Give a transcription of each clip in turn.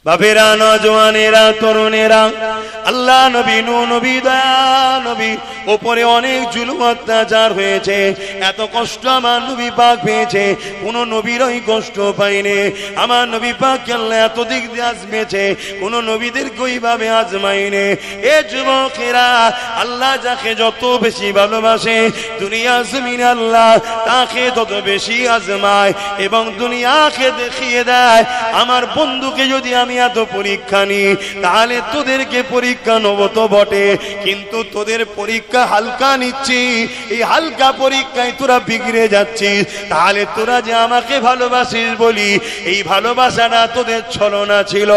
বাপেরা, নজওয়ানেরা, তরুণেরা, আল্লাহ নবী, নূহ নবী, দয়া নবী উপরে অনেক জুলুম অত্যাচার হয়েছে, এত কষ্ট আমার নবী পাক পেয়েছে, কোন নবীর ওই কষ্ট পাইনি। আমার নবী পাক আল্লাহ এত দিক দিয়ে আজমেছে, কোন নবীদের কইভাবে আজমাইনি। এ যুবকেরা, আল্লাহ যাকে যত বেশি ভালোবাসে দুনিয়া জমিনে আল্লাহ তাকে তত বেশি আজমায় এবং দুনিয়াকে দেখিয়ে দেয় আমার বন্ধুকে যদি আমি এত পরীক্ষা নিই তাহলে তোদেরকে পরীক্ষা নেব তো বটে, কিন্তু তোদের পরীক্ষা হালকা নিচ্ছি, এই হালকা পরীক্ষায় তোরা বিগড়ে যাচ্ছিস। তাহলে তোরা যে আমাকে ভালোবাসিস বলি, এই ভালোবাসাটা তোদের ছলনা ছিল,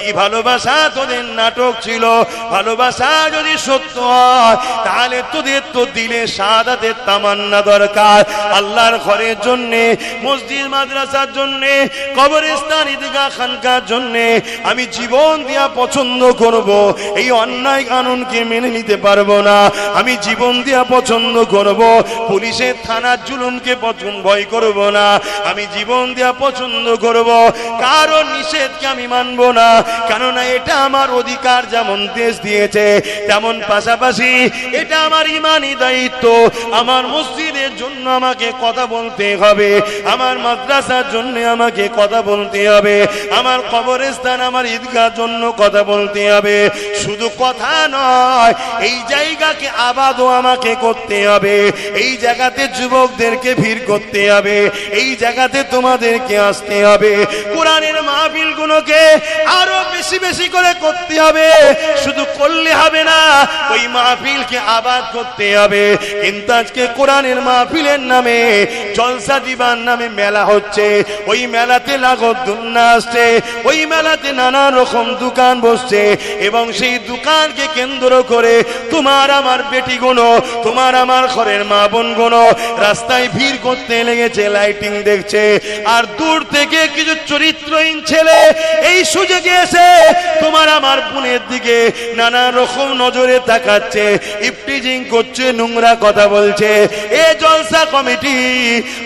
এই ভালোবাসা তোদের নাটক ছিল। ভালোবাসা যদি সত্য হয় তাহলে তোদের তো দিলে শাহাদাতের তামান্না দরকার। আল্লাহর ঘরের জন্যে, মসজিদ মাদ্রাসার জন্যে, কবরস্থান, ঈদগাহ, খানকার জন্যে আমি জীবন দিয়া পছন্দ করব, এই অন্যায় কানুনকে মেনে নিতে পারবো না। আমি জীবন দিয়া পছন্দ করব, পুলিশের থানার জুলুমকে ভয় করব না। আমি জীবন দিয়া পছন্দ করব, কারো নিষেধকে আমি মানবো না, কেননা এটা আমার অধিকার। যেমন দেশ দিয়েছে তেমন পাশাপাশি এটা আমার ইমানি দায়িত্ব। আমার মসজিদের জন্য আমাকে কথা বলতে হবে, আমার মাদ্রাসার জন্য আমাকে কথা বলতে হবে, আমার কবরস্থান, আমার ঈদগাহর জন্য কথা বলতে হবে। শুধু কথা নয়, এই জায়গাকে আবাদও আমাকে করতে হবে, এই জায়গাতে যুবকদেরকে ভিড় করতে হবে, এই জায়গাতে তোমাদেরকে আসতে হবে। কোরআনের মাহফিলগুলোকে আরো বেশি বেশি করে করতে হবে, শুধু করলে হবে না, ওই মাহফিলকে আবাদ করতে হবে। কিন্তু আজকে কোরআনের মাহফিলের নামে, জলসা দিবার নামে মেলা হচ্ছে, ওই মেলাতে লাগত দুন্না আসছে, ওই মেলাতে নানা রকম দোকান বসছে এবং সেই দোকানকে কেন্দ্র করে তোমার আমার বেটি গুলো, তোমার আমার ঘরের মা বোন গুলো রাস্তায় ভিড় করতে লেগেছে, লাইটিং দেখছে। আর দূর থেকে কিছু চরিত্রহীন ছেলে এই সুযোগে এসে তোমার আমার বোনের দিকে নানা রকম নজরে তাকাচ্ছে, ইফটিজিং করছে, নোংরা কথা বলছে। এ জলসা কমিটি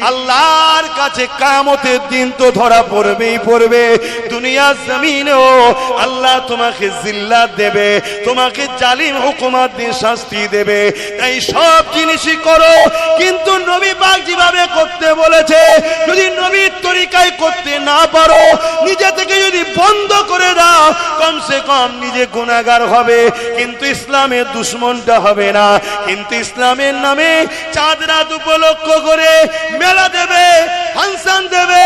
আল্লাহর কাছে কিয়ামতের দিন তো ধরা পড়বেই পড়বে। দুনিয়ার জমিনেও আল্লাহ তোমাকে জিল্লাত দেবে, তোমাকে জালিম হুকুমত দিয়ে শাস্তি দেবে। তাই সব জিনিসই করো, কিন্তু নবী পাক যেভাবে করতে বলেছে যদি নবীর তরিকায় করতে না পারো, নিজে থেকে যদি বন্ধ করে দাও, কমসে কম নিজে গুনাহগার হবে কিন্তু ইসলামের দুশমনটা হবে না। কিন্তু ইসলামের নামে চাঁদ রাত উপলক্ষ করে মেলা দেবে, ফাংশন দেবে,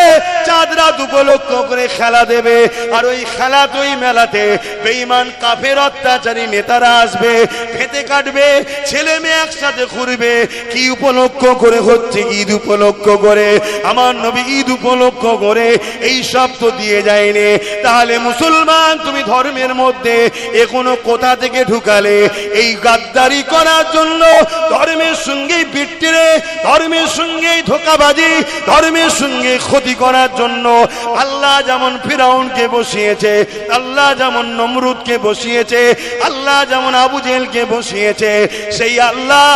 চাঁদ রাত উপলক্ষ করে খেলা দেবে, আর ওই খেলা ওই মেলাতে বেঈমান কাফের অত্যাচারী নেতারা আসবে, ফেতে কাটবে, ছেলে মেয়ে একসাথে ঘুরবে। কি উপলক্ষ করে হচ্ছে? ঈদ উপলক্ষ করে। আমার নবী ঈদ উপলক্ষ করে এই সব তো দিয়ে যায়নি। তাহলে মুসলমান তুমি ধর্মের মধ্যে এখনো কোথা থেকে ঢুকালে? এই গাদ্দারি করার জন্য, ধর্মের সঙ্গে বিট্টিরে, ধর্মের সঙ্গে ধোঁকাবাজি, ধর্মের সঙ্গে ক্ষতি করার জন্য আল্লাহ যেমন ফিরাউনকে বসিয়েছে, আল্লাহ যেমন নমরুদকে বসিয়েছে, আল্লাহ যেমন আবু জেহেলকে বসিয়েছে, সেই আল্লাহ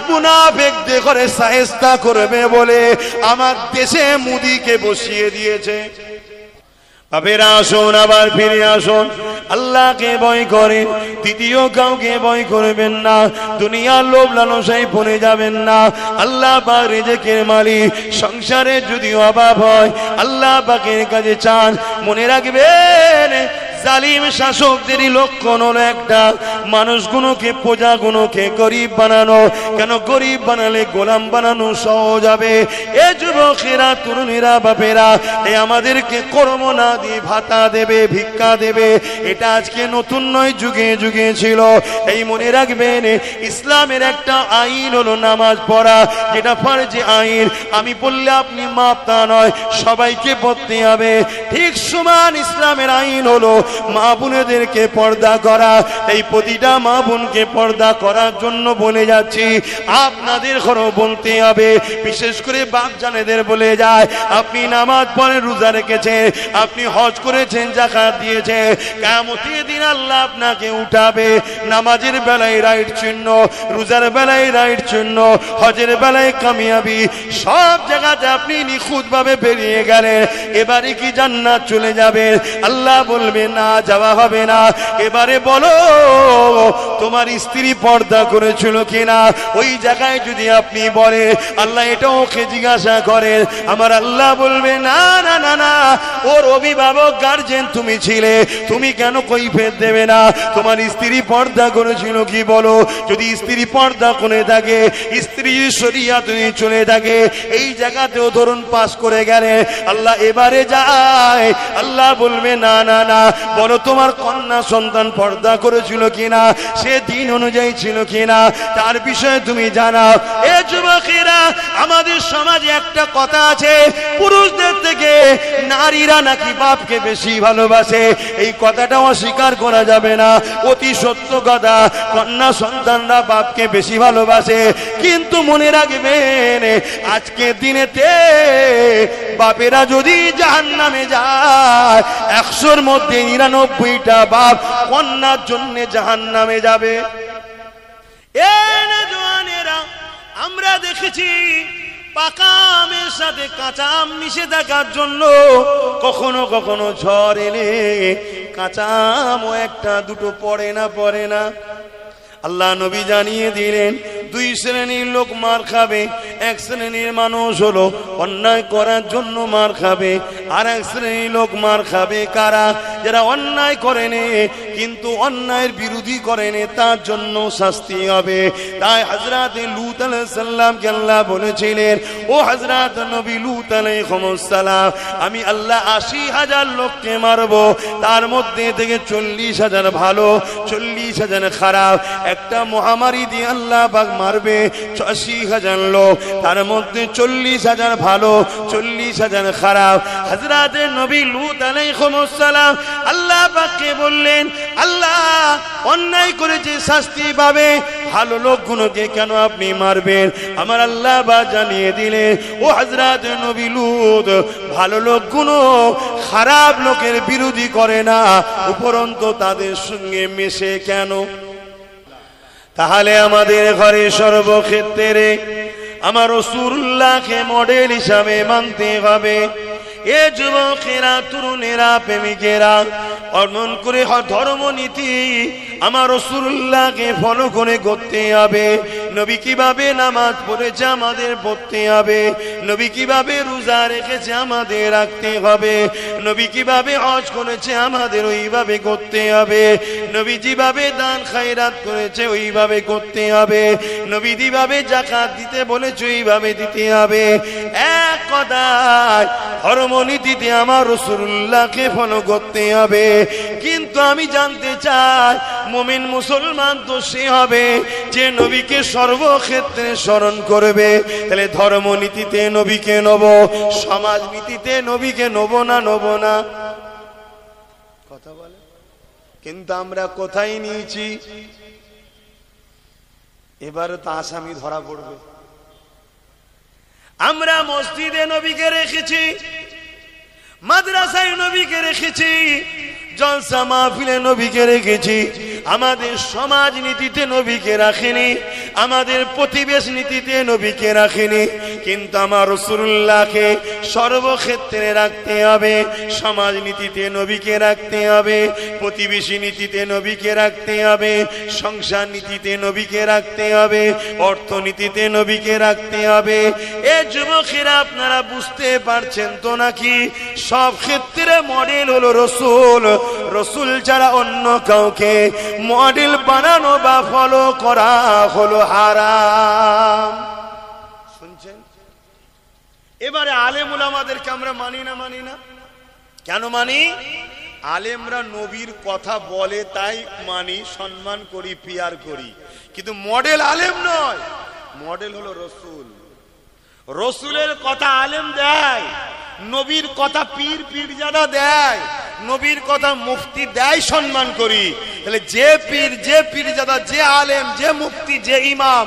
মুনাফিকদের করে শায়েস্তা করবে বলে আমার দেশে মোদিকে বসিয়ে দিয়েছে। বাপেরা আসুন, আবার ফিরে আসুন, আল্লাহকে ভয় করে, তৃতীয় কাউকে ভয় করবেন না, দুনিয়ার লোভ লালসায় পড়ে যাবেন না। আল্লাহ পাক রিজেকের মালিক। সংসারে যদি অভাব হয় আল্লাহ পাকের কাছে চান। মনে রাখবেন, জালিম শাসকদেরই লক্ষণ হলো একটা, মানুষগুলোকে, প্রজাগুলোকে গরিব বানানো। কেন গরিব বানালে গোলাম বানানো সহজ হবে। এ যুবকেরা, তরুণীরা, বাপেরা, এ আমাদেরকে কর্ম না দিয়ে ভাতা দেবে, ভিক্ষা দেবে, এটা আজকে নতুন নয়, যুগে যুগে ছিল। এই মনে রাখবেন, ইসলামের একটা আইন হলো নামাজ পড়া, যেটা ফরজে আইন। আমি বললে আপনি মাপ তা নয়, সবাইকে পড়তে হবে। ঠিক সমান ইসলামের আইন হলো মা বোনেদেরকে পর্দা করা। এই প্রতিটা মা বোনকে পর্দা করার জন্য বলে যাচ্ছি, আপনাদের ঘরও বলতে হবে। বিশেষ করে বাপ জানেদের বলে যায়, আপনি নামাজ পড়ে রোজা রেখেছে, আপনি হজ করেছেন, যাকাত দিয়েছে, কিয়ামতের দিন আল্লাহ আপনাকে উঠাবে। নামাজের বেলায় রাইট চিহ্ন, রোজার বেলায় রাইট চিহ্ন, হজের বেলায় কামিয়াবি, সব জায়গাতে আপনি নিখুঁত ভাবে বেরিয়ে গেলেন। এবারে কি জান্নাত চলে যাবে? আল্লাহ বলবে না, যাওয়া হবে না। এবারে বলো তোমার স্ত্রী পর্দা করেছিল কিনা? ওই জায়গায় যদি আপনি বলে, আল্লাহ এটা ওকে জিজ্ঞাসা করেন, আমার আল্লাহ বলবে না না না না, ওর অভিভাবক গার্জেন তুমি ছিলে, তুমি কেন কৈফিয়ত দেবে না? তোমার স্ত্রী পর্দা করেছিল কি বলো? যদি স্ত্রী পর্দা করে থাকে, স্ত্রী শরিয়াত চলে থাকে, এই জায়গাতেও ধরুন পাস করে গেলে, আল্লাহ এবারে যায়, আল্লাহ বলবে না না না, বলো তোমার কন্যা সন্তান পর্দা করেছিল কিনা, সে দিন অনুযায়ী ছিল কিনা, তার বিষয়ে তুমি জানাও। এ যুবকেরা, আমাদের সমাজে একটা কথা আছে, পুরুষদের থেকে নারীরা নাকি বাপকে বেশি ভালোবাসে। এই কথাটা অস্বীকার করা যাবে না, অতি সত্য কথা। কন্যা সন্তানরা বাপকে বেশি ভালোবাসে, কিন্তু মনে রাখবেন আজকের দিনেতে বাপেরা যদি জাহান্নামে যায়, 100-র মধ্যে 99টা বাপ কন্যার জন্য জাহান্নামে যাবে। আমরা দেখেছি পাকা আমের সাথে কাঁচা আম মিশে থাকার জন্য কখনো কখনো ঝড় এলে কাঁচা আমও একটা দুটো পড়ে না। আল্লাহ নবী জানিয়ে দিলেন, দুই শ্রেণীর লোক মার খাবে। এক শ্রেণীর মানুষ হলো অন্যায় করার জন্য মার খাবে, আর এক শ্রেণীর লোক মার খাবে কারা? যারা অন্যায় করেনি কিন্তু অন্যায়ের বিরোধী করেনি, তার জন্য শাস্তি হবে। তাই হযরত লূত আলাইহিস সালামকে আল্লাহ বলেছিলেন, ও হযরত নবী লূত আলাইহিস সালাম, আমি আল্লাহ 80,000 লোককে মারবো, তার মধ্যে থেকে 40,000 ভালো, 40,000 খারাপ। একটা মহামারী দিয়ে আল্লাহ পাক মারবে 80,000 লোক, তার মধ্যে 40,000 ভালো, 40,000 খারাপ। হযরত নবী লূত আলাইহিস সালাম আল্লাহ পাককে বললেন, আল্লাহ অন্যায় করেছে শাস্তি পাবে, ভালো লোকগুলোকে কেন আপনি মারবেন? আমার আল্লাহ বা জানিয়ে দিলেন, ও হযরত নবী লূত, ভালো লোকগুলো খারাপ লোকের বিরোধী করে না, উপরন্তু তাদের সঙ্গে মেশে কেন? তাহলে আমাদের ঘরে সর্বক্ষেত্রে আমার রাসূলুল্লাহকে মডেল হিসাবে মানতে হবে। এ যুবকেরা, তরুণেরা, প্রেমিকেরা, অমন করে ধর্ম নীতি আমার রাসূলুল্লাহকে ফলো করে করতে হবে। নবী কিভাবে নামাজ পড়েছে আমাদের পড়তে হবে, নবী কিভাবে রোজা রেখেছে আমাদের রাখতে হবে, নবী কিভাবে হজ করেছে আমাদের ওইভাবে করতে হবে, নবী যেভাবে দান খায়রাত করেছে ওইভাবে করতে হবে, নবী যেভাবে যাকাত দিতে বলেছে ওইভাবে দিতে হবে। এক কথায় ধর্মনীতিতে আমার রাসূলুল্লাহকে ফলো করতে হবে। কিন্তু আমি জানতে চাই, মুমিন মুসলমান তো সে হবে যে নবীকে সর্বক্ষেত্রে স্মরণ করবে। তাহলে ধর্মনীতিতে নবীকে নেব, সমাজনীতিতে নবীকে নেব না? কথা বলে, কিন্তু আমরা কোথায় নিয়েছি? এবারে তো আসামি ধরা পড়বে। আমরা মসজিদে নবীকে রেখেছি, মাদ্রাসায় নবীকে রেখেছি, জলসা মাহফিলে নবীকে রেখেছি, আমাদের সমাজ নীতিতে নবীকে রাখিনি, আমাদের প্রতিবেশ নীতিতে নবীকে রাখিনি। কিন্তু আমার রাসূলুল্লাহকে সর্বক্ষেত্রে রাখতে হবে। সমাজ নীতিতে নবীকে রাখতে হবে, প্রতিবেশী নীতিতে নবীকে রাখতে হবে, সংসার নীতিতে নবীকে রাখতে হবে, অর্থনীতিতে নবীকে রাখতে হবে। এ যুবকেরা, আপনারা বুঝতে পারছেন তো নাকি? সব ক্ষেত্রে মডেল হলো রাসূল। রাসূল ছাড়া অন্য কাউকে মডেল বানানো বা ফলো করা হলো হারাম। শুনছেন? এবারে আলেম উলামাদেরকে আমরা মানি না? কেন মানি? আলেমরা নবীর কথা বলে তাই মানি, সম্মান করি, পিয়ার করি, কিন্তু মডেল আলেম নয়, মডেল হলো রাসূল। রাসূলের কথা আলেম দেয়, নবীর কথা পীর পীরজাদা দেয়, নবীর কথা মুফতি দেয় সম্মান করি, তাহলে যে পীরজাদা, যে আলেম, যে মুফতি, যে ইমাম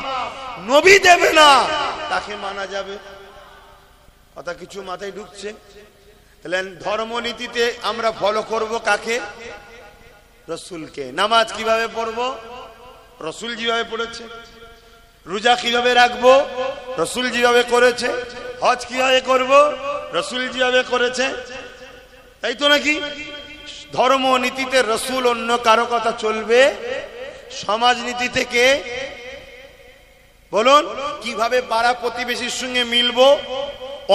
নবী দেবে না তাকে মানা যাবে? কথা কিছু মাথায় ঢুকছে? তাহলে ধর্মনীতিতে আমরা ফলো করব কাকে? রসুলকে। নামাজ কিভাবে পড়বো? রসুল যেভাবে পড়েছে। রোজা কিভাবে রাখবো? রসুল যেভাবে করেছে। হজ কিভাবে করব? রসুল যেভাবে করেছে। তাই তো নাকি? ধর্মনীতিতে রসুল, অন্য কারো কথা চলবে? সমাজনীতি থেকে বলুন, কিভাবে পাড়া প্রতিবেশীর সঙ্গে মিলবো,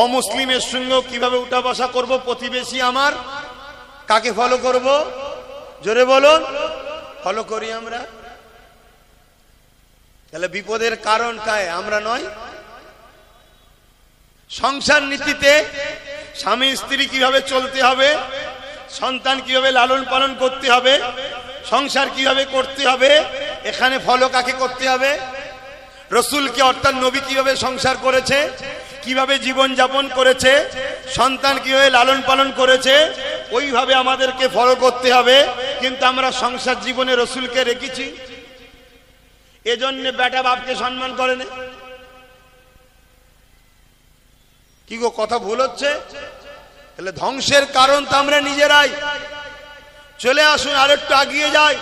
অমুসলিমের সঙ্গেও কিভাবে উঠা বসা করবো, প্রতিবেশী আমার, কাকে ফলো করব? জোরে বলুন। ফলো করি আমরা। তাহলে বিপদের কারণ কায়? আমরা নয়। সংসার নীতিতে স্বামী স্ত্রী কিভাবে চলতে হবে, সন্তান কিভাবে লালন পালন করতে হবে, সংসার কিভাবে করতে হবে, এখানে ফলো কাকে করতে হবে? রসুলকে, অর্থাৎ নবী কিভাবে সংসার করেছে, কিভাবে জীবন যাপন করেছে, সন্তান কিভাবে লালন পালন করেছে, ওইভাবে আমাদেরকে ফলো করতে হবে। কিন্তু আমরা সংসার জীবনে রসুলকে রেখেছি, এজন্য বেটা বাপকে সম্মান করে না। কি গো, কথা ভুল হচ্ছে? তাহলে ধ্বংসের কারণ তো আমরা নিজেরাই। চলে আসুন আরেকটু এগিয়ে যাই।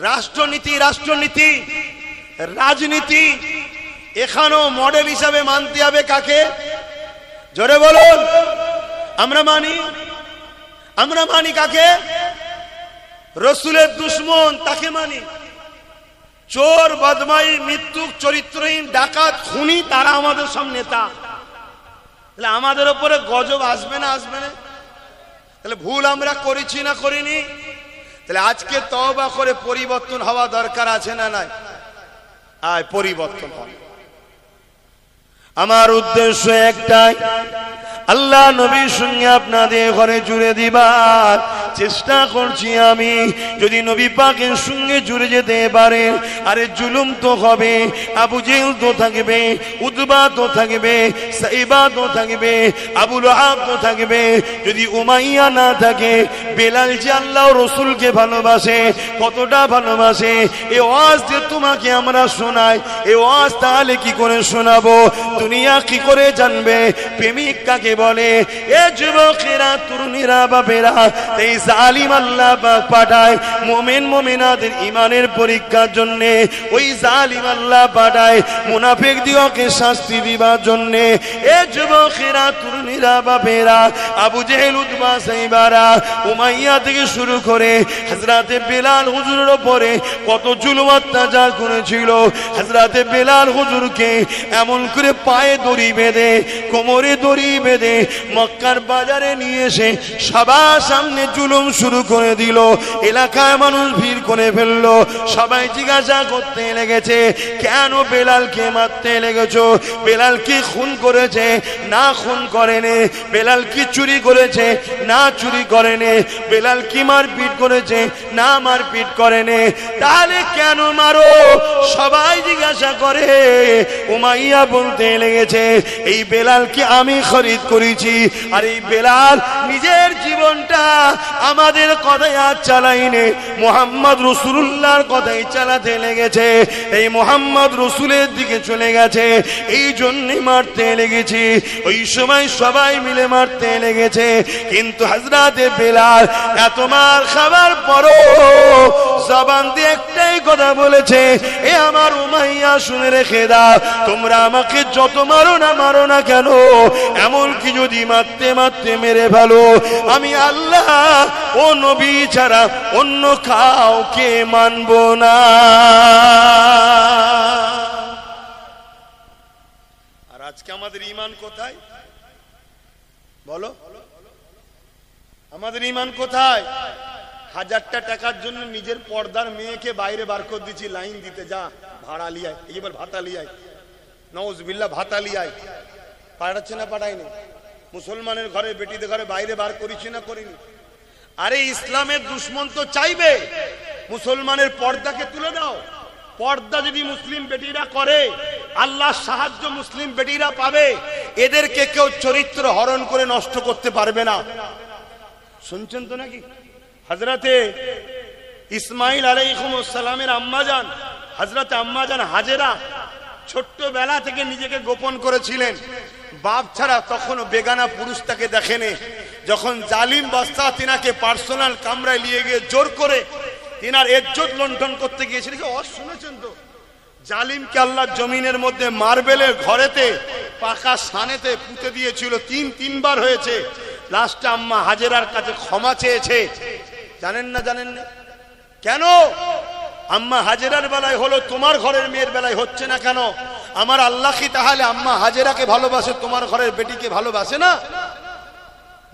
রাষ্ট্রনীতি, রাজনীতি, এখানেও মডেল হিসাবে মানতে হবে কাকে? জোরে বলুন। আমরা মানি কাকে? রসুলের দুশ্মন, তাকে মানি। চোর, বদমাই, মৃত্যুক, চরিত্রহীন, ডাকাত, খুনি, তারা আমাদের সব নেতা। তাহলে আমাদের উপরে গজব আসবে না? তাহলে ভুল আমরা করেছি না করিনি? তাহলে আজকে তওবা করে পরিবর্তন হওয়া দরকার আছে না নাই? পরিবর্তন হবে। আমার উদ্দেশ্য একটাই, আল্লাহ নবীর সঙ্গে আপনাদের ঘরে জুড়ে দিবার চেষ্টা করছি আমি। যদি নবী পাকের সঙ্গে জুড়ে যেতে পারে, আরে জুলুম তো হবে, আবু জেহেল তো থাকবে, উতবা তো থাকবে, সাইবা তো থাকবে, আবু লাহাব তো থাকবে। যদি উমাইয়া না থাকে, বেলাল যে আল্লাহ রসুলকে ভালোবাসে, কতটা ভালোবাসে, এ ওয়াজ যে তোমাকে আমরা শোনাই, এ ওয়াজ তাহলে কি করে শোনাবো? দুনিয়া কি করে জানবে প্রেমিক কাকে বলে? এ যুবকেরা, তরুণীরা, বাপেরা, এই জালিম আল্লাহ পাক পাঠায় মুমিন মুমিনাদের ইমানের পরীক্ষার জন্য। ওই জালিম আল্লাহ পাঠায় মুনাফিক দিগকে শাস্তি দিবার জন্য। এ যুবকেরা, তরুণীরা, বাপেরা, আবু জেহেল, উতবা, সাইবারা, উমাইয়া থেকে শুরু করে হযরতে বেলাল হুজুরের উপরে কত জুলুম অত্যাচার করেছিল। হযরতে বেলাল হুজুরকে এমন করে পায়ে দড়ি বেঁধে, কোমরে দড়ি বেঁধে মক্কার বাজারে নিয়ে এসে সবার সামনে জুলুম শুরু করে দিল। এলাকায় মানুষ ভিড় করে ফেললো। সবাই জিজ্ঞাসা করতে লেগেছে, কেন বেলালকে মারতে লেগেছো? বেলাল কি খুন করেছে? না, খুন করেনি। বেলাল কি চুরি করেছে? না, চুরি করেনি। বেলাল কি মারপিট করেছে? না, মারপিট করেনি। তাহলে কেন মারো? সবাই জিজ্ঞাসা করে। উমাইয়া বলতে লেগেছে, এই বেলালকে আমি খরিদ করেছি, আর এই বেলাল নিজের জীবনটা আমাদের কথায় আর চালাইনি, মুহাম্মদ রাসূলুল্লাহর কথাই চালাতে লেগেছে। এই মুহাম্মদ রাসূলের দিকে চলে গেছে, এই জন্য মারতে লেগেছি। ওই সময় সবাই মিলে মারতে লেগেছে। কিন্তু হযরতে বেলাল এত মার খাবার পরও জবান দিয়ে একটাই কথা বলেছে, এ আমার উমাইয়া, শুনে রেখে দাও, তোমরা আমাকে যত মারো না কেন, এমনকি যদি মারতে মারতে মেরে ফেলো, আমি আল্লাহ ও নবী ছাড়া অন্য কাউকে মানব না। আর আজকে আমাদের ঈমান কোথায় বলো? আমাদের ঈমান কোথায়? 1000টা টাকার জন্য নিজের পর্দার মেয়েকে বাইরে বার করে দিচ্ছি, লাইন দিতে, যা ভাড়া লিয়ায়, এবার ভাতা লিয়ায়, নাউজুবিল্লাহ, ভাতা লিয়ায়। পাঠাচ্ছে না পাঠায়নি? মুসলমানের ঘরে, বেটিদের ঘরে বাইরে বার করেছি না করিনি? আরে ইসলামের দুশ্মন তো চাইবে মুসলমানের পর্দাকে তুলে দাও। পর্দা যদি মুসলিম বেটিরা করে, আল্লাহর সাহায্য মুসলিম বেটিরা পাবে। এদেরকে কেউ চরিত্র হরণ করে নষ্ট করতে পারবে না। শুনছেন তো নাকি? হযরতে ইসমাইল আলাইহিস সালামের আম্মাজান হযরতে আম্মাজান হাজেরা ছোট্টবেলা থেকে নিজেকে গোপন করেছিলেন, বাপ ছাড়া তখনও বেগানা পুরুষ তাকে দেখেনি। যখন জালিম বাদশা তিনাকে পার্সোনাল কামরায় নিয়ে গিয়ে জোর করে তিনার ইজ্জত লুণ্ঠন করতে গিয়েছিল, শুনেছেন তো, জালিমকে আল্লাহ জমিনের মধ্যে মার্বেলের ঘরেতে পাকা সানেতে পুঁতে দিয়েছিল, তিনবার হয়েছে। লাস্টে আম্মা হাজেরার কাছে ক্ষমা চেয়েছে। জানেন না? জানেন না কেন? আম্মা হাজেরার বেলায় হলো, তোমার ঘরের মেয়ের বেলায় হচ্ছে না কেন? আমার আল্লাহ কি তাহলে আম্মা হাজেরাকে ভালোবাসে, তোমার ঘরের বেটিকে ভালোবাসে না?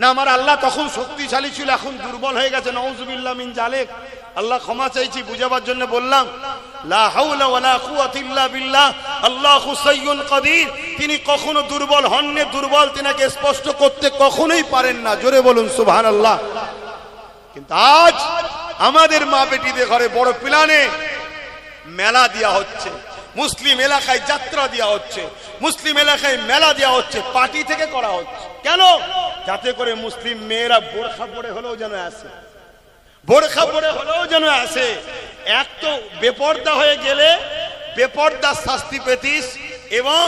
না, আমার আল্লাহ তখন শক্তিশালী ছিল, এখন দুর্বল হয়ে গেছে। নাউজুবিল্লাহ মিন জালিক। আল্লাহ ক্ষমা চাইছি, বুঝাবার জন্য বললাম। লা হাওলা ওয়ালা কুওয়াতা ইল্লা বিল্লাহ, আল্লাহু সাইয়্যুন কাদির। তিনি কখনো দুর্বল হননি, দুর্বল তিনাকে স্পষ্ট করতে কখনোই পারেন না। জোরে বলুন সুবহানাল্লাহ। কিন্তু আজ আমাদের মা বেটিদের ঘরে বড় প্ল্যানে মেলা দেওয়া হচ্ছে, মুসলিম এলাকায় যাত্রা দেওয়া হচ্ছে, মুসলিম এলাকায় মেলা দেওয়া হচ্ছে, পার্টি থেকে করা হচ্ছে। কেন? যাতে করে মুসলিম মেয়েরা বোরখা পরে হলেও যেন আসে, বোরখা পরে হলেও যেন আসে। এক তো বেপর্দা হয়ে গেলে বেপর্দার শাস্তি পেতিস এবং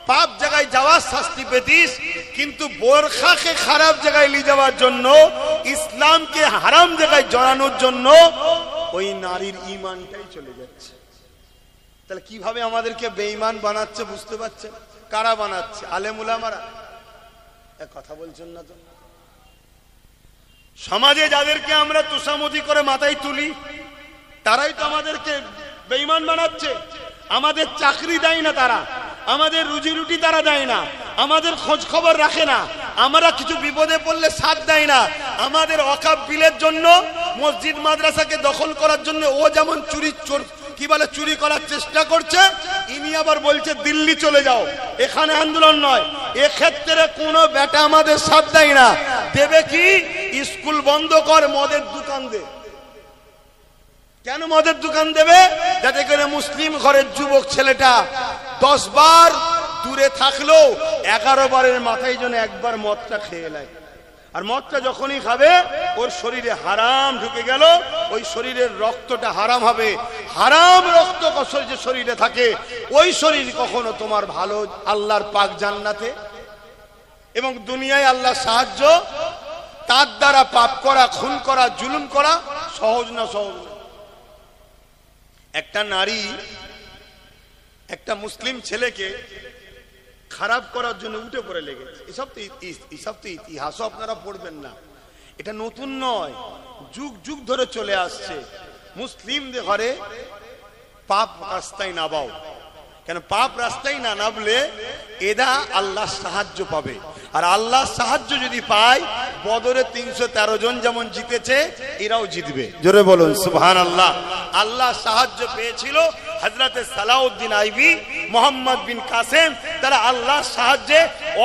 পাপ জায়গায় যাওয়ার শাস্তি পেতিস, কিন্তু বোরখাকে খারাপ জায়গায় নিয়ে যাওয়ার জন্য, ইসলামকে হারাম জায়গায় জড়ানোর জন্য ওই নারীর ঈমানটাই চলে যাচ্ছে। তাহলে কিভাবে আমাদেরকে বেঈমান বানাচ্ছে বুঝতে পারছেন? কারা বানাচ্ছে? আলেম উলামারা। এক কথা বলছেন না তো? সমাজে যাদেরকে আমরা তুষামতি করে মাথায় তুলি, তারাই তো আমাদেরকে বেঈমান বানাচ্ছে। আমাদের চাকরি দেয় না তারা, আমাদের রুজি রুটি তারা দেয় না, আমাদের খোঁজ খবর রাখে না, আমরা কিছু বিপদে পড়লে সাথ দেয় না। আমাদের ওয়াকফ বিলের জন্য, মসজিদ মাদ্রাসাকে দখল করার জন্য ও যেমন চুরি করার চেষ্টা করছে, ইনি আবার বলছে দিল্লি চলে যাও, এখানে আন্দোলন নয়। এক্ষেত্রে কোনো বেটা আমাদের সাথ দেয় না। দেবে কি? স্কুল বন্ধ কর, মদের দোকান দে। কেন মদের দোকান দেবে? যাতে করে মুসলিম ঘরের যুবক ছেলেটা 10 বার দূরে থাকলেও 11 বারের মাথায় যেন একবার মদটা খেয়ে নেয়। আর মদটা যখনই খাবে ওর শরীরে হারাম ঢুকে গেল, ওই শরীরের রক্তটা হারাম হবে। হারাম রক্ত যে শরীরে থাকে, ওই শরীর কখনো তোমার ভালো আল্লাহর পাক জান্নাতে এবং দুনিয়ায় আল্লাহ সাহায্য, তার দ্বারা পাপ করা, খুন করা, জুলুম করা সহজ না, সহজ না। একটা নারী একটা মুসলিম ছেলেকে খারাপ করার জন্য উঠে পড়ে লেগেছে। এসব তো ইতিহাসও আপনারা পড়বেন না, এটা নতুন নয়, যুগ যুগ ধরে চলে আসছে। মুসলিমদের ঘরে পাপ রাস্তায় নামাও। কেন? পাপ রাস্তায় না নামলে এরা আল্লাহর সাহায্য পাবে। আর আল্লাহর সাহায্য যদি পায়, বদরে 313 জন যেমন জিতেছে, এরাও জিতবে। জোরে বলুন সুবহানাল্লাহ। আল্লাহ সাহায্য পেয়েছিল হযরতে সালাউদ্দিন আইবি, মোহাম্মদ বিন কাসেম, তারা আল্লাহর সাহায্যে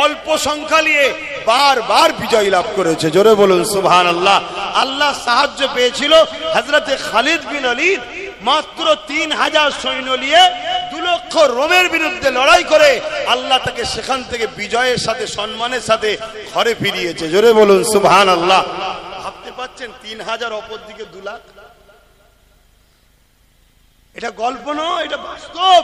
অল্প সংখ্যা নিয়ে বারবার বিজয় লাভ করেছে। জোরে বলুন সুবহানাল্লাহ। আল্লাহ সাহায্য পেয়েছিল হযরতে খালিদ বিন ওলীদ, মাত্র 3000 সৈন্য নিয়ে 2 লক্ষ রোমের বিরুদ্ধে লড়াই করে আল্লাহ তাকে সেখান থেকে বিজয়ের সাথে, সম্মানের সাথে ঘরে ফিরিয়েছে। জোরে বলুন সুবহানাল্লাহ। ভাবতে পাচ্ছেন 3000 অপর দিকে 2 লাখ? এটা গল্প নয়, এটা বাস্তব।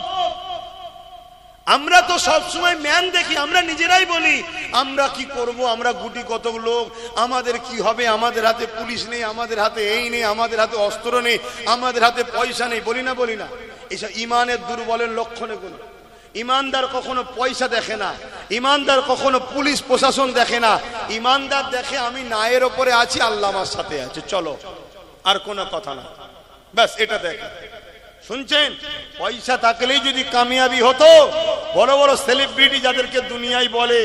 আমরা তো সবসময় ম্যান দেখি, আমরা নিজেরাই বলি আমরা কি করব, আমরা গুটি কত লোক, আমাদের কি হবে, আমাদের হাতে পুলিশ নেই, আমাদের হাতে এই নেই, আমাদের হাতে অস্ত্র নেই, আমাদের হাতে পয়সা নেই, বলি না? বলি না? এইসব ইমানের দুর্বলের লক্ষণ এগুলো। ইমানদার কখনো পয়সা দেখে না, ইমানদার কখনো পুলিশ প্রশাসন দেখে না। ইমানদার দেখে আমি নায়ের ওপরে আছি, আল্লাহ আমার সাথে আছে, চলো, আর কোনো কথা না, ব্যাস এটা দেখে। শুনছেন? পয়সা থাকলেই যদি কামিয়াবি হতো, বড় বড় সেলিব্রিটি যাদেরকে দুনিয়ায় বলে,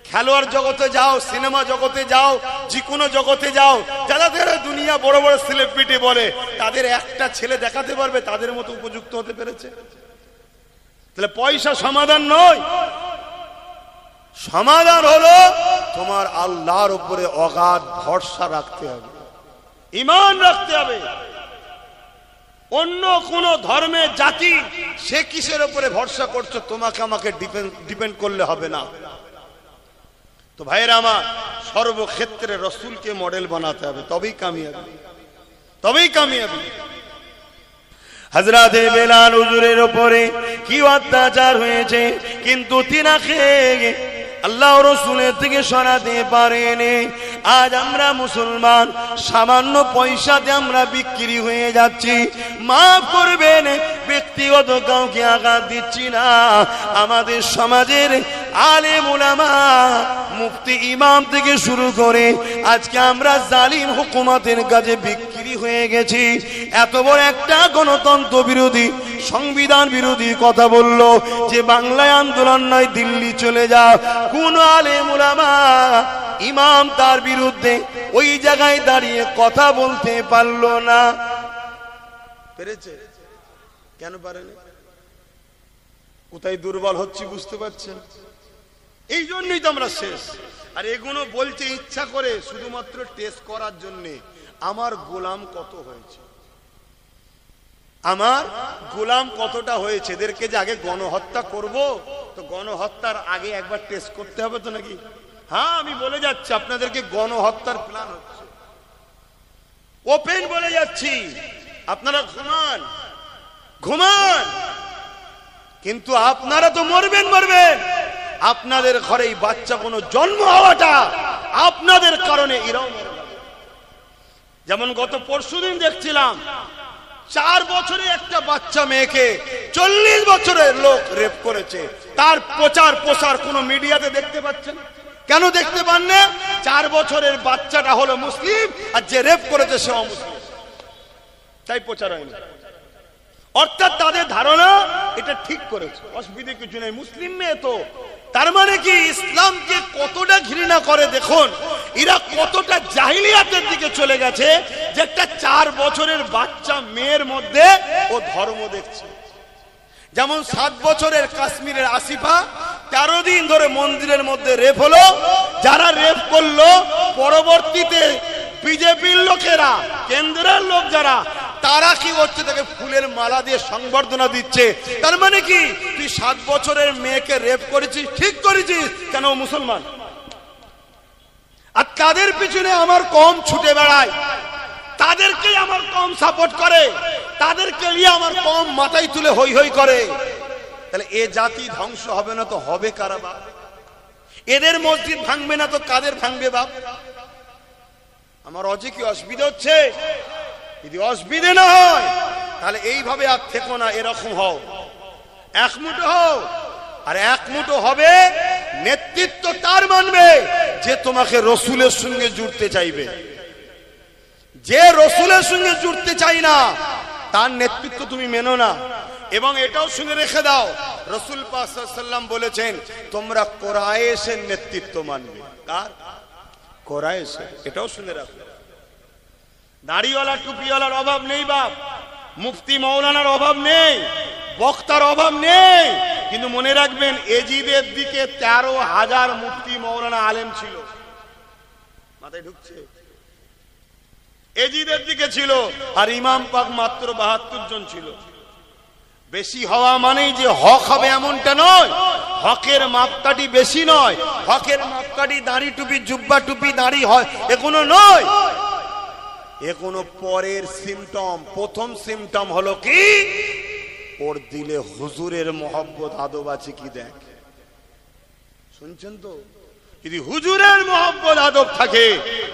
খেলোয়াড় জগতে যাও, সিনেমা জগতে যাও, যে কোনো জগতে যাও, যাদের দুনিয়া বড় বড় সেলিব্রিটি বলে, তাদের একটা ছেলে দেখাতে পারবে তাদের মতো উপযুক্ত হতে পেরেছে? তাহলে পয়সা সমাধান নয়। সমাধান হলো তোমার আল্লাহর উপরে অগাধ ভরসা রাখতে হবে, ঈমান রাখতে হবে। অন্য কোন ধর্মের জাতি সে কিসের উপরে ভরসা করছো, তোমাকে আমাকে ডিপেন্ড করলে হবে না। তো ভাইয়েরা আমার, সর্বক্ষেত্রে রসুলকে মডেল বানাতে হবে, তবেই কামিয়াবি, তবেই কামিয়াবি। হযরতে বেলাল হুজুরের উপরে কি অত্যাচার হয়েছে, কিন্তু তিনাকে আল্লাহ রসুলের থেকে সরাতে পারেনি। আজ আমরা মুসলমান, সামান্য পয়সাতে আমরা বিক্রি হয়ে যাচ্ছি। মাফ করবেন, ব্যক্তিগত কাউকে আঘাত দিচ্ছি না। আমাদের সমাজের আলেম উলামা, মুফতি, ইমাম থেকে শুরু করে আজকে আমরা জালিম হুকুমতের কাছে বিক্রি হয়ে গেছি। এত বড় একটা গণতন্ত্র বিরোধী, সংবিধান বিরোধী কথা বললো যে বাংলায় আন্দোলন নয়, দিল্লি চলে যাও। কোন আলেম উলামা, ইমাম তার বিরুদ্ধে ওই জায়গায় দাঁড়িয়ে কথা বলতে পারলো না। পেরেছে? কেন পারেনি? কোথায় দুর্বল হচ্ছে বুঝতে পারছেন? এই জন্যই তো আমরা শেষ। আর এগুলো বলছে ইচ্ছা করে, শুধুমাত্র টেস্ট করার জন্য আমার গোলাম কত হয়েছে, আমার গোলাম কতটা হয়েছে। এদেরকে যে আগে গণহত্যা করব, তো গণহত্যার আগে একবার টেস্ট করতে হবে তো নাকি? হ্যাঁ, আমি বলে যাচ্ছি আপনাদেরকে, গণহত্যার প্ল্যান হচ্ছে, ওপেন বলে যাচ্ছি। আপনারা ঘুমান ঘুমান, কিন্তু আপনারা তো মরবেন মরবেন। আপনাদের ঘরে এই বাচ্চা কোনো জন্ম হওয়াটা আপনাদের কারণে এরাও মরবে। যেমন গত পরশুদিন দেখছিলাম 4 বছরে একটা বাচ্চা মেয়েকে 40 বছরের লোক রেপ করেছে। তার প্রচার প্রসার কোন মিডিয়াতে দেখতে পাচ্ছেন? কেন দেখতে পান না? 4 বছরের বাচ্চাটা হলো মুসলিম, আর যে রেপ করেছে সে অমুসলিম, তাই প্রচার হয় না। অর্থাৎ তাদের ধারণা এটা ঠিক করেছে, অসুবিধা কিছু নেই, মুসলিম মেয়ে তো। তার মানে কি ইসলামকে কতটা ঘৃণা করে দেখুন, এরা কতটা জাহিলিয়াতের দিকে চলে গেছে যে একটা 4 বছরের বাচ্চা মেয়ের মধ্যে ও ধর্ম দেখছে। যেমন 7 বছরের কাশ্মীরের আসিফা 13 দিন ধরে মন্দিরের মধ্যে রেপ হলো। যারা রেপ করলো পরবর্তীতে বিজেপির লোকেরা, কেন্দ্রের লোক যারা, তারা কি হচ্ছে, তাকে ফুলের মালা দিয়ে সংবর্ধনা দিচ্ছে। তার মানে কি তুই 7 বছরের মেয়েকে রেপ করেছিস, ঠিক করেছিস, কেন মুসলমান? আর তাদের পিছনে আমার কম ছুটে বেড়ায়, তাদেরকে আমার কম সাপোর্ট করে, তাদেরকে নিয়ে আমার কম মাথায় তুলে হই হই করে। তাহলে এ জাতি ধ্বংস হবে না তো হবে কারা বাপ? এদের মসজিদ ভাঙবে না তো কাদের ভাঙবে বাপ? আমার অজে কি অসুবিধা হচ্ছে? যদি অসুবিধে না হয় তাহলে এইভাবে আর থেকো না, এরকম হও, এক মুঠো হও। আর এক মুঠো হবে, নেতৃত্ব তার মানবে যে তোমাকে রসুলের সঙ্গে জুড়তে চাইবে। যে রসুলের সঙ্গে জুড়তে চাই না তার নেতৃত্ব তুমি মেনো না। এবং এটাও শুনে রেখে দাও, রসুল পাক সাল্লাল্লাহু আলাইহি ওয়াসাল্লাম বলেছেন তোমরা কুরাইশের নেতৃত্ব মানবে। কার? কুরাইশের। এটাও শুনে রাখো। দাড়িওয়ালা টুপিওয়ালার অভাব নেই বাপ, মুফতি মৌলানার অভাব নেই, বক্তার অভাব নেই, কিন্তু মনে রাখবেন এজিদের দিকে 13,000 মুফতি মৌলানা আলেম ছিল। মাথায় ঢুকছে? এজিদের দিকে ছিল, আর ইমাম পাক মাত্র 72 জন ছিল। বেশি হওয়া মানেই যে হক হবে এমনটা নয়, হকের মাপকাঠি বেশি নয়, হকের মাপকাঠি দাড়ি টুপি, জুব্বা টুপি, দাড়ি হয় এগুলো নয়, এগুলো পরের সিমটম। প্রথম সিমটম হলো কি, ওর দিলে হুজুরের মহব্বত আদব আছে কি দেখ। শুনছেন তো? যদি হুজুরের মহব্বত আদব থাকে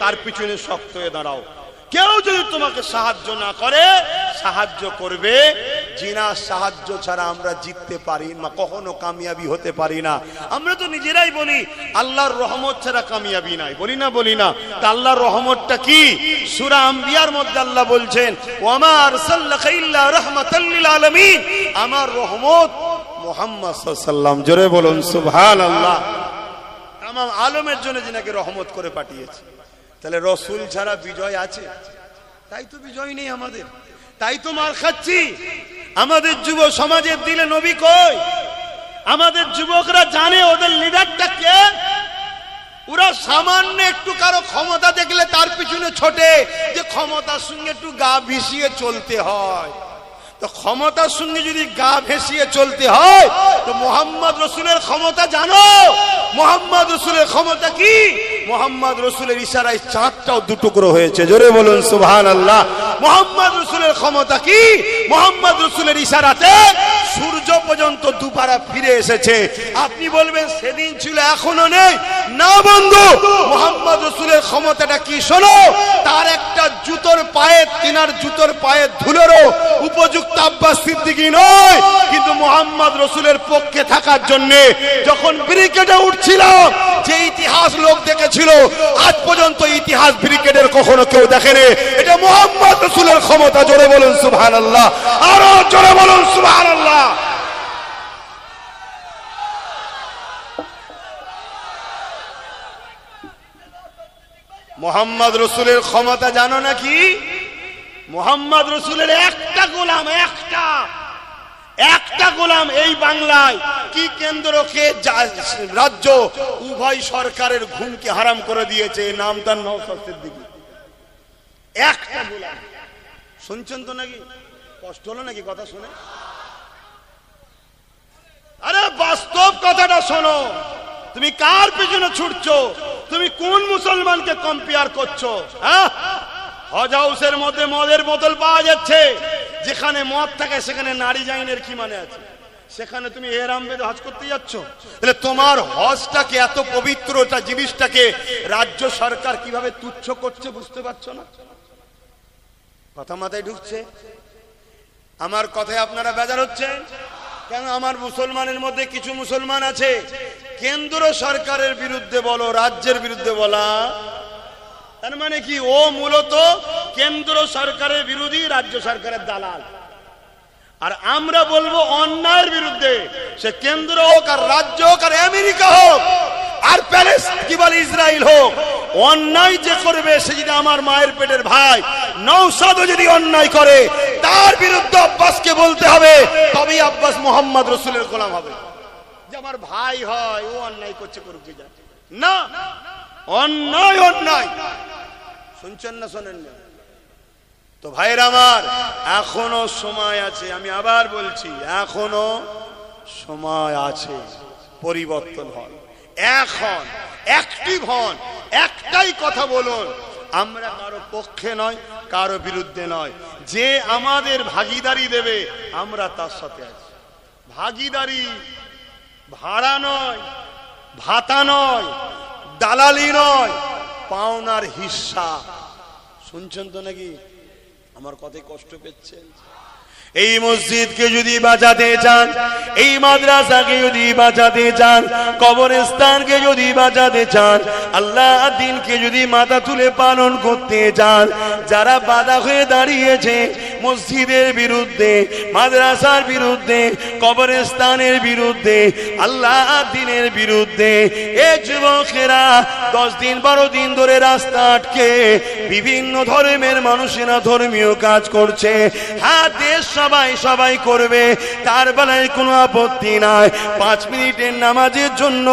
তার পিছনে শক্ত হয়ে দাঁড়াও। কেউ যদি তোমাকে সাহায্য না করে, সাহায্য করবে জিনার সাহায্য ছাড়া আমরা জিততে পারি না, কখনো কামিয়াবি হতে পারি না। আমরা তো নিজেরাই বলি আল্লাহর রহমত ছাড়া কামিয়াবি নাই, বলি না? বলি না? তা আল্লাহর রহমতটা কি? সূরা আম্বিয়ার মধ্যে আল্লাহ বলছেন ওয়ামা আরসালনাকা ইল্লা রাহমাতাল লিল আলামিন, আমার রহমত মুহাম্মদ সাল্লাল্লাহু আলাইহি ওয়াসাল্লাম, জোরে বলুন সুবহানাল্লাহ, তামাম আলমের জন্য যিনাকে রহমত করে পাঠিয়েছে। তাহলে রসুল ছাড়া বিজয় আছে? তাই তো বিজয় নেই আমাদের, তাই তো মার খাচ্ছি। আমাদের যুব সমাজের দিলে নবী কই? আমাদের যুবকরা জানে ওদের লিডারটা কে? ওরা সামান্য একটু কারো ক্ষমতা দেখলে তার পিছনে ছোটে, যে ক্ষমতার সঙ্গে একটু গা ভিসিয়ে চলতে হয়। তো ক্ষমতার সঙ্গে যদি গা ভেসিয়ে চলতে হয় তো মোহাম্মদ রসুলের ক্ষমতা জানো? মোহাম্মদ রসুলের ক্ষমতা কি? মোহাম্মদ রসুলের ইশারায় চাঁদটাও দুটুকরো হয়েছে। জোরে বলুন সুবহানাল্লাহ। মোহাম্মদ রসুলের ক্ষমতা কি? মোহাম্মদ রসুলের ইশারাতে সূর্য পর্যন্ত দুপারা ফিরে এসেছে। আপনি বলবেন সেদিন ছিল এখনো নেই, না বন্ধু, মোহাম্মদ রসুলের ক্ষমতাটা কি শোনো। তার একটা জুতোর পায়ে, তিনার জুতোর পায়ে ধুলোরও উপযুক্ত আব্বাস সিদ্দিকী নয়, কিন্তু মোহাম্মদ রসুলের পক্ষে থাকার জন্য যখন ব্রিগেডে উঠছিল, যে ইতিহাস লোক দেখেছিল, আজ পর্যন্ত ইতিহাস ব্রিগেডের কখনো কেউ দেখেনি। এটা মোহাম্মদ রসুলের ক্ষমতা। জোরে বলুন সুবহানাল্লাহ, আরো জোরে বলুন সুবহানাল্লাহ। মোহাম্মদ রসুলের ক্ষমতা জানো নাকি? মোহাম্মদ রসুলের একটা গোলাম, একটা গোলাম এই বাংলায় কি কেন্দ্রকে রাজ্য উভয় সরকারের ঘুমকে হারাম করে দিয়েছে, নাম তার নওশাদ সিদ্দিকী। একটা গোলাম। শুনছেন তো নাকি? কষ্ট হলো নাকি কথা শুনে? আরে বাস্তব কথাটা শোনো। তুমি কার পিছনে ছুটছো? তুমি কোন মুসলমানকে কম্পেয়ার করছো? হ্যাঁ, হজ হাউসের মধ্যে মদের বোতল পাওয়া যাচ্ছে, যেখানে মদ থাকে সেখানে নারী জাইনের কি মানে আছে? সেখানে তুমি এহরাম বেঁধে হজ করতে যাচ্ছ? তাহলে তোমার হজটাকে, এত পবিত্রটা জিনিসটাকে রাজ্য সরকার কিভাবে তুচ্ছ করছে বুঝতে পারছো না? কথা মাথায় ঢুকছে? আমার কথায় আপনারা বেজার হচ্ছেন কেন? আমার মুসলমানের মধ্যে কিছু মুসলমান আছে কেন্দ্র সরকারের বিরুদ্ধে বলো, রাজ্যের বিরুদ্ধে বলা, তার মানে কি ও মূলত কেন্দ্র সরকারের বিরোধী, রাজ্য সরকারের দালাল। আর আমরা বলবো অন্যায়ের বিরুদ্ধে, সে কেন্দ্র হোক আর রাজ্য হোক আর আমেরিকা হোক আর প্যালেস্টাইন কি বলে ইসরায়েল হোক, অন্যায় যে করবে সে যদি আমার মায়ের পেটের ভাই নওশাদও যদি অন্যায় করে, তার বিরুদ্ধে আব্বাসকে বলতে হবে, তবেই আব্বাস মোহাম্মদ রসুলের গোলাম হবে। যে আমার ভাই হয়, ও অন্যায় করছে, করুক যে যায় না, অন্যায় অন্যায়। শুনছেন না শোনেন না? তো ভাইরা আমার, এখনো সময় আছে, আমি আবার বলছি এখনো সময় আছে, পরিবর্তন হন, এখন অ্যাক্টিভ হন, একটাই কথা বলুন, আমরা কারো পক্ষে নয়, কারো বিরুদ্ধে নয়, যে আমাদের ভাগিদারি দেবে আমরা তার সাথে আছি। ভাগিদারি ভাড়া নয়, ভাতা নয়, দালালি নয়, পাওনার হিস্সা। শুনছেন তো নাকি? আমার কথায় কষ্ট পেয়েছেন? এই মসজিদকে যদি বাঁচাতে চান, এই মাদ্রাসাকে যদি বাঁচাতে চান, কবরস্থানকে যদি বাঁচাতে চান, আল্লাহ দ্বীনকে যদি মাথা তুলে পালন করতে চান, যারা বাধা হয়ে দাঁড়িয়েছে মসজিদের বিরুদ্ধে, মাদ্রাসার বিরুদ্ধে, কবরস্থানের বিরুদ্ধে, আল্লাহ দ্বীনের বিরুদ্ধে, এই যুবকেরা 10 দিন 12 দিন ধরে রাস্তা আটকে বিভিন্ন ধর্মের মানুষেরা ধর্মীয় কাজ করছে। হ্যাঁ, দেশ সবাই করবে, তার বেলায় কোনো আপত্তি নাই। 5 মিনিটের নামাজের জন্য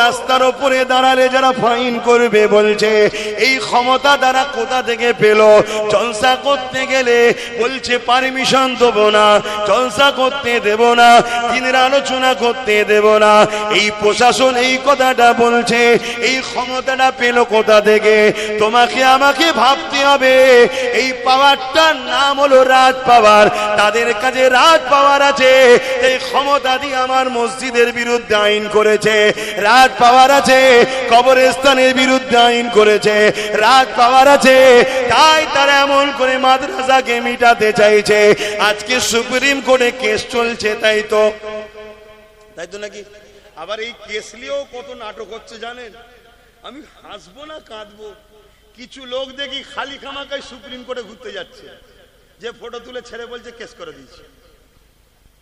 রাস্তার উপরে দাঁড়ালে যারা ফাইন করবে বলছে, এই ক্ষমতা দ্বারা কোথা থেকে পেল? জলসা করতে গেলে বলছে পারমিশন দেব না, জলসা করতে দেব না, দিনের আলোচনা করতে দেব না। এই প্রশাসন এই কথাটা বলছে, এই ক্ষমতাটা পেল কোথা থেকে? তোমাকে আমাকে ভাবতে হবে, এই পাওয়ারটার নাম হলো রাজ পাওয়ার। তাদের কাছে রাজ পাওয়ার আছে, এই ক্ষমতা দিয়ে আমার মসজিদের বিরুদ্ধে আইন করেছে, রাজ পাওয়ার আছে, কবরস্থানের বিরুদ্ধে আইন করেছে, রাজ পাওয়ার আছে, তাই তারা এমন করে মাদ্রাসাকে মিটাতে চাইছে। আজকে সুপ্রিম কোর্টে কেস চলছে, তাই তো নাকি? আবার এই কেস নিয়েও কত নাটক হচ্ছে জানেন? আমি হাসবো না কাঁদবো? কিছু লোক দেখি খালি খামাকায় সুপ্রিম কোর্টে ঘুরতে যাচ্ছে, যে ফটো তুলে ছেড়ে বলছে কেস করে দিয়েছে,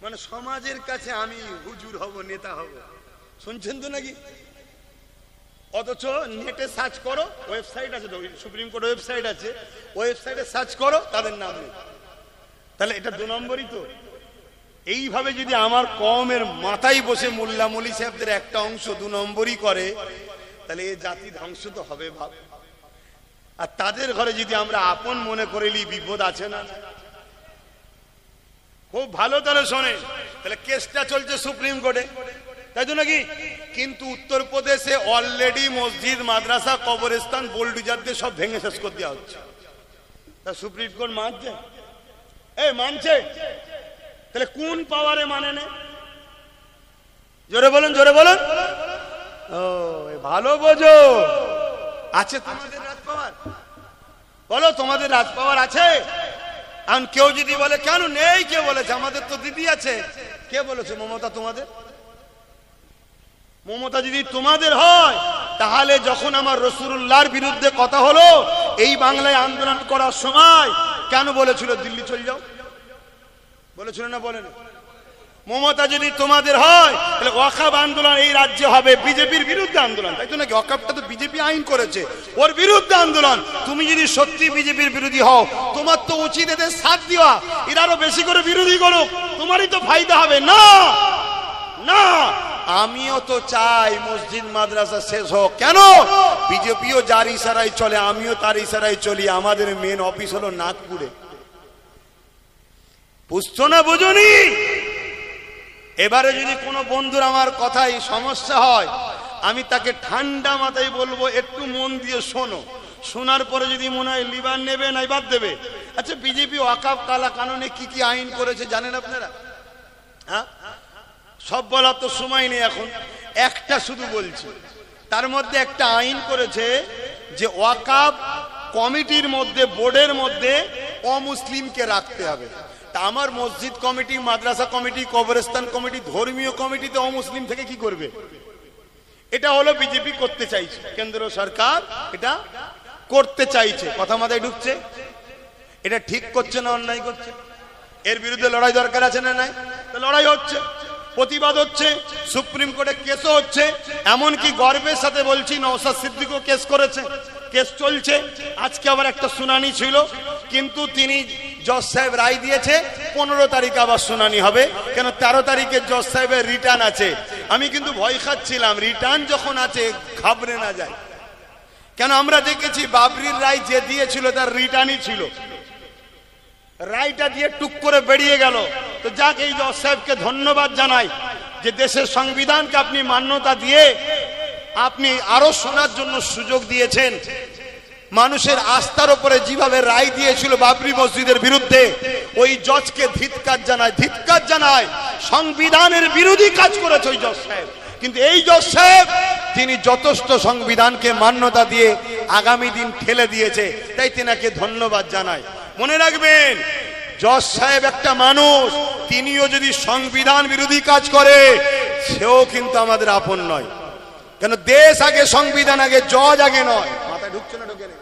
মানে সমাজের কাছে আমি হুজুর হব, নেতা হব। শুনছেন তো নাকি? অথচ নেটে সার্চ করো, ওয়েবসাইট আছে তো, সুপ্রিম কোর্ট ওয়েবসাইট আছে, ওয়েবসাইটে সার্চ করো, তাদের নাম নেই। তাহলে এটা 2 নম্বরই তো। এইভাবে যদি আমার কওমের মাথায় বসে মোল্লা মৌলী সাহেবদের একটা অংশ 2 নম্বরই করে, তাহলে এই জাতি ধ্বংস তো হবে ভাব। আর তাদের ঘরে যদি আমরা আপন মনে করেলি বিপদ আছে না? খুব ভালো তাহলে শোনে, তাহলে কেসটা চলছে সুপ্রিম কোর্টে, তাই তো নাকি? কিন্তু উত্তরপ্রদেশে অলরেডি মসজিদ, মাদ্রাসা, কবরস্থান বোল্ডুজার দিয়ে সব ভেঙে শেষ করে দেওয়া হচ্ছে। তা সুপ্রিম কোর্ট মানছে? মানছে? তাহলে কোন পাওয়ারে মানে না? জোরে বলুন, জোরে বলুন। ও ভালো বোঝো, আছে তোমাদের রাজ পাওয়ার? বলো তোমাদের রাজ পাওয়ার আছে? এখন কেউ যদি বলে কেন নেই, কে বলেছে? আমাদের তো দিদি আছে। কে বলেছে মমতা তোমাদের? মমতা যদি তোমাদের হয় তাহলে যখন আমার রাসূলুল্লাহর বিরুদ্ধে কথা হলো এই বাংলায় আন্দোলন করার সময় কেন বলেছিল দিল্লি চলে যাও? বলেছিল না বলেন? মমতা যদি তোমাদের হয় তাহলে ওয়াকফ আন্দোলন এই রাজ্যে হবে বিজেপির বিরুদ্ধে আন্দোলন, তাই তো নাকি? ওয়াকফটা তো বিজেপি আইন করেছে, ওর বিরুদ্ধে আন্দোলন। তুমি যদি সত্যি বিজেপির বিরোধী হও তোমার তো উচিত এদের সাথ দেওয়া, এরা আরো বেশি করে বিরোধী করুক, তোমারই তো ফায়দা হবে। না না, আমিও তো চাই মসজিদ মাদ্রাসা শেষ হোক। কেন? বিজেপিও যার ইশারায় চলে, আমিও তার ইশারায় চলি। আমাদের মেন অফিস হলো নাগপুরে। বুঝছো না? বুঝুনি? এবারে যদি কোনো বন্ধুর আমার কথায় সমস্যা হয় আমি তাকে ঠান্ডা মাথায় বলবো একটু মন দিয়ে শোনো, শোনার পরে যদি মনে হয় লিবার নেবে নাই বাদ দেবে। আচ্ছা, বিজেপি ওয়াকফ কালা কানুনে কি কি আইন করেছে জানেন আপনারা? হ্যাঁ, সব বলার তো সময় নেই এখন, একটা শুধু বলছি। তার মধ্যে একটা আইন করেছে যে ওয়াকফ কমিটির মধ্যে, বোর্ডের মধ্যে অমুসলিমকে রাখতে হবে। তা আমার মসজিদ কমিটি, মাদ্রাসা কমিটি, কবরস্থান কমিটি, ধর্মীয় কমিটিতে অমুসলিম থেকে কি করবে? এটা হলো বিজেপি করতে চাইছে, কেন্দ্র সরকার এটা করতে চাইছে। কথা মাথায় ঢুকছে? এটা ঠিক করছে না অন্যায় করছে? এর বিরুদ্ধে লড়াই দরকার আছে না নাই? লড়াই হচ্ছে, প্রতিবাদ হচ্ছে, সুপ্রিম কোর্টে কেসও হচ্ছে। এমনকি গর্বের সাথে বলছি নওশাদ সিদ্দিকও কেস করেছে, কেস চলছে। আজকে আবার একটা শুনানি ছিল, কিন্তু তিনি জজ সাহেব রায় দিয়েছে 15 তারিখে আবার শুনানি হবে। কেন? 13 তারিখে জজ সাহেবের রিটার্ন আছে। আমি কিন্তু ভয় খাচ্ছিলাম, রিটার্ন যখন আছে ঘাবড়ে না যায়। কেন? আমরা দেখেছি বাবরির রায় যে দিয়েছিল তার রিটার্নই ছিল, রায়টা দিয়ে টুক করে বেরিয়ে গেল। তো যাক, এই জজ সাহেবকে ধন্যবাদ জানাই যে দেশের সংবিধানকে আপনি মান্যতা দিয়ে আপনি আরো শোনার জন্য সুযোগ দিয়েছেন। মানুষের আস্থার উপরে যেভাবে রায় দিয়েছিল বাবরি মসজিদের বিরুদ্ধে, ওই জজকে ধিক্কার জানায়, ধিক্কার জানায়। সংবিধানের বিরোধী কাজ করেছে ওই জজ সাহেব, কিন্তু এই জজ সাহেব তিনি যথেষ্ট সংবিধানকে মান্যতা দিয়ে আগামী দিন ঠেলে দিয়েছে, তাই তেনাকে ধন্যবাদ জানাই। মনে রাখবেন, জজ সাহেব একটা মানুষ, তিনিও যদি সংবিধান বিরোধী কাজ করে সেও কিন্তু আমাদের আপন নয়। কেন? দেশ আগে, সংবিধান আগে, জজ আগে নয়। মাথায় ঢুকছে না? ঢুকে নেই?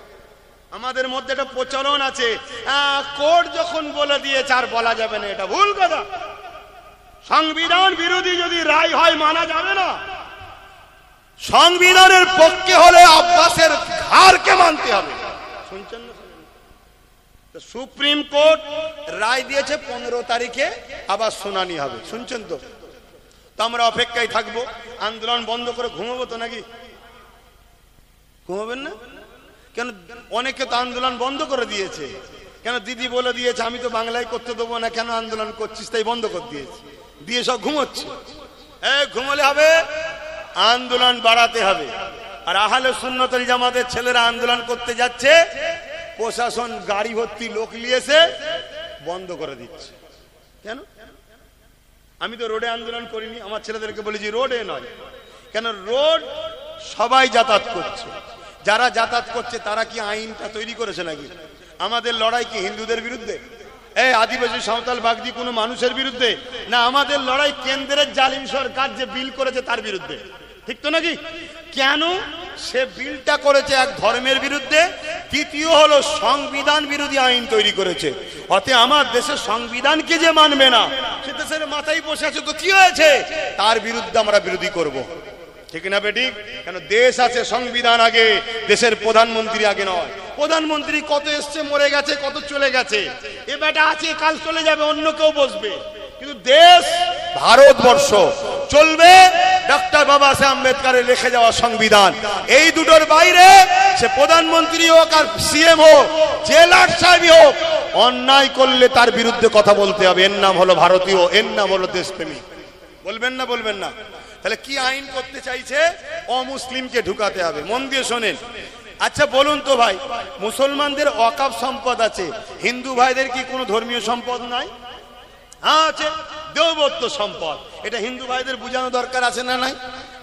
আমাদের মধ্যে একটা প্রচলন আছে, কোর্ট যখন বলে দিয়েছে আর বলা যাবে না, এটা ভুল কথা। সংবিধান বিরোধী যদি রায় হয় মানা যাবে না। সংবিধানের পক্ষে হলে আব্বাসের ঘাড়কে মানতে হবে। শুনছেন না? সুপ্রিম কোর্ট রায় দিয়েছে 15 তারিখে আবার শুনানি হবে। শুনছেন তো? তো আমরা অপেক্ষায় থাকবো। আন্দোলন বন্ধ করে ঘুমাবো তো নাকি? ঘুমাবেন না? কেন? অনেকে তো আন্দোলন বন্ধ করে দিয়েছে। কেন? দিদি বলে দিয়েছে আমি তো বাংলায় করতে দেবো না, কেন আন্দোলন করছিস, তাই বন্ধ করে দিয়েছে, দিয়ে সব ঘুমোচ্ছে। ঘুমোলে হবে? আন্দোলন বাড়াতে হবে। আর আহলে সুন্নাত ওয়াল জামাতের ছেলেরা আন্দোলন করতে যাচ্ছে, প্রশাসন গাড়ি ভর্তি লোক নিয়েছে, বন্ধ করে দিচ্ছে। কেন? আমি তো রোডে আন্দোলন করিনি, আমার ছেলেদেরকে বলেছি রোডে নয়। কেন? রোড সবাই যাতায়াত করছে, যারা যাতায়াত করছে তারা কি আইনটা তৈরি করেছে নাকি? আমাদের লড়াই কি হিন্দুদের বিরুদ্ধে, আদিবাসী সাঁওতাল বাগদি কোনো মানুষের বিরুদ্ধে না? আমাদের লড়াই কেন্দ্রের জালিম সরকার যে বিল করেছে তার বিরুদ্ধে, ঠিক তো নাকি? কেন? সে বিলটা করেছে এক ধর্মের বিরুদ্ধে, দ্বিতীয় হলো সংবিধান বিরোধী আইন তৈরি করেছে। অতএব আমার দেশের সংবিধানকে যে মানবে না সে দেশের মাথায় বসে আছে, তো কি হয়েছে? তার বিরুদ্ধে আমরা বিরোধী করব, ঠিক না বেঠিক? কেন? দেশ আছে, সংবিধান আগে, দেশের প্রধানমন্ত্রী আগে নয়। প্রধানমন্ত্রী কত এসছে, মরে গেছে, কত চলে গেছে, এ বেটা আছে, কাল চলে যাবে, অন্য কেউ বসবে। কিন্তু দেশ ভারতবর্ষ চলবে ডক্টর বাবা সাহেব আম্বেদকরের লিখে যাওয়া সংবিধান। এই দুটোর বাইরে সে প্রধানমন্ত্রী হোক আর সিএম হোক, জেলার সাহেবই হোক, অন্যায় করলে তার বিরুদ্ধে কথা বলতে হবে। এর নাম হলো ভারতীয়, এর নাম হলো দেশপ্রেমী। বলবেন না? বলবেন না? তাহলে কি আইন করতে চাইছে? অমুসলিমকে ঢুকাতে হবে। মন দিয়ে শোনেন। আচ্ছা বলুন তো ভাই, মুসলমানদের ওয়াকফ সম্পদ আছে, হিন্দু ভাইদের কি কোনো ধর্মীয় সম্পদ নাই? হ্যাঁ আছে, দেবত্ব সম্পদ। এটা হিন্দু ভাইদের বুঝানো দরকার আছে না নাই?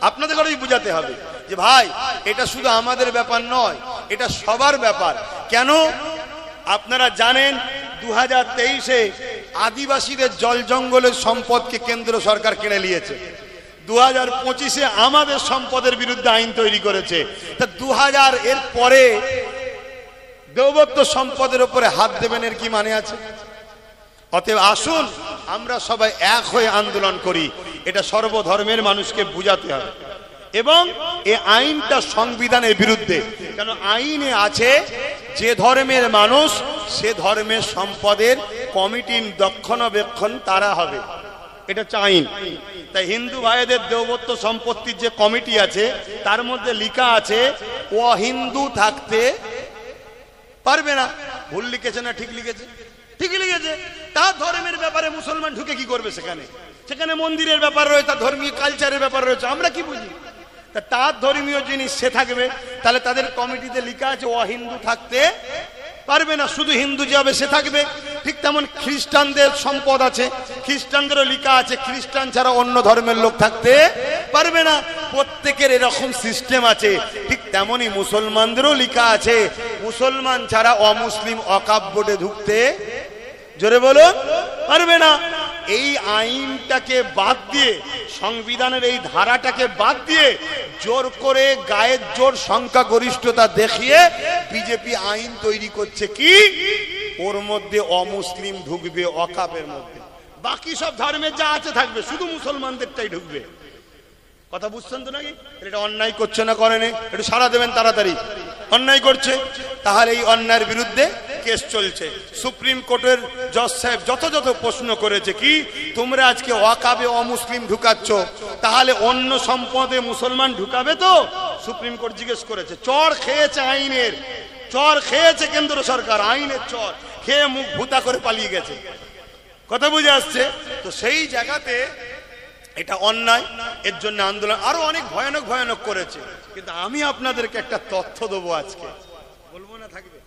আপনাদের ঘরেই বুঝাতে হবে যে ভাই এটা শুধু আমাদের ব্যাপার নয়, এটা সবার ব্যাপার। কেন? আপনারা জানেন 2023-এ আদিবাসীদের জল জঙ্গলের সম্পদকে কেন্দ্র সরকার কেড়ে নিয়েছে। 2025-এ আমাদের সম্পদের বিরুদ্ধে আইন তৈরি করেছে। তা 2000 এর পরে দেবত্ব সম্পদের উপরে হাত দেবেন এর কি মানে আছে? অতএব আসুন আমরা সবাই এক হয়ে আন্দোলন করি। এটা সর্বধর্মের মানুষকে বুঝাতে হবে এবং এই আইনটা সংবিধানের বিরুদ্ধে। কেন? আইনে আছে যে ধর্মের মানুষ সে ধর্মের সম্পদের কমিটির রক্ষণাবেক্ষণ তারা হবে, এটা হচ্ছে আইন। তাই হিন্দু ভাইদের দেবত্ব সম্পত্তির যে কমিটি আছে তার মধ্যে লেখা আছে ও হিন্দু থাকতে পারবে না। ভুল লিখেছে না ঠিক লিখেছে? ঠিকই লিখেছে। তার ধর্মের ব্যাপারে মুসলমান ঢুকে কি করবে? সেখানে সেখানে মন্দিরের ব্যাপার রয়েছে, তার ধর্মীয় কালচারের ব্যাপার রয়েছে, আমরা কি বুঝি? তা তার ধর্মীয় জিনিস সে থাকবে, তাহলে তাদের কমিটিতে লেখা আছে ও হিন্দু থাকতে পারবে না, শুধু হিন্দু যে হবে সে থাকবে। ঠিক তেমন খ্রিস্টানদের সম্পদ আছে, খ্রিস্টানদেরও লেখা আছে খ্রিস্টান ছাড়া অন্য ধর্মের লোক থাকতে পারবে না। প্রত্যেকের এরকম সিস্টেম আছে। ঠিক তেমনই মুসলমানদেরও লেখা আছে মুসলমান ছাড়া অমুসলিম ওয়াকফ বোর্ডে ঢুকতে, জোরে বলুন, পারবে না। এই আইনটাকে বাদ দিয়ে, সংবিধানের এই ধারাটাকে বাদ দিয়ে জোর করে গায়ের জোর সংখ্যাগরিষ্ঠতা দেখিয়ে বিজেপি আইন তৈরি করছে কি ওর মধ্যে অমুসলিম ঢুকবে ওয়াকফের মধ্যে, বাকি সব ধর্মের যা আছে থাকবে, শুধু মুসলমানদেরটাই ঢুকবে। কথা বুঝছেন তো নাকি? এটা অন্যায় করছে না করেনি? একটু সাড়া দেবেন তাড়াতাড়ি। অন্যায় করছে, তাহলে এই অন্যায়ের বিরুদ্ধে কেস চলছে। সুপ্রিম কোর্টের জজ সাহেব যথাযথ প্রশ্ন করেছে কি তোমরা আজকে ওয়াকফে অমুসলিম ঢুকাচ্ছ, তাহলে অন্য সম্পদে মুসলমান ঢুকাবে তো? সুপ্রিম কোর্ট জিজ্ঞেস করেছে। চড় খেয়েছে আইনের, চড় খেয়েছে কেন্দ্র সরকার, আইনের চড় খেয়ে মুখ ভুতা করে পালিয়ে গেছে। কথা বুঝে আসছে তো? সেই জায়গাতে এটা অন্যায়, এর জন্য আন্দোলন আরো অনেক ভয়ানক ভয়ানক করেছে। কিন্তু আমি আপনাদেরকে একটা তথ্য দেবো আজকে, বলবো না থাকবে,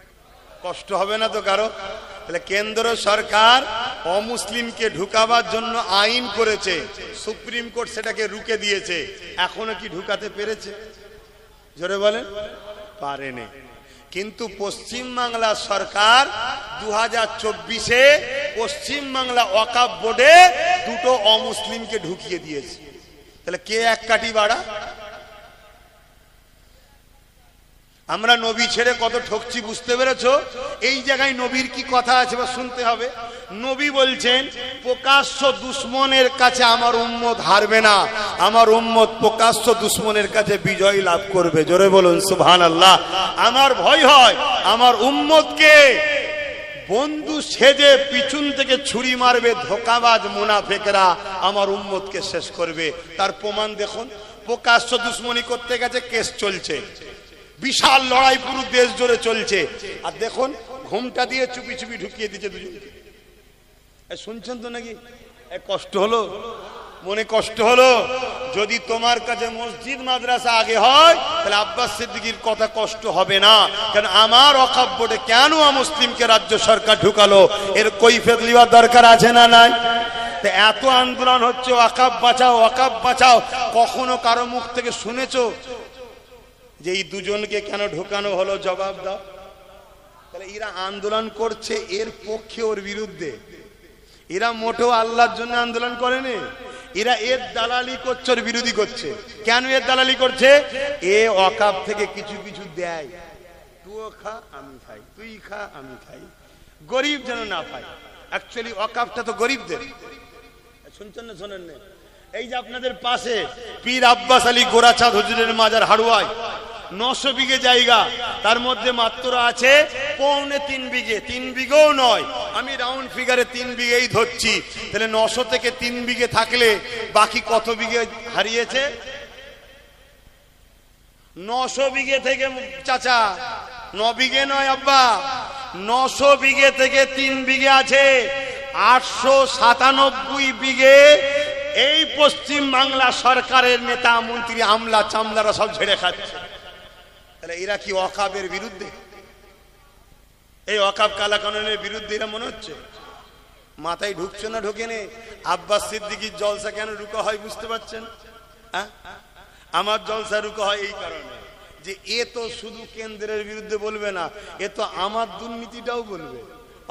কষ্ট হবে না তো কারো? তাহলে কেন্দ্র সরকার অমুসলিমকে ঢুকাবার জন্য আইন করেছে, সুপ্রিম কোর্ট সেটাকে রুকে দিয়েছে। এখনো কি ঢুকাতে পেরেছে? জোরে বলেন, পারেনি। কিন্তু পশ্চিমবাংলা সরকার 2024-এ পশ্চিমবাংলা ওয়াকফ বোর্ডে দুটো অমুসলিমকে ঢুকিয়ে দিয়েছে। তাহলে কে এক কাঠি বাড়া? আমরা নবী ছেড়ে কত ঠকছি, বুঝতে পেরেছো? এই জায়গায় নবীর কি কথা আছে বা শুনতে হবে। নবী বলছেন প্রকাশ্য দুশ্মনের কাছে আমার উম্মত হারবে না, আমার উম্মত প্রকাশ্য দুশ্মনের কাছে বিজয় লাভ করবে। জোরে বলুন সুবহানাল্লাহ। আমার ভয় হয় আমার উম্মতকে বন্ধু সেজে পিছন থেকে ছুরি মারবে ধোঁকাবাজ মুনাফিকরা, আমার উম্মতকে শেষ করবে। তার প্রমাণ দেখুন, প্রকাশ্য দুশ্মনী করতে গেছে, কেস চলছে, বিশাল লড়াই পুরো দেশ জুড়ে চলছে। আর দেখুন ঘুমটা দিয়ে চুপি চুপি ঢুকিয়ে দিচ্ছে দুজনকে। শুনছেন তো নাকি? কষ্ট হলো, মনে কষ্ট হলো। যদি তোমার কাছে মসজিদ মাদ্রাসা আগে হয় তাহলে আব্বাস সিদ্দিকীর কথা কষ্ট হবে না। কারণ আমার ওয়াকফ বোর্ডে কেন মুসলিমকে রাজ্য সরকার ঢুকালো এর কৈফিয়ত নেওয়ার দরকার আছে না নাই? এত আন্দোলন হচ্ছে ওয়াকফ বাঁচাও, ওয়াকফ বাঁচাও, কখনো কারো মুখ থেকে শুনেছো যে এই দুজনকে কেন ঢোকানো হলো? জবাব দাও। তাহলে এরা আন্দোলন করছে এর পক্ষে ওর বিরুদ্ধে। এরা মোটেও আল্লাহর জন্য আন্দোলন করেনি, এরা এর দালালি করছে, ওর বিরোধী করছে। কেন এর দালালি করছে? এ ওয়াকফ থেকে কিছু কিছু দেয়, তুইও খা আমি খাই, তুই খা আমি খাই, গরিব যেন না পাই। অ্যাকচুয়ালি ওয়াকফটা তো গরিবদের। শুনছেন না শোনেন না? এই যে আপনাদের পাশে পীর আব্বাস আলী গোরাচাঁদ হুজুরের মাজার হাড়ুয়ায় 900 বিঘে জায়গা, তার মধ্যে মাত্র আছে 3.25 বিঘে, 3 বিঘেও নয়, আমি রাউন্ড ফিগারে 3 বিঘেই ধরছি। তাহলে 900 থেকে 3 বিঘে থাকলে বাকি কত বিঘে হারিয়েছে? 900 বিঘে থেকে চাচা 9 বিঘে নয় আব্বা, 900 বিঘে থেকে 3 বিঘে আছে, 897 বিঘে এই পশ্চিম বাংলা সরকারের নেতা মন্ত্রী আমলা চামলারা সব ঝেড়ে খাচ্ছে, তাহলে এরা কি ওয়াকফের বিরুদ্ধে? এই ওয়াকফ কালাকানুনের বিরুদ্ধে এরা মনে হচ্ছে? মাথায় ঢুকছে না ঢোকে নে? আব্বাস সিদ্দিকীর জলসা কেন রুকা হয় বুঝতে পারছেন? হ্যাঁ, আমার জলসা রুকা হয় এই কারণে যে এ তো শুধু কেন্দ্রের বিরুদ্ধে বলবে না, এ তো আমার দুর্নীতিটাও বলবে।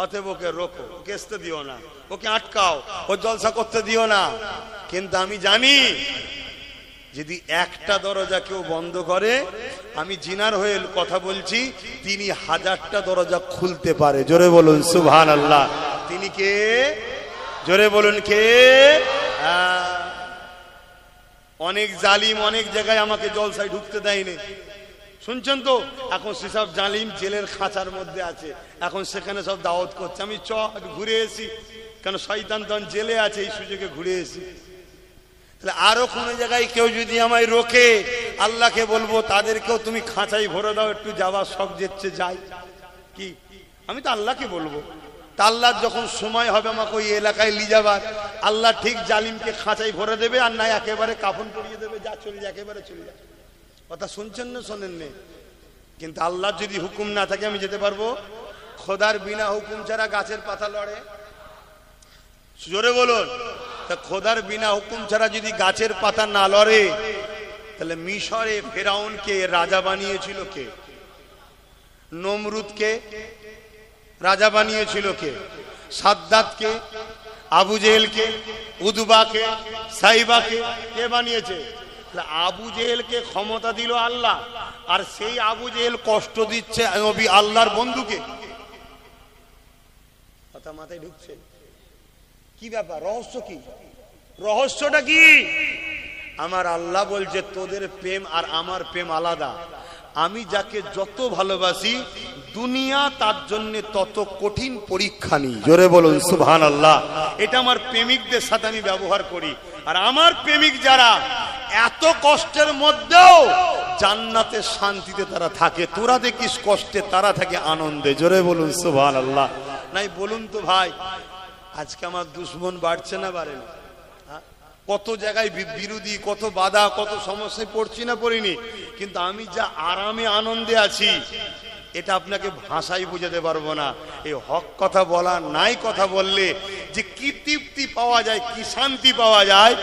অতএব ওকে রোখো, ওকে আসতে দিও না, ওকে আটকাও, ও জলসা করতে দিও না। কিন্তু আমি জানি যদি একটা দরজা কেউ বন্ধ করে, আমি জিনার হয়ে কথা বলছি, তিনি 1000টা দরজা খুলতে পারে। জোরে বলুন সুবহানাল্লাহ। তিনি কে? জোরে বলুন কে? অনেক জালিম অনেক জায়গায় আমাকে জলসায় ঢুকতে দেয়নি, শুনছেন তো? এখন সেসব জালিম জেলের খাঁচার মধ্যে আছে, এখন সেখানে সব দাওয়াত করছে। আমি ঘুরে এসি, কেন শয়তান তখন জেলে আছে, এই সুযোগে ঘুরে এসি। তাহলে আরো কোন জায়গায় কেউ যদি আমায় রোকে, আল্লাহকে বলবো তাদেরকেও তুমি খাঁচাই ভরে দাও, একটু যাওয়ার শখ যেচ্ছে যাই। কি আমি তো আল্লাহকে বলবো, তা আল্লাহ যখন সময় হবে আমাকে ওই এলাকায় নিয়ে যাবার, আল্লাহ ঠিক জালিমকে খাঁচাই ভরে দেবে, আর না একেবারে কাফন পরিয়ে দেবে, যা চলে যা, একেবারে চলে যা। কথা শুনছেন না শোনেন নে? কিন্তু আল্লাহ যদি হুকুম না থাকে আমি যেতে পারবো? খোদার বিনা হুকুম ছাড়া গাছের পাতা লড়ে? জোরে বলুন। তা খোদার বিনা হুকুম ছাড়া যদি গাছের পাতা না লড়ে, তাহলে মিশরে ফেরাউনকে রাজা বানিয়েছিল কে? নমরুদকে রাজা বানিয়েছিল কে? সাদ্দাতকে, আবু জেহেলকে, উদবাকে, সাইবাকে কে বানিয়েছে? আবু জেহেলকে ক্ষমতা দিল আল্লাহ, আর সেই আবু জেহেল কষ্ট দিচ্ছে নবী আল্লাহর বন্ধুকে। কথা মাথায় ঢুকছে? কি ব্যাপার? রহস্য কি? রহস্যটা কি? আমার আল্লাহ বলছে তোদের প্রেম আর আমার প্রেম আলাদা। আমি যাকে যত ভালোবাসি, দুনিয়া তার জন্য তত কঠিন পরীক্ষা নিই। জোরে বলুন সুবহানাল্লাহ। এটা আমার প্রেমিকদের সাথে আমি ব্যবহার করি, আর আমার প্রেমিক যারা এত কষ্টের মধ্যেও জান্নাতে শান্তিতে তারা থাকে। তোরা দেখিস কষ্টে, তারা থাকে আনন্দে। জোরে বলুন সুবহানাল্লাহ। নাই বলুন তো ভাই, আজকে আমার দুশ্মন বাড়ছে না বাড়ে না? কত জায়গায় বিরোধী, কত বাধা, কত সমস্যায় পড়ছি না পড়িনি? কিন্তু আমি যা আরামে আনন্দে আছি, এটা আপনাকে ভাষায় বুঝাতে পারবো না। এই হক কথা বলা, নাই কথা বললে যে কি তৃপ্তি পাওয়া যায়, কি শান্তি পাওয়া যায়,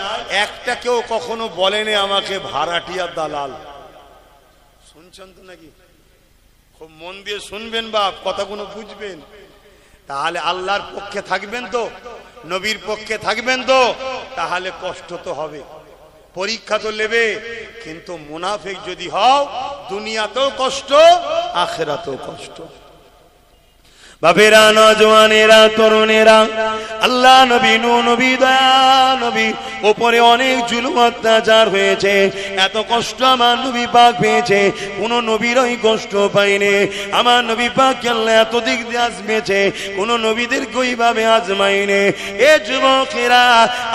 একটা কেউ কখনো বলেনি আমাকে ভাড়াটিয়া দালাল। শুনছেন তো নাকি? খুব মন দিয়ে শুনবেন বাপ, কথাগুলো বুঝবেন। তাহলে আল্লাহর পক্ষে থাকবেন তো, নবীর পক্ষে থাকবেন তো, তাহলে কষ্ট তো হবে, পরীক্ষা তো নেবে। কিন্তু মুনাফিক যদি হও, দুনিয়াতেও কষ্ট, আখিরাতেও কষ্ট। বাপেরা, নজওয়ানেরা, তরুণেরা, আল্লাহ নবী, নবী, দয়া নবী ওপরে অনেক জুলুম অত্যাচার হয়েছে, এত কষ্ট আমার নবী পাক পেয়েছে, কোন নবীর ওই কষ্ট পাইনি। আমার নবী পাক আল্লাহ এত দিক দিয়ে আজমেছে, কোন নবীদের ওইভাবে আজমাইনি। এ যুবকেরা,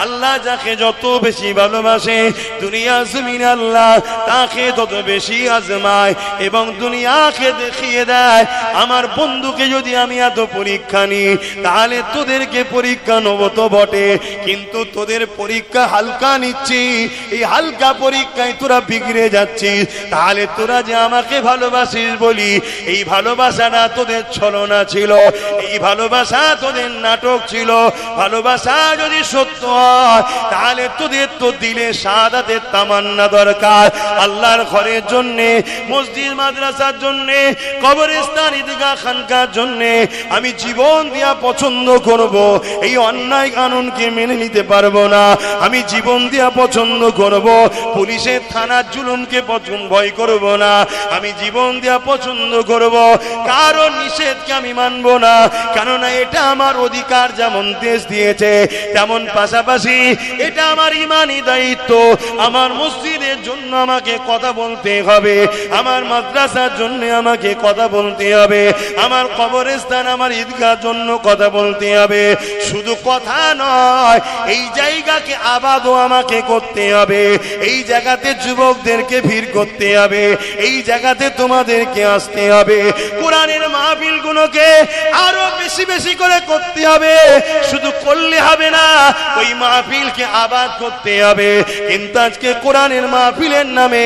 আল্লাহ যাকে যত বেশি ভালোবাসে, দুনিয়া জমিনে আল্লাহ তাকে তত বেশি আজমায়, এবং দুনিয়াকে দেখিয়ে দেয় আমার বন্ধুকে যদি আমি এত পরীক্ষা নি, তাহলে তোদেরকে পরীক্ষা নেব তো বটে, কিন্তু তোদের পরীক্ষা হালকা নিচ্ছি, এই হালকা পরীক্ষায় তোরা বিগড়ে যাচ্ছিস। তাহলে তোরা যে আমাকে ভালোবাসিস বলি, এই ভালোবাসাটা তোদের ছলনা ছিল, এই ভালোবাসা তোদের নাটক ছিল। ভালোবাসা যদি সত্য হয়, তাহলে তোদের তো দিলে শাহাদাতের তামান্না দরকার। আল্লাহর ঘরের জন্যে, মসজিদ মাদ্রাসার জন্যে, কবরস্থান, ঈদগাহ, খানকার জন্যে আমি জীবন দিয়া পছন্দ করব। এই অন্যায় কানুনকে মেনে নিতে পারবো না। আমি জীবন দিয়া পছন্দ করব, পুলিশের থানার জুলুমকে ভয় করব না। আমি জীবন দিয়া পছন্দ করব, কারো নিষেধকে আমি মানব না, কেননা এটা আমার অধিকার। যেমন দেশ দিয়েছে, তেমন পাশাপাশি এটা আমার ইমানি দায়িত্ব। আমার মসজিদের জন্য আমাকে কথা বলতে হবে, আমার মাদ্রাসার জন্য আমাকে কথা বলতে হবে, আমার কবরস্থান, আমার ঈদগাহর জন্য কথা বলতে হবে। শুধু কথা নয়, এই জায়গাকে আবাদও আমাকে করতে হবে, এই জায়গাতে যুবকদেরকে ভিড় করতে হবে, এই জায়গাতে তোমাদেরকে আসতে হবে। কোরআনের মাহফিল গুলোকে আরো বেশি বেশি করে করতে হবে, শুধু করলে হবে না, ওই মাহফিলকে আবাদ করতে হবে। কিন্তু আজকে কোরআনের মাহফিলের নামে,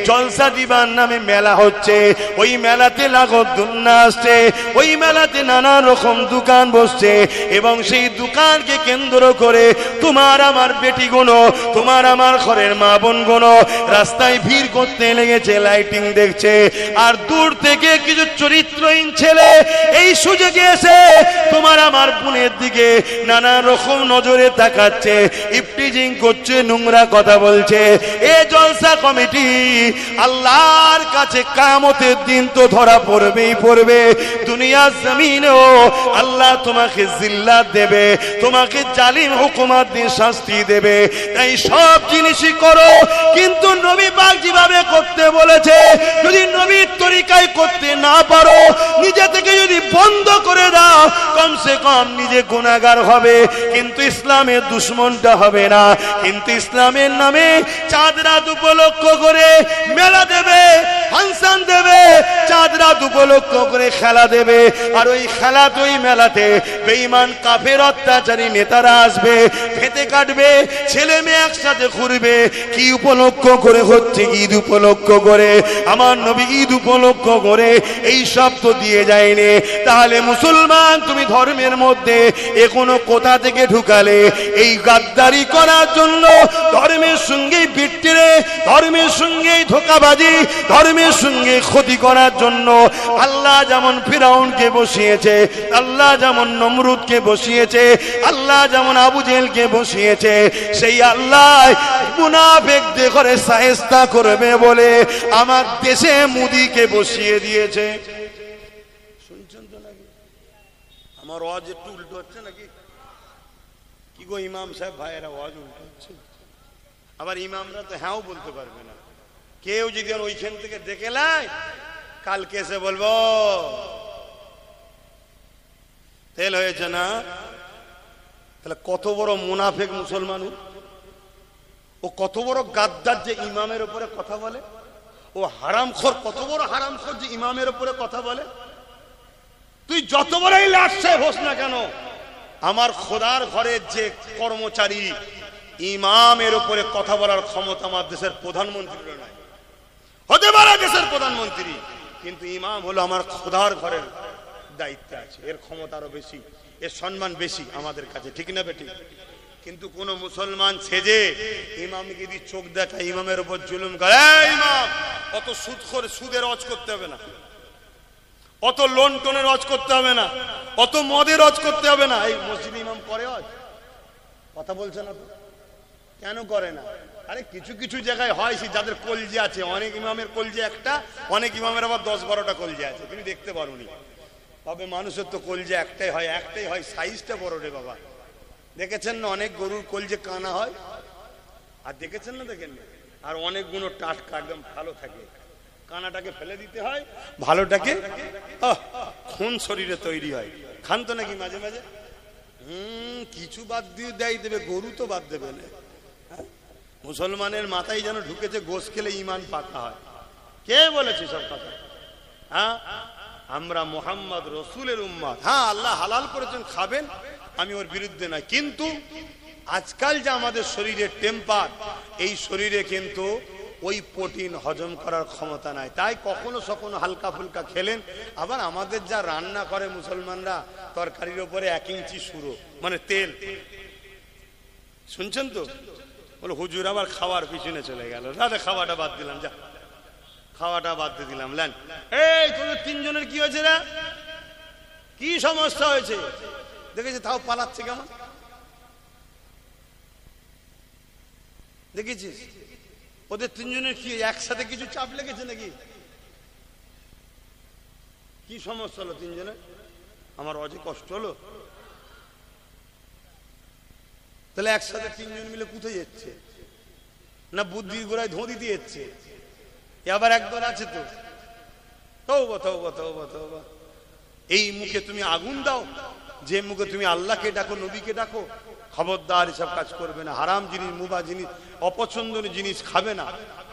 জলসা দিবার নামে মেলা হচ্ছে, ওই মেলাতে লাগত দুন্না আসছে, ওই মেলাতে নানা রকম দোকান বসছে, এবং সেই দোকানকে কেন্দ্র করে তোমার আমার বেটি গুলো, তোমার আমার ঘরের মা বোন গুলো রাস্তায় ভিড় করতে লেগেছে, লাইটিং দেখছে। আর দূর থেকে কিছু চরিত্রহীন ছেলে এই সুযোগে এসে তোমার আমার বোনের দিকে নানা রকম নজরে তাকাচ্ছে, ইফটিজিং করছে, নোংরা কথা বলছে। এ জলসা কমিটি আল্লাহর কাছে কিয়ামতের দিন তো ধরা পড়বেই পড়বে। দুনিয়ার জমিনেও আল্লাহ তোমাকে জিল্লাত দেবে, তোমাকে জালিম হুকুমত দিয়ে শাস্তি দেবে। তাই সব জিনিসই করো, কিন্তু নবী পাক যেভাবে করতে বলেছে যদি নবীর তরিকায় করতে না পারো, নিজে থেকে যদি বন্ধ করে দাও, কমসে কম নিজে গুনাহগার হবে, কিন্তু ইসলামের দুশমনটা হবে না। কিন্তু ইসলামের নামে চাঁদ রাত উপলক্ষ করে মেলা দেবে, ফাংশন দেবে, চাঁদ রাত উপলক্ষ করে খেলা দেবে, আর ওই খেলা ওই মেলাতে বেঈমান কাফের অত্যাচারী নেতারা আসবে, ফেতে কাটবে, ছেলে মেয়ে একসাথে ঘুরবে। কি উপলক্ষ করে হচ্ছে? ঈদ উপলক্ষ করে। আমার নবী ঈদ উপলক্ষ করে এই সব তো দিয়ে যায়নি। তাহলে মুসলমান তুমি ধর্মের মধ্যে এখনো কোথা থেকে ঢুকালে? এই গাদ্দারি করার জন্য, ধর্মের সঙ্গে বিট্টিরে, ধর্মের সঙ্গে ধোঁকাবাজি, ধর্মের সঙ্গে ক্ষতি করার জন্য আল্লাহ যেমন ফিরাউনকে বসিয়েছে, আল্লাহ যেমন নমরুদকে বসিয়েছে, আল্লাহ যেমন আবু জেহেলকে বসিয়েছে, সেই আল্লাহ মুনাফিকদের করে শায়েস্তা করবে বলে আমার দেশে মোদিকে বসিয়ে দিয়েছে। শুনছেন তো নাকি? আমার ওয়াজ একটু উল্টো হচ্ছে নাকি? কি গো ইমাম সাহেব ভাইয়েরা, ওয়াজ উল্টো হচ্ছে? আবার ইমামরা তো হ্যাঁও বলতে পারবে না। কেউ যদি ওইখান থেকে দেখে লাই, কালকে এসে বলবো তেল হয়েছে না। তাহলে কত বড় মুনাফিক মুসলমান, ও কত বড় গাদ্দার যে ইমামের উপরে কথা বলে, ও হারামখোর, কত বড় হারামখোর যে ইমামের উপরে কথা বলে। তুই যত বড়ই লাট সাহেব হোস না কেন, আমার খোদার ঘরের যে কর্মচারী, ইমামের উপরে কথা বলার ক্ষমতা আমার দেশের প্রধানমন্ত্রীর নাই। হতে পারে দেশের প্রধানমন্ত্রী, কিন্তু ইমাম হলো আমার খোদার ঘরের দায়িত্বে আছে, এর ক্ষমতা আরো বেশি, এর সম্মান বেশি আমাদের কাছে, ঠিক না বেটি? কিন্তু কোন মুসলমান সেজে ইমামকে দিয়ে চোখ দেখায়, ইমামের উপর জুলুম করে। ইমাম অত সুদের রজ করতে হবে না, অত লোন টোনের রজ করতে হবে না, অত মদের রজ করতে হবে না। এই মসজিদ ইমাম করে রজ? কথা বলছে না তো, কেন করে না? আরে কিছু কিছু জায়গায় হয়, যাদের কলজে আছে, অনেক ইমামের কলজে একটা, অনেক ইমামের আবার 10-12টা কলজে আছে, তুমি দেখতে পারোনি। তবে মানুষের তো কলজে একটাই হয়, একটাই হয়, সাইজটা বড় রে বাবা। দেখেছেন না অনেক গরুর কলজে কানা হয়, আর দেখেছেন না, দেখেন না? আর অনেকগুলো টাটকা একদম ভালো থাকে, কানাটাকে ফেলে দিতে হয়, ভালোটাকে খুন শরীরে তৈরি হয়। খান তো নাকি মাঝে মাঝে? কিছু বাদ দিয়ে দেবে, গরু তো বাদ দেবে না। মুসলমানের মাথায় যেন ঢুকেছে গোশ খেলে ইমান পাকা হয়। কে বলেছে সব কথা? হ্যাঁ, আমরা মুহাম্মদ রসুলের উম্মত। হ্যাঁ, আল্লাহ হালাল করেছেন, খাবেন, আমি ওর বিরুদ্ধে নাই। কিন্তু আজকাল যে আমাদের শরীরের টেম্পার, এই শরীরে কিন্তু ওই প্রোটিন হজম করার ক্ষমতা নাই। তাই কখনো সখনো হালকা ফুলকা খেলেন। আবার আমাদের যা রান্না করে মুসলমানরা, তরকারির উপরে 1 ইঞ্চি সুরো, মানে তেল। শুনছেন তো? বলে হুজুর আবার খাওয়ার পিছনে চলে গেল। দাদা খাওয়াটা বাদ দিলাম, যা খাওয়াটা বাদ দিয়ে দিলাম। লেন, এই তোদের 3 জনের কি হয়েছে রে? কি সমস্যা হয়েছে? দেখেছি তাও পালাচ্ছে কেমন, দেখেছিস? ওদের 3 জনের কি একসাথে কিছু চাপ লেগেছে নাকি? কি সমস্যা হলো 3 জনের? আমার অজে কষ্ট হলো। তাহলে একসাথে 3 জন মিলে কোথায় যাচ্ছে? না বুদ্ধির গোড়ায় ধোঁ দিতে যাচ্ছে? আবার একবার আছে তো, তওবা তওবা তওবা তওবা। এই মুখে তুমি আগুন দাও, যে মুখে তুমি আল্লাহকে ডাকো, নবীকে ডাকো। খবরদার এসব কাজ করবে না। হারাম জিনিস, মুবাহ জিনিস, অপছন্দনীয় জিনিস খাবে না,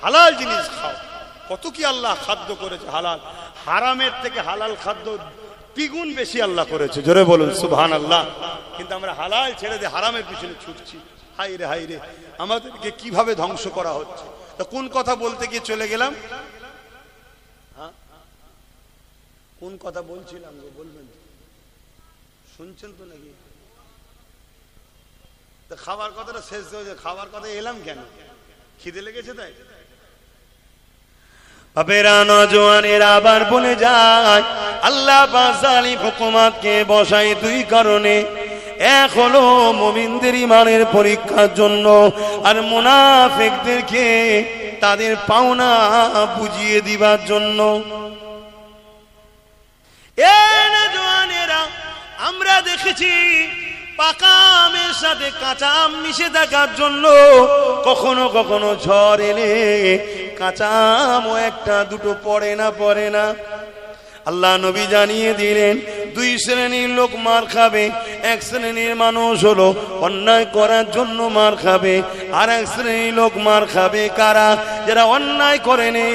হালাল জিনিস খাও। কত কি আল্লাহ খাদ্য করেছে হালাল। হারামের থেকে হালাল খাদ্য দ্বিগুণ বেশি আল্লাহ করেছে, জোরে বলুন সুবহানাল্লাহ। কিন্তু আমরা হালাল ছেড়ে দিয়ে হারামের পিছনে ছুটছি। হাই রে হাই রে, আমাদেরকে কিভাবে ধ্বংস করা হচ্ছে। তো কোন কথা বলতে গিয়ে চলে গেলাম? হ্যাঁ, কোন কথা বলছিলাম গো, বলবেন? শুনছেন তো নাকি? তো খাবার কথাটা শেষ হয়েছে, খাবার কথা এলাম কেন? খিদে লেগেছে তাই? বাপেরা নওজওয়ানেরা আবার বলে যায় আল্লাহ পাক জালিম হুকুমাতকে বসায় দুই কারণে। এক হলো মুমিনদের ঈমানের পরীক্ষার জন্য, আর মুনাফিকদেরকে তাদের পাওনা বুঝিয়ে দিবার জন্য। এ নওজওয়ানেরা, আমরা দেখেছি পাকা আমের সাথে কাঁচা আম মিশে থাকার জন্য কখনো কখনো ঝড় এলে কাঁচা আমও একটা দুটো পড়ে না। আল্লাহ নবী জানিয়ে দিলেন দুই শ্রেণীর লোক মার খাবে। এক শ্রেণীর মানুষ হলো অন্যায় করার জন্য মার খাবে, আর এক শ্রেণীর লোক মার খাবে কারা? যারা অন্যায় করেনি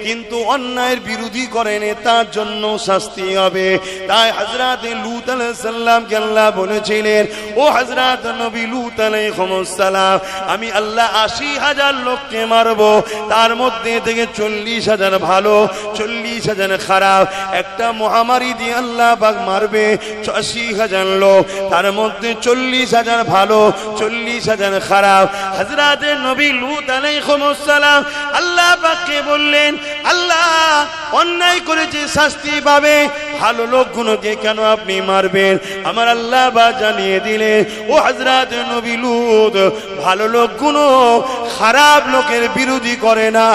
কিন্তু অন্যায়ের বিরোধী করেনি, তার জন্য শাস্তি হবে। তাই হযরত লূত আলাইহিস সালামকে আল্লাহ বলেছিলেন, ও হযরত নবী লূত আলাইহিস সালাম, আমি আল্লাহ ৮০,০০০ লোককে মারবো, তার মধ্যে থেকে ৪০,০০০ ভালো, ৪০,০০০ খারাপ। একটা মহামারী দিয়ে আল্লাহ পাক মারবে ৮০,০০০ লোক, তার মধ্যে ৪০,০০০ ভালো, ৪০,০০০ খারাপ। হযরত নবী লূত আলাইহিস সালাম আল্লাহ পাককে বললেন, আল্লাহ অন্যায় করেছে শাস্তি পাবে, ভালো লোকগুলোকে কেন আপনি মারবেন? আমার আল্লাহ পাক জানিয়ে দিলেন, ও হযরত নবী লূত, ভালো লোকগুলো খারাপ লোকের বিরোধী করে না,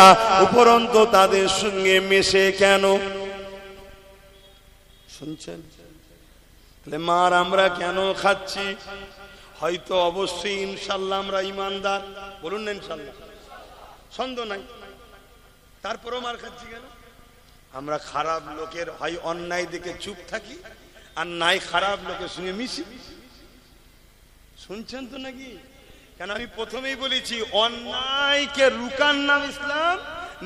উপরন্তু তাদের সঙ্গে মেশে কেন? শুনছেন? মার আমরা কেন খাচ্ছি? হয়তো অবশ্যই ইনশাল্লাহ আমরা ইমানদার, বলুন না ইনশাল্লাহ, সন্দেহ নাই। তারপরও মার খাচ্ছি কেন? আমরা খারাপ লোকের হয় অন্যায় দেখে চুপ থাকি, আর নাই খারাপ লোকের সঙ্গে মিশি। শুনছেন তো নাকি? কেন আমি প্রথমেই বলেছি, অন্যায়কে রুকার নাম ইসলাম,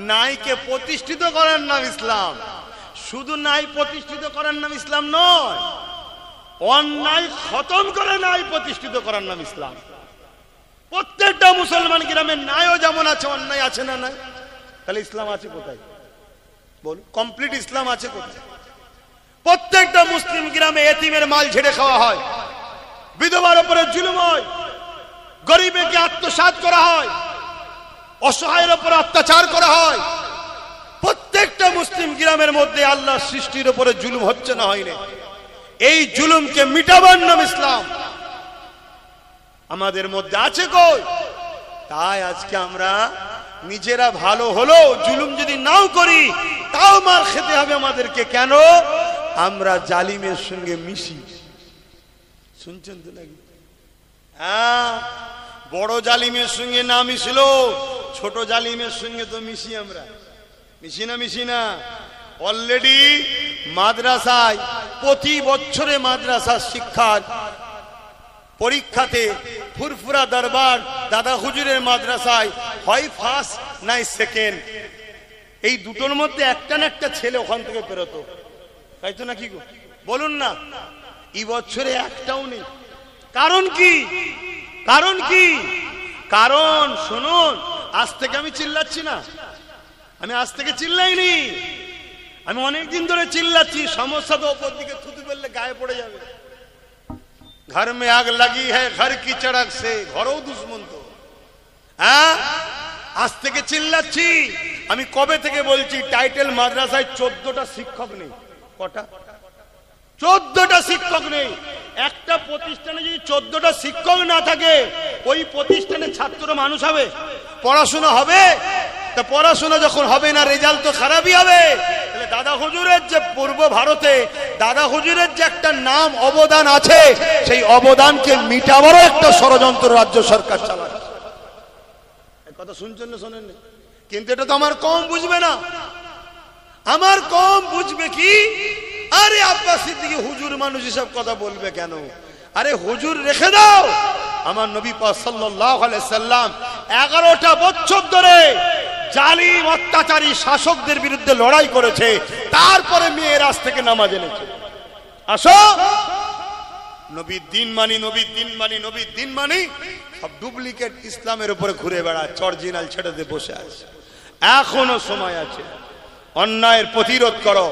নাইকে প্রতিষ্ঠিত করার নাম ইসলাম। শুধু নাই প্রতিষ্ঠিত করার নাম ইসলাম নয়, অন্যায় খতম করে নাই প্রতিষ্ঠিত করার নাম ইসলাম। প্রত্যেকটা মুসলমান গ্রামে ন্যায়ও যেমন আছে, অন্যায় আছে না নাই? তাহলে ইসলাম আছে কোথায়? বলুন, কমপ্লিট ইসলাম আছে কোথায়? প্রত্যেকটা মুসলিম গ্রামে এতিমের মাল ঝেড়ে খাওয়া হয়, বিধবার উপরে জুলুম হয়, গরিবকে আত্মসাৎ করা হয়, অসহায়ের উপর অত্যাচার করা হয়। প্রত্যেকটা মুসলিম গ্রামের মধ্যে আল্লাহর সৃষ্টির উপরে জুলুম হচ্ছে না হয়নি? এই জুলুমকে মিটাবার নাম ইসলাম। আমাদের মধ্যে আছে কই? তাই আজকে আমরা নিজেরা ভালো হলো জুলুম যদি নাও করি, তাও মার খেতে হবে আমাদেরকে। কেন? আমরা জালিমের সঙ্গে মিশি। শুনছেন তো নাকি? হ্যাঁ, বড় জালিমের সঙ্গে না মিশলো ছোট জালিমের সঙ্গে তো মিশি। আমরা মিশি না? অলরেডি মাদ্রাসায় প্রতি বছরে মাদ্রাসার শিক্ষার পরীক্ষাতে ফুরফুরা দরবার দাদা হুজুরের মাদ্রাসায় হয় ফার্স্ট নাই সেকেন্ড, এই দুটোর মধ্যে একটা না একটা ছেলে ওখান থেকে বেরোতো, তাই তো নাকি গো? বলুন না। এই বছরে একটাও নেই। কারণ কি? কারণ শুনুন, আজ থেকে আমি চিল্লাচ্ছি না, আমি আজ থেকে চিল্লাইনি, আমি অনেকদিন ধরে চিল্লাচ্ছি। সমস্যা তো ওপর দিকে থুতু ফেললে গায়ে পড়ে যাবে। ঘর মে আগ লাগি হ্যায় ঘর কি চড়ক সে, ঘরেও দুশ্মন তো। হ্যাঁ, আজ থেকে চিল্লাচ্ছি। আমি কবে থেকে বলছি, টাইটেল মাদ্রাসায় 14টা শিক্ষক নেই। কটা? 14টা শিক্ষক নেই। একটা প্রতিষ্ঠানে যদি 14টা শিক্ষক না থাকে, ওই প্রতিষ্ঠানে ছাত্ররা মানুষ হবে? পড়াশোনা হবে? তা পড়াশোনা যখন হবে না, রেজাল্ট তো খারাপই হবে। তাহলে দাদা হুজুরের যে পূর্ব ভারতে দাদা হুজুরের যে একটা নাম অবদান আছে, সেই অবদানকে মিটাবারও একটা ষড়যন্ত্র রাজ্য সরকার চালায়। কথা শুনছেন না শোনেন? কিন্তু এটা তো আমার কম বুঝবে না। আমার কম বুঝবে কি? আরে আব্বাস সিদ্দিকী হুজুর মানুষ এসব কথা বলবে কেন? আরে হুজুর রেখে দাও। আমার নবী পাক সাল্লাল্লাহু আলাইহি সাল্লাম 11টা বছর ধরে জালিম অত্যাচারী শাসকদের বিরুদ্ধে লড়াই করেছে, তারপরে মেয়েরাজ থেকে নামাজ এনেছে। আসো। নবীর দিন মানি, নবীর দিন মানি, নবীর দিন মানি, সব ডুপ্লিকেট ইসলামের উপরে ঘুরে বেড়াচ্ছে, অরিজিনাল ছেড়ে দিয়ে বসে আছে। এখনো সময় আছে, অন্যায়ের প্রতিরোধ করো,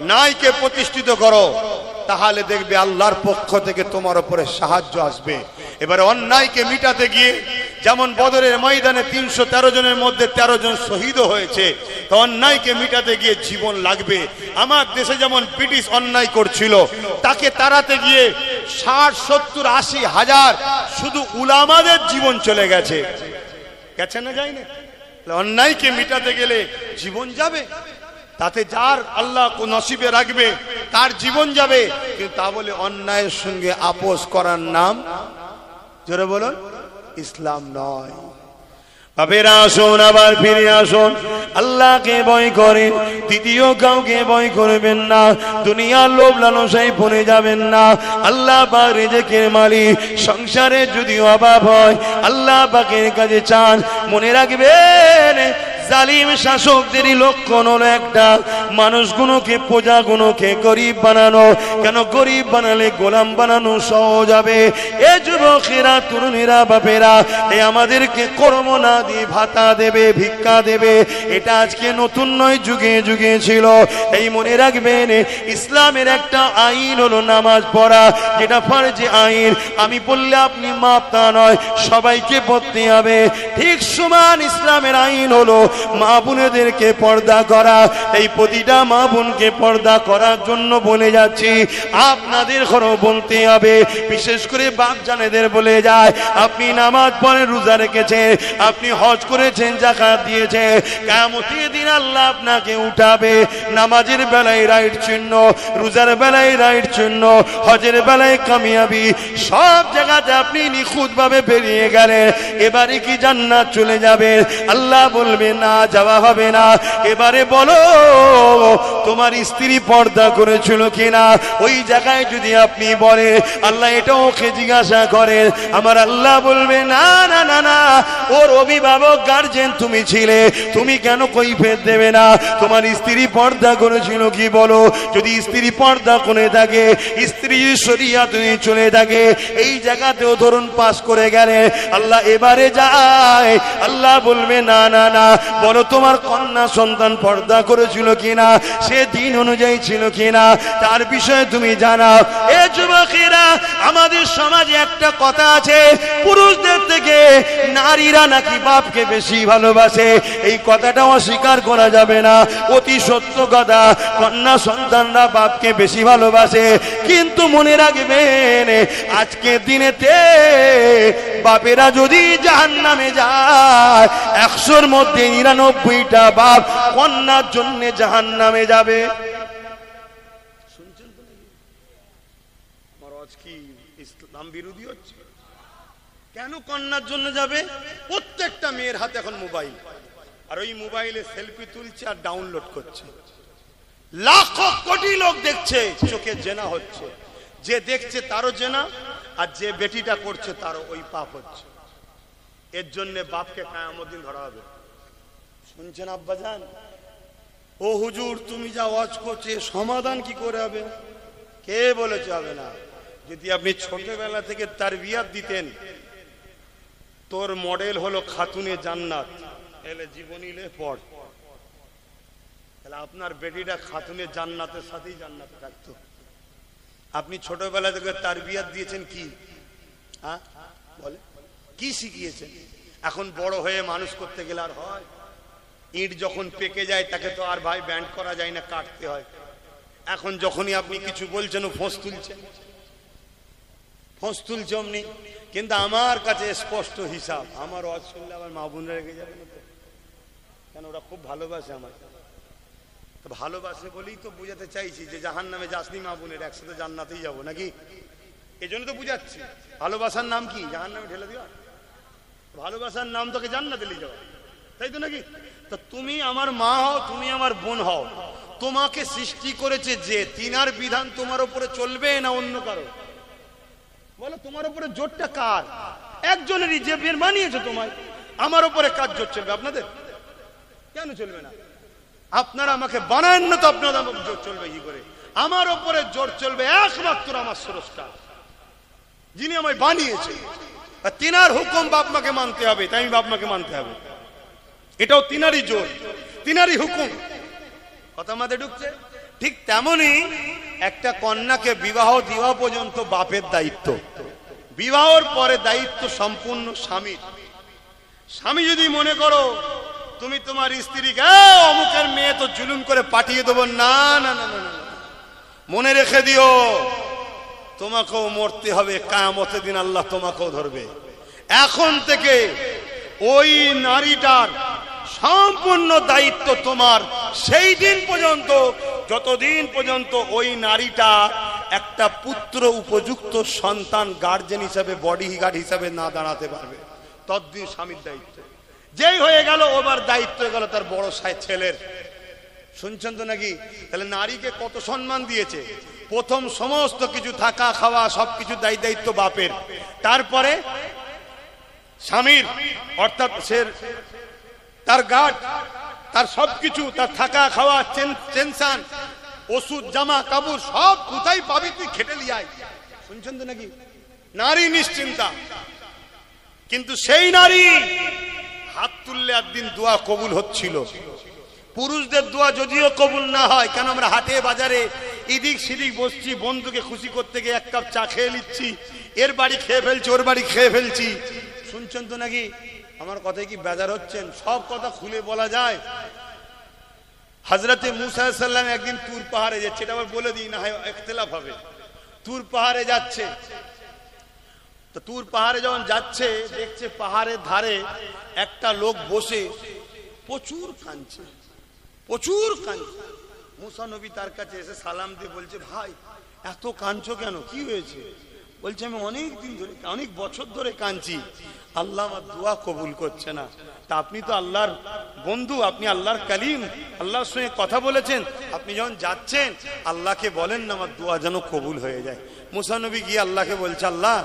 ন্যায়কে প্রতিষ্ঠিত করো, তাহলে দেখবে আল্লাহর পক্ষ থেকে তোমার উপরে সাহায্য আসবে। এবারে অন্যায়কে মিটাতে গিয়ে যেমন বদরের ময়দানে 313 জনের মধ্যে 13 জন শহীদ হয়েছে, তো অন্যায়কে মিটাতে গিয়ে জীবন লাগবে। আমার দেশে যেমন ব্রিটিশ অন্যায় করছিল, তাকে তাড়াতে গিয়ে 60, 70, 80 হাজার শুধু উলামাদের জীবন চলে গেছে। গেছে না, যায়নি? অন্যায়কে মিটাতে গেলে জীবন যাবে, তাতে যার আল্লাহ নসিবে রাখবে তার জীবন যাবে, কিন্তু তা বলে অন্যায়ের সঙ্গে আপোষ করার নাম, জোরে বলুন, ইসলাম নয়। বাপেরা আসুন, আবার ফিরে আসুন, আল্লাহকে ভয় করেন, দ্বিতীয় কাউকে ভয় করবেন না, দুনিয়ার লোভ লালসায় পড়ে যাবেন না। আল্লাহ পাক রিজিকের মালিক, সংসারে যদি অভাব হয় আল্লাহ পাকের কাছে চান। মনে রাখবেন, জালিম শাসকদেরই লক্ষণ হলো একটা, মানুষগুলোকে, প্রজাগুলোকে গরিব বানানো। কেন গরিব বানালে গোলাম বানানো সহজ হবে। এ যুবকেরা, তরুণীরা, বাপেরা, এ আমাদেরকে কর্ম না দিয়ে ভাতা দেবে, ভিক্ষা দেবে, এটা আজকে নতুন নয়, যুগে যুগে ছিল। এই মনে রাখবেন, ইসলামের একটা আইন হলো নামাজ পড়া, যেটা ফরজে আইন। আমি বললে আপনি মাপ, তা নয়, সবাইকে পড়তে হবে। ঠিক সমান ইসলামের আইন হলো মা বোনেদেরকে পর্দা করা। এই প্রতিটা মা বোনকে পর্দা করার জন্য বলে যাচ্ছি, আপনাদের ঘরও বলতে হবে। বিশেষ করে বাপ জানেদের বলে যায়, আপনি নামাজ পড়েন, রোজা রেখেছেন, আপনি হজ করেছেন, যাকাত দিয়েছেন, কিয়ামতের দিন আল্লাহ আপনাকে উঠাবে। নামাজের বেলায় রাইট চিহ্ন, রোজার বেলায় রাইট চিহ্ন, হজের বেলায় কামিয়াবি, সব জায়গাতে আপনি নিখুঁত ভাবে বেরিয়ে গেলেন। এবারে কি জান্নাত চলে যাবে? আল্লাহ বলবে না, যাওয়া হবে না। এবারে বলো, তোমার স্ত্রী পর্দা করেছিল কিনা? ওই জায়গায় যদি আপনি বলে, আল্লাহ এটা ওকে জিজ্ঞাসা করেন, আমার আল্লাহ বলবে না না না না, ওর অভিভাবক গার্জেন তুমি ছিলে, তুমি কেন কৈফিয়ত দেবে না? তোমার স্ত্রী পর্দা করেছিল কি বলো? যদি স্ত্রী পর্দা করে থাকে, স্ত্রী শরিয়াত চলে থাকে, এই জায়গাতেও ধরুন পাস করে গেলে, আল্লাহ এবারে যায়, আল্লাহ বলবে না না না, বলো তোমার কন্যা সন্তান পর্দা করেছিল কিনা, সে দিন অনুযায়ী ছিল কিনা, তার বিষয়ে তুমি জানাও। এ যুবকেরা, আমাদের সমাজে একটা কথা আছে, পুরুষদের থেকে নারীরা নাকি বাপকে বেশি ভালোবাসে। এই কথাটা অস্বীকার করা যাবে না, অতি সত্য কথা। কন্যা সন্তানরা বাপকে বেশি ভালোবাসে, কিন্তু মনে রাখবেন, আজকের দিনেতে বাপেরা যদি জাহান্নামে যায়, 100-র মধ্যে 99টা বাপ কন্যার জন্য জাহান্নামে যাবে। শুনছেন তো? আমার আজ কি ইসলাম বিরোধী হচ্ছে? কেন কন্যার জন্য যাবে? প্রত্যেকটা মেয়ের হাতে এখন মোবাইল, আর ওই মোবাইলে সেলফি তুলছে আর ডাউনলোড করছে, লাখো কোটি লোক দেখছে, চোখে জেনা হচ্ছে। যে দেখছে তারও জেনা, আর যে বেটিটা করছে তারও ওই পাপ হচ্ছে। এর জন্য বাপকে কিয়ামত দিন ধরা হবে। শুনছেন আব্বাজান? ও হুজুর, তুমি যা ওয়াজ করছে, সমাধান কি করে হবে? কে বলেছে হবে না? যদি আপনি ছোটবেলা থেকে তারবিয়াত দিতেন, তোর মডেল হলো খাতুনে জান্নাত, এলে জীবনীলে পড়, তাহলে আপনার বেটিটা খাতুনে জান্নাতের সাথেই জান্নাতে থাকতো। আপনি ছোটবেলা থেকে তারবিয়াত দিয়েছেন কি? হ্যাঁ বলে, কি শিখিয়েছেন? এখন বড় হয়ে মানুষ করতে গেলে আর হয়? ইট যখন পেকে যায় তাকে তো আর ভাই ব্যান্ড করা যায় না, কাটতে হয়। এখন যখনই আপনি কিছু বলছেন, ও ফোঁস তুলছে, ফোঁস তুলছে অমনি। কিন্তু আমার কাছে স্পষ্ট হিসাব, আমার ওয়াজ শুনলে আমার মা বোনরা রেগে যাবে না তো? কেন? ওরা খুব ভালোবাসে আমাকে, তো ভালোবাসে বলেই তো বুঝাতে চাইছি যে জাহান্নামে যাসনি মা বোনের, একসাথে জান্নাতেই যাবো নাকি? এই জন্য তো বুঝাচ্ছি। ভালোবাসার নাম কি? জাহান্নামে ঢেলে দেওয়া? ভালোবাসার নাম তোকে জান্নাতে নিয়ে যাওয়া, তাই তো নাকি? তা তুমি আমার মা হও, তুমি আমার বোন হও, তোমাকে সৃষ্টি করেছে যে, তিনার বিধান তোমার উপরে চলবে না অন্য কারো? বলো, তোমার উপরে জোরটা কার? একজনেরই, যে বের বানিয়েছে তোমায়। আমার উপরে কাজ জোর চলবে, আপনাদের কেন চলবে না? আপনারা আমাকে বানান না, তো আপনারা জোর চলবে কি করে? আমার ওপরে জোর চলবে একমাত্র আমার স্রষ্টা, যিনি আমায় বানিয়েছে। আর তিনার হুকুম বাপ মাকে মানতে হবে, তাই আমি বাপ মাকে মানতে হবে, এটাও তিনারই জোর, তিনারই হুকুম। কথা মাথায় ঢুকছে? ঠিক তেমনি একটা কন্যাকে বিবাহ দেওয়া পর্যন্ত বাপের দায়িত্ব, বিবাহের পরে দায়িত্ব সম্পূর্ণ স্বামীর। স্বামী যদি মনে করো তুমি তোমার স্ত্রীকে অমুকের মেয়ে তো জুলুম করে পাঠিয়ে দেবো, না না না না, মনে রেখে দিও তোমাকেও মরতে হবে, কিয়ামতের দিন আল্লাহ তোমাকেও ধরবে। এখন থেকে ওই নারীটার সম্পূর্ণ দায়িত্ব তোমার, সেই দিন পর্যন্ত যতদিন পর্যন্ত ওই নারীটা একটা পুত্র উপযুক্ত সন্তান গার্জেন হিসাবে, বডি গার্ড হিসাবে না দাঁড়াতে পারবে, ততদিন স্বামীর দায়িত্ব। যেই হয়ে গেল ওবার দায়িত্ব হয়ে গেল তার বড় ছেলের। শুনছেন তো নাকি? তাহলে নারীকে কত সম্মান দিয়েছে। প্রথম সমস্ত কিছু থাকা খাওয়া সবকিছু দায়িত্ব বাপের, তারপরে স্বামীর, অর্থাৎ সে তার গার্ড, তার সবকিছু, তার থাকা খাওয়া, টেনশন, ওষুধ, জামা কাপড় সব কোথায় পাবি তুই, খেটে লিয়াই। শুনছেন তো নাকি? নারী নিশ্চিন্তা। কিন্তু সেই নারী হাত তুললে একদিন দোয়া কবুল হচ্ছিল। পুরুষদের দোয়া যদিও কবুল না হয়, কেন আমরা হাটে বাজারে এদিক সেদিক বসছি, বন্ধুকে খুশি করতে গিয়ে এক কাপ চা খেয়ে নিচ্ছি, এর বাড়ি খেয়ে ফেলছি, ওর বাড়ি খেয়ে ফেলছি। শুনছেন তো নাকি? আমার কথায় কি বেজার হচ্ছেন? সব কথা খুলে বলা যায়। হযরতে মুসা আলাইহিস সালাম একদিন তুর পাহাড়ে যাচ্ছে, এটা আবার বলে দিই না হয় ইখতিলাফ হবে। তুর পাহাড়ে যাচ্ছে, তো তুর পাহাড়ে যখন যাচ্ছে দেখছে পাহাড়ের ধারে একটা লোক বসে প্রচুর কাঁদছে, প্রচুর কাঁদছে। মুসা নবী তার কাছে এসে সালাম দিয়ে বলছে, ভাই এত কাঁদছো কেন, কি হয়েছে? বলছে আমি অনেক দিন ধরে, অনেক বছর ধরে কাঁদছি, আল্লাহ আমার দোয়া কবুল করছে না। তা আপনি তো আল্লাহর বন্ধু, আপনি আল্লাহর কালিম, আল্লাহর সঙ্গে কথা বলেছেন, আপনি যখন যাচ্ছেন আল্লাহকে বলেন না আমার দোয়া যেন কবুল হয়ে যায়। মুসা নবী গিয়ে আল্লাহকে বলছে, আল্লাহ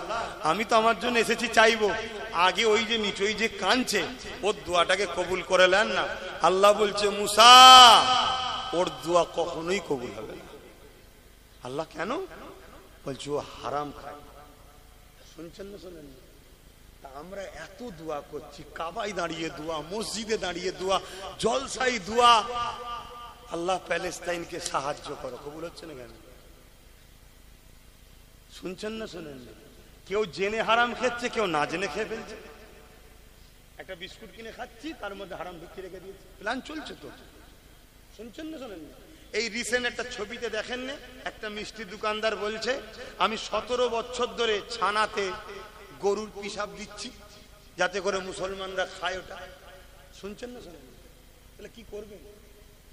আমি তো আমার জন্য এসেছি চাইবো, আগে ওই যে নিচে ওই যে কাঁদছে ওর দোয়াটাকে কবুল করে নেন না। আল্লাহ বলছে, মুসা ওর দোয়া কখনোই কবুল হবে না। আল্লাহ কেন? বলছে ও হারাম খায়। শুনছেন না? শোনেন না? তা আমরা এত দোয়া করছি, কাবায় দাঁড়িয়ে দোয়া, মসজিদে দাঁড়িয়ে দোয়া, জলসাই দোয়া, আল্লাহ প্যালেস্তাইনকে সাহায্য করো, কবুল হচ্ছে না কেন? শুনছেন না? শোনেন না? কেউ জেনে হারাম খেচ্ছে, কেউ না জেনে খেয়ে ফেলছে। একটা বিস্কুট কিনে খাচ্ছি, তার মধ্যে হারাম ঢুকিয়ে রেখে দিয়েছে, প্ল্যান চলছে তো। শুনছেন না? শোনেন না? এই রিসেন্ট একটা ছবিতে দেখেন না, একটা মিষ্টি দোকানদার বলছে আমি 17 বছর ধরে ছানাতে গরুর পিসাব দিচ্ছি যাতে করে মুসলমানরা খায় ওটা। শুনছেন না? শোনেন? তাহলে কি করবেন?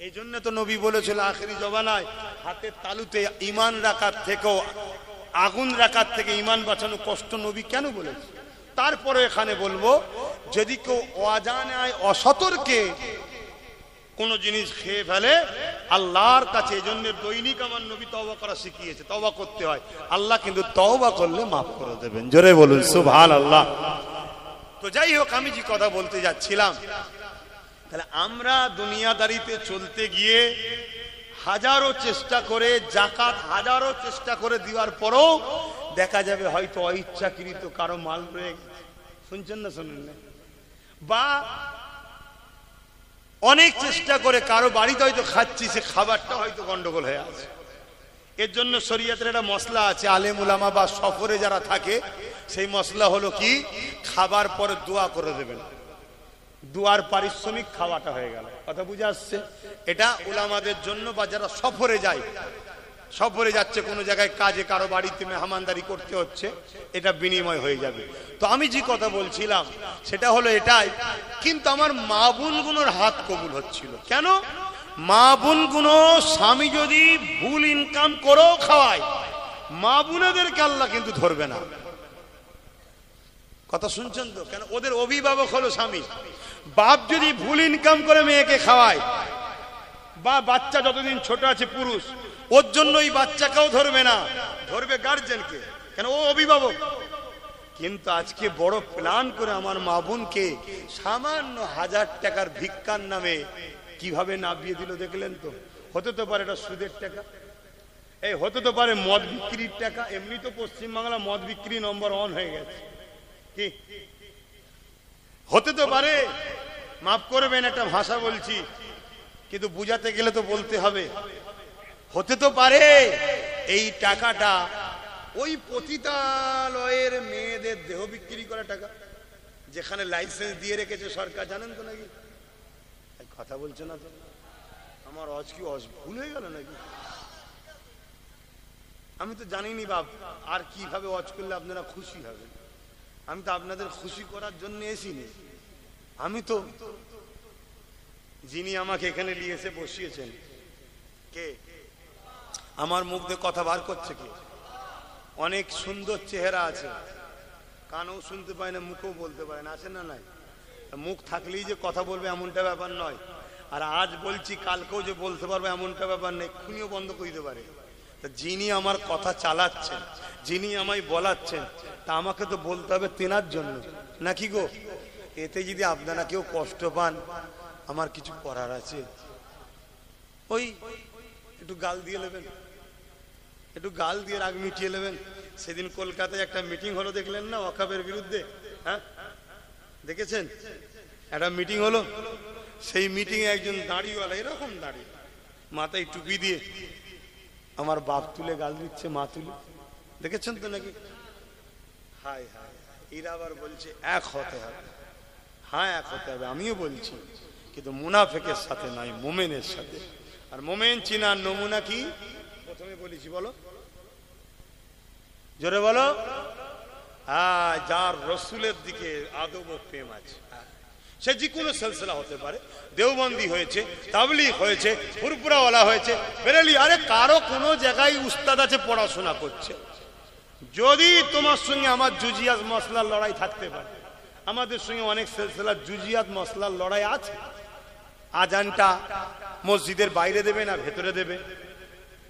এই জন্য তো নবী বলেছিল আখেরি জমানায় হাতের তালুতে ঈমান রাখার থেকেও, আগুন রাখার থেকে ঈমান বাঁচানো কষ্ট। নবী কেন বলেছে? তারপরে এখানে বলবো, যদি কেউ অজানায় অসতর্কে কোন জিনিস খেয়ে ফেলে আল্লাহর কাছে, এই জন্য দৈনিক আমার নবী তওবা করা শিখিয়েছে, তওবা করতে হয়। আল্লাহ কিন্তু তওবা করলে মাফ করে দেবেন। জোরে বলুন সুবহানাল্লাহ। তো যাই হোক, আমি যে কথা বলতে যাচ্ছিলাম, তাহলে আমরা দুনিয়াদারিতে চলতে গিয়ে হাজারো চেষ্টা করে, যাকাত হাজারো চেষ্টা করে দেওয়ার পরও দেখা যাবে হয়তো অইচ্ছাকৃত কারো মাল রয়ে গেছে। শুনছেন না? শোনেন না? বা অনেক চেষ্টা করে কারো বাড়িতে হয়তো খাচ্ছি, সে খাবারটা হয়তো গন্ডগোল হয়ে আছে। এর জন্য শরীয়তের একটা মসলা আছে, আলেম উলামা বা সফরে যারা থাকে সেই মসলা হলো কি, খাবার পরে দোয়া করে দেবেন, দোয়ার পারিশ্রমিক খাওয়াটা হয়ে গেল। কথা বুঝে আসছে? এটা উলামাদের জন্য, বা যারা সফরে যায়, সফরে যাচ্ছে কোনো জায়গায় কাজে, কারো বাড়িতে মেহমানদারি করতে হচ্ছে, এটা বিনিময় হয়ে যাবে। তো আমি যে কথা বলছিলাম সেটা হলো এটাই, কিন্তু আমার মা বোনগুলোর হাত কবুল হচ্ছিল কেন? মা বোনগুলো স্বামী যদি ভুল ইনকাম করেও খাওয়ায়, মা বোনেদেরকে আল্লাহ কিন্তু ধরবে না। কথা শুনছেন তো? কেন? ওদের অভিভাবক হলো স্বামী। বাপ যদি ভুল ইনকাম করে মেয়েকে খাওয়ায়, বা বাচ্চা যতদিন ছোট আছে পুরুষ, ওর জন্য ওই বাচ্চাকেও ধরবে না, ধরবে গার্জেনকে, কেন ও অভিভাবক। কিন্তু আজকে বড় প্ল্যান করে আমার মা বোনকে সামান্য 1000 টাকার ভিক্ষার নামে কিভাবে নামিয়ে দিল দেখলেন তো? হতে তো পারে এটা সুদের টাকা, এই হতে তো পারে মদ বিক্রির টাকা। এমনি তো পশ্চিমবাংলা মদ বিক্রি নম্বর 1 হয়ে গেছে, কি হতে তো পারে। মাফ করবেন একটা ভাষা বলছি, কিন্তু বুঝাতে গেলে তো বলতে হবে। হতে তো পারে এই টাকাটা ওই পতিতালয়ের মেয়েদের দেহ বিক্রি করা টাকা, যেখানে লাইসেন্স দিয়ে রেখেছে সরকার, জানেন তো নাকি? কথা বলছে না তো, আমার কি ভুল হয়ে গেল নাকি? আমি তো জানিনি বাপ, আর কিভাবে ওয়াজ করলে আপনারা খুশি হবেন। আমি তো আপনাদের খুশি করার জন্য এসিনি। আমি তো, যিনি আমাকে এখানে নিয়ে এসে বসিয়েছেন, কে আমার মুখ দিয়ে কথা বার করছে? কে? অনেক সুন্দর চেহারা আছে, কানও শুনতে পায় না, মুখও বলতে পারে না, আছে না নাই? মুখ থাকলেই যে কথা বলবে এমনটা ব্যাপার নয়, আর আজ বলছি কালকেও যে বলতে পারবে এমনটা ব্যাপার নেই, এক্ষুনিও বন্ধ করে দিতে পারে। তা যিনি আমার কথা চালাচ্ছেন, যিনি আমায় বলাচ্ছেন, তা আমাকে তো বলতে হবে তেনার জন্য, নাকি গো? এতে যদি আপনারা কেউ কষ্ট পান, আমার কিছু করার আছে? ওই একটু গাল দিয়ে নেবেন, একটু গাল দিয়ে রাগ মিটিয়ে নেবেন। সেদিন কলকাতায় একটা মিটিং হলো, দেখলেন না, ওয়াকফের বিরুদ্ধে? হ্যাঁ, দেখেছেন? একটা মিটিং হলো, সেই মিটিং এ একজন দাড়িওয়ালা, এরকম দাড়ি, মাথায় টুপি দিয়ে আমার বাপ তুলে গাল দিচ্ছে, মা তুলে, দেখেছেন তো নাকি? হায় হায়, এরা আবার বলছে এক হতে হবে। হ্যাঁ, এক হতে হবে, আমিও বলছি, কিন্তু মুনাফিকের সাথে নয়, মুমিনের সাথে। আর মুমিন চিনার নমুনা কি? প্রথমে বলেছি, বলো জোরে বলো। হ্যাঁ, যার রসুলের দিকে আদব ও প্রেম আছে, সে যে কোনো সিলসিলা হতে পারে, দেওবন্দি হয়েছে, তাবলীগ হয়েছে, ফুরফুরাওয়ালা হয়েছে, বেরেলি, আরে কারো কোনো জায়গায় উস্তাদ আছে, পড়াশোনা করছে। যদি তোমার সঙ্গে আমার জুজিয়াত মসলার লড়াই থাকতে পারে, আমাদের সঙ্গে অনেক সিলসিলার জুজিয়াত মসলার লড়াই আছে। আজানটা মসজিদের বাইরে দেবে না ভেতরে দেবে,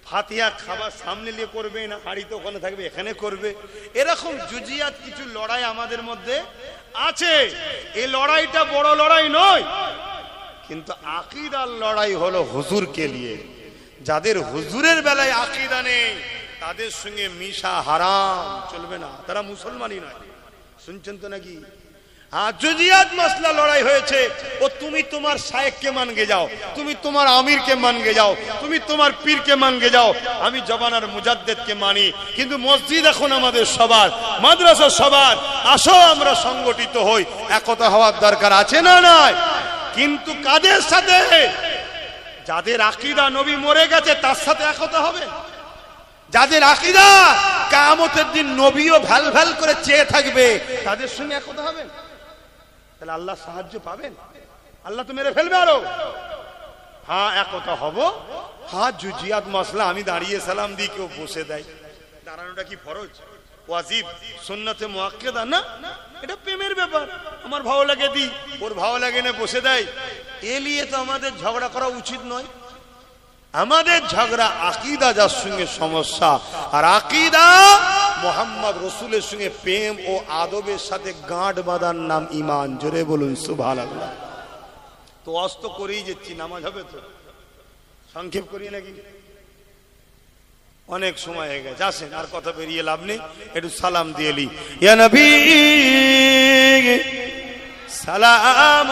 ফাতিহা খাবার সামনে নিয়ে করবে না হাড়ি তো ওখানে থাকবে এখানে করবে, এরকম জুজিয়াত কিছু লড়াই আমাদের মধ্যে আছে। এই লড়াইটা বড় লড়াই নয়, কিন্তু আকীদার লড়াই হলো হুজুরকে নিয়ে। যাদের হুজুরের বেলায় আকীদা নেই, তাদের সঙ্গে মিশা হারাম, চলবে না, তারা মুসলমানই নয়। শুনছেন তো নাকি? জুজিয়াত মাসলা লড়াই হয়েছে, ও তুমি তোমার শায়েখকে মানগে যাও, তুমি তোমার আমিরকে মানগে যাও, তুমি তোমার পীরকে মানগে যাও, আমি জবানার মুজাদ্দেদকে মানি। কিন্তু মসজিদ এখন আমাদের সবার, মাদ্রাসা সবার। আসো আমরা সংগঠিত হই, একতা হওয়ার দরকার আছে না নাই? কিন্তু কাদের সাথে? যাদের আকীদা নবী মরে গেছে তার সাথে একতা হবে। যাদের আকীদা কিয়ামতের দিন নবীও ভ্যাল ভ্যাল করে চেয়ে থাকবে, তাদের সঙ্গে একতা হবে। তাহলে আল্লাহ সাহায্য পাবেন? আল্লাহ তো মেরে ফেলবে আরো। হ্যাঁ, একতা হব। হ্যাঁ, জুজিয়াত মসলা আমি দাঁড়িয়ে সালাম দিই, কেউ বসে দেয়, দাঁড়ানোটা কি ফরজ, ওয়াজিব, সুন্নতে মুআক্কাদা না? এটা প্রেমের ব্যাপার, আমার ভালো লাগে দিই, ওর ভালো লাগে না বসে দেয়। এ নিয়ে তো আমাদের ঝগড়া করা উচিত নয়। আমাদের ঝগড়া আকীদা যার সঙ্গে সমস্যা, আর আকীদা মুহাম্মদ রাসূলের সঙ্গে প্রেম ও আদবের সাথে গাঁট বাঁধার নাম ঈমান। জোরে বলুন সুবহানাল্লাহ। তো অস্ত করেই যাচ্ছি, নামাজ হবে তো, সংক্ষেপ করি নাকি? অনেক সময় হয়ে গেছে, আসেন আর কথা বেরিয়ে লাভ নেই, একটু সালাম দিয়ে লি। ইয়া নবী সালাম।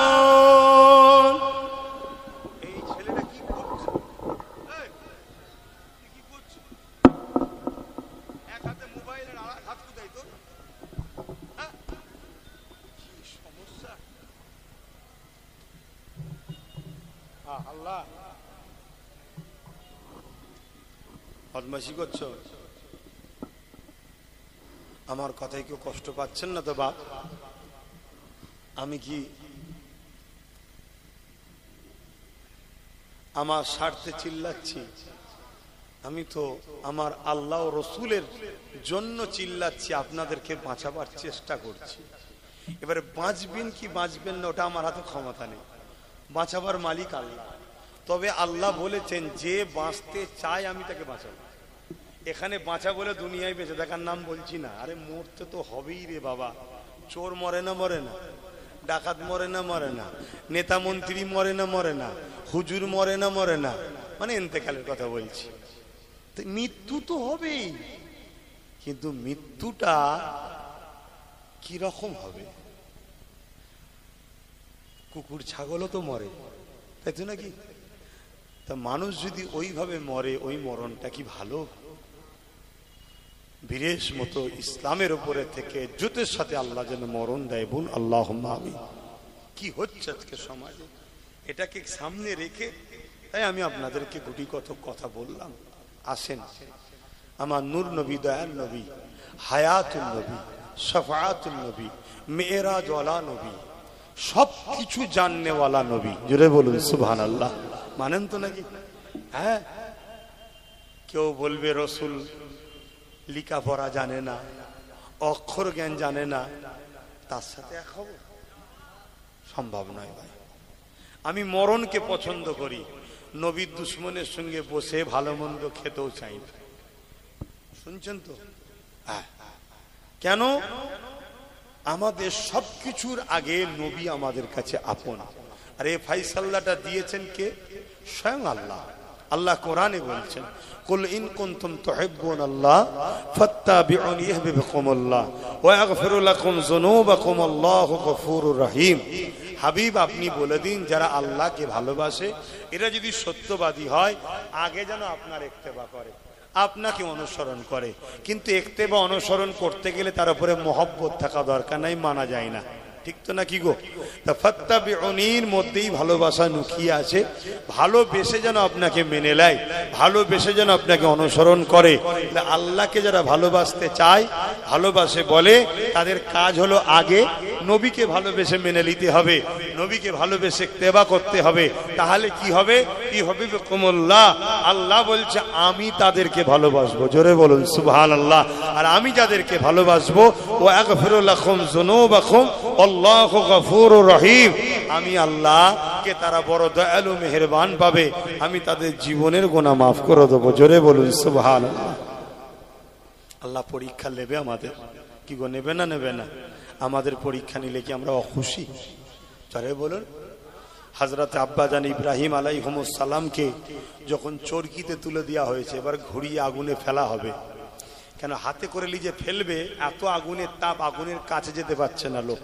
বদমাশি করছো? আমার কথায় কেউ কষ্ট পাচ্ছেন না তো বাপ? আমি কি আমার স্বার্থে চিল্লাচ্ছি? আমি তো আমার আল্লাহ ও রসুলের জন্য চিল্লাচ্ছি, আপনাদেরকে বাঁচাবার চেষ্টা করছি। এবারে বাঁচবেন কি বাঁচবেন না ওটা আমার হাতে ক্ষমতা নেই, বাঁচাবার মালিক আল্লাহ। তবে আল্লাহ বলেছেন যে বাঁচতে চায় আমি তাকে বাঁচাবো। এখানে বাঁচা বলে দুনিয়ায় বেঁচে থাকার নাম বলছি না। আরে মরতে তো হবেই রে বাবা। চোর মরে না মরে না, ডাকাত মরে না মরে না, নেতা মন্ত্রী মরে না মরে না, হুজুর মরে না মরে না, মানে ইন্তেকালের কথা বলছি। মৃত্যু তো হবেই, কিন্তু মৃত্যুটা কি রকম হবে? কুকুর ছাগলও তো মরে, তাই তো নাকি? তা মানুষ যদি ওইভাবে মরে, ওই মরণটা কি ভালো? বীরের মতো ইসলামের উপরে থেকে ইজ্জতের সাথে আল্লাহ যেন মরণ দেয়, বল আল্লাহুম্মা আমিন। কি হচ্ছে আজকে সমাজে, এটাকে সামনে রেখে তাই আমি আপনাদেরকে গুটি কত কথা বললাম। আসেন, আমার নূর নবী, দয়াল নবী, হায়াতুল নবী, শাফাআতুল নবী, মেরাজ ওয়ালা নবী, সব কিছু জাননেওয়ালা নবী, জোরে বলুন সুবহানাল্লাহ। মানেন তো নাকি? হ্যাঁ, কেউ বলবে রসুল লেখাপড়া জানে না, অক্ষর জ্ঞান জানে না, তার সাথে এক হব? সম্ভব নয় ভাই। আমি মরণকে পছন্দ করি, নবীর দুশ্মনের সঙ্গে বসে ভালো মন্দ খেতেও চাই না। শুনছেন তো? কেন? আমাদের সবকিছুর আগে নবী আমাদের কাছে আপন। আর এই ফাইসাল্লাটা দিয়েছেন কে? স্বয়ং আল্লাহ। আল্লাহ কোরআনে বলছেন, কুল ইন কুনতুম তুহিব্বুনাল্লাহ ফাত্তাবিউনি ইহবিবকুমুল্লাহ ওয়া ইয়াগফিরু লাকুম যুনুবাকুম আল্লাহু গফুরুর রহিম। হাবিব, আপনি বলে দিন, যারা আল্লাহকে ভালোবাসে এরা যদি সত্যবাদী হয়, আগে যেন আপনার ইত্তেবা করে, আপনাকে অনুসরণ করে। কিন্তু ইত্তেবা অনুসরণ করতে গেলে তার উপরে মহব্বত থাকা দরকার, নাই মানা যায় না, ঠিক তো নাকি গো? তা ফাত্তাবিউনির মধ্যেই ভালোবাসা লুকিয়ে আছে। ভালোবেসে যেন আপনাকে মেনে নেয়, ভালোবেসে যেন আপনাকে অনুসরণ করে। আল্লাহকে যারা ভালোবাসতে চায়, ভালোবাসে বলে, তাদের কাজ হলো আগে নবীকে ভালোবেসে মেনে নিতে হবে, নবীকে ভালোবেসে ইত্তেবা করতে হবে। তাহলে কি হবে? কি হবে? বিকুমুল্লাহ, আল্লাহ বলছে আমি তাদেরকে ভালোবাসবো, জোরে বলুন সুবহানাল্লাহ। আর আমি যাদেরকে ভালোবাসবো, ওয়া ইয়াগফিরু লাকুম যুনুবাকুম আল্লাহু গফুরুর রহিম, আমি আল্লাহকে তারা বড় দয়ালু মেহেরবান পাবে, আমি তাদের জীবনের গুনাহ মাফ করে দেবো, জোরে বলুন সুবহানাল্লাহ। আল্লাহ পরীক্ষা নেবে আমাদের, কি গো, নেবে না নেবে না? আমাদের পরীক্ষা নিলে কি আমরা অখুশি? জোরে বলুন। হযরত আব্বাজান ইব্রাহিম আলাইহিস সালামকে যখন চরকিতে তুলে দেওয়া হয়েছে, এবার ঘুরিয়ে আগুনে ফেলা হবে, কেন হাতে করে লিজে ফেলবে, এত আগুনের তাপ, আগুনের কাছে যেতে পারছে না লোক।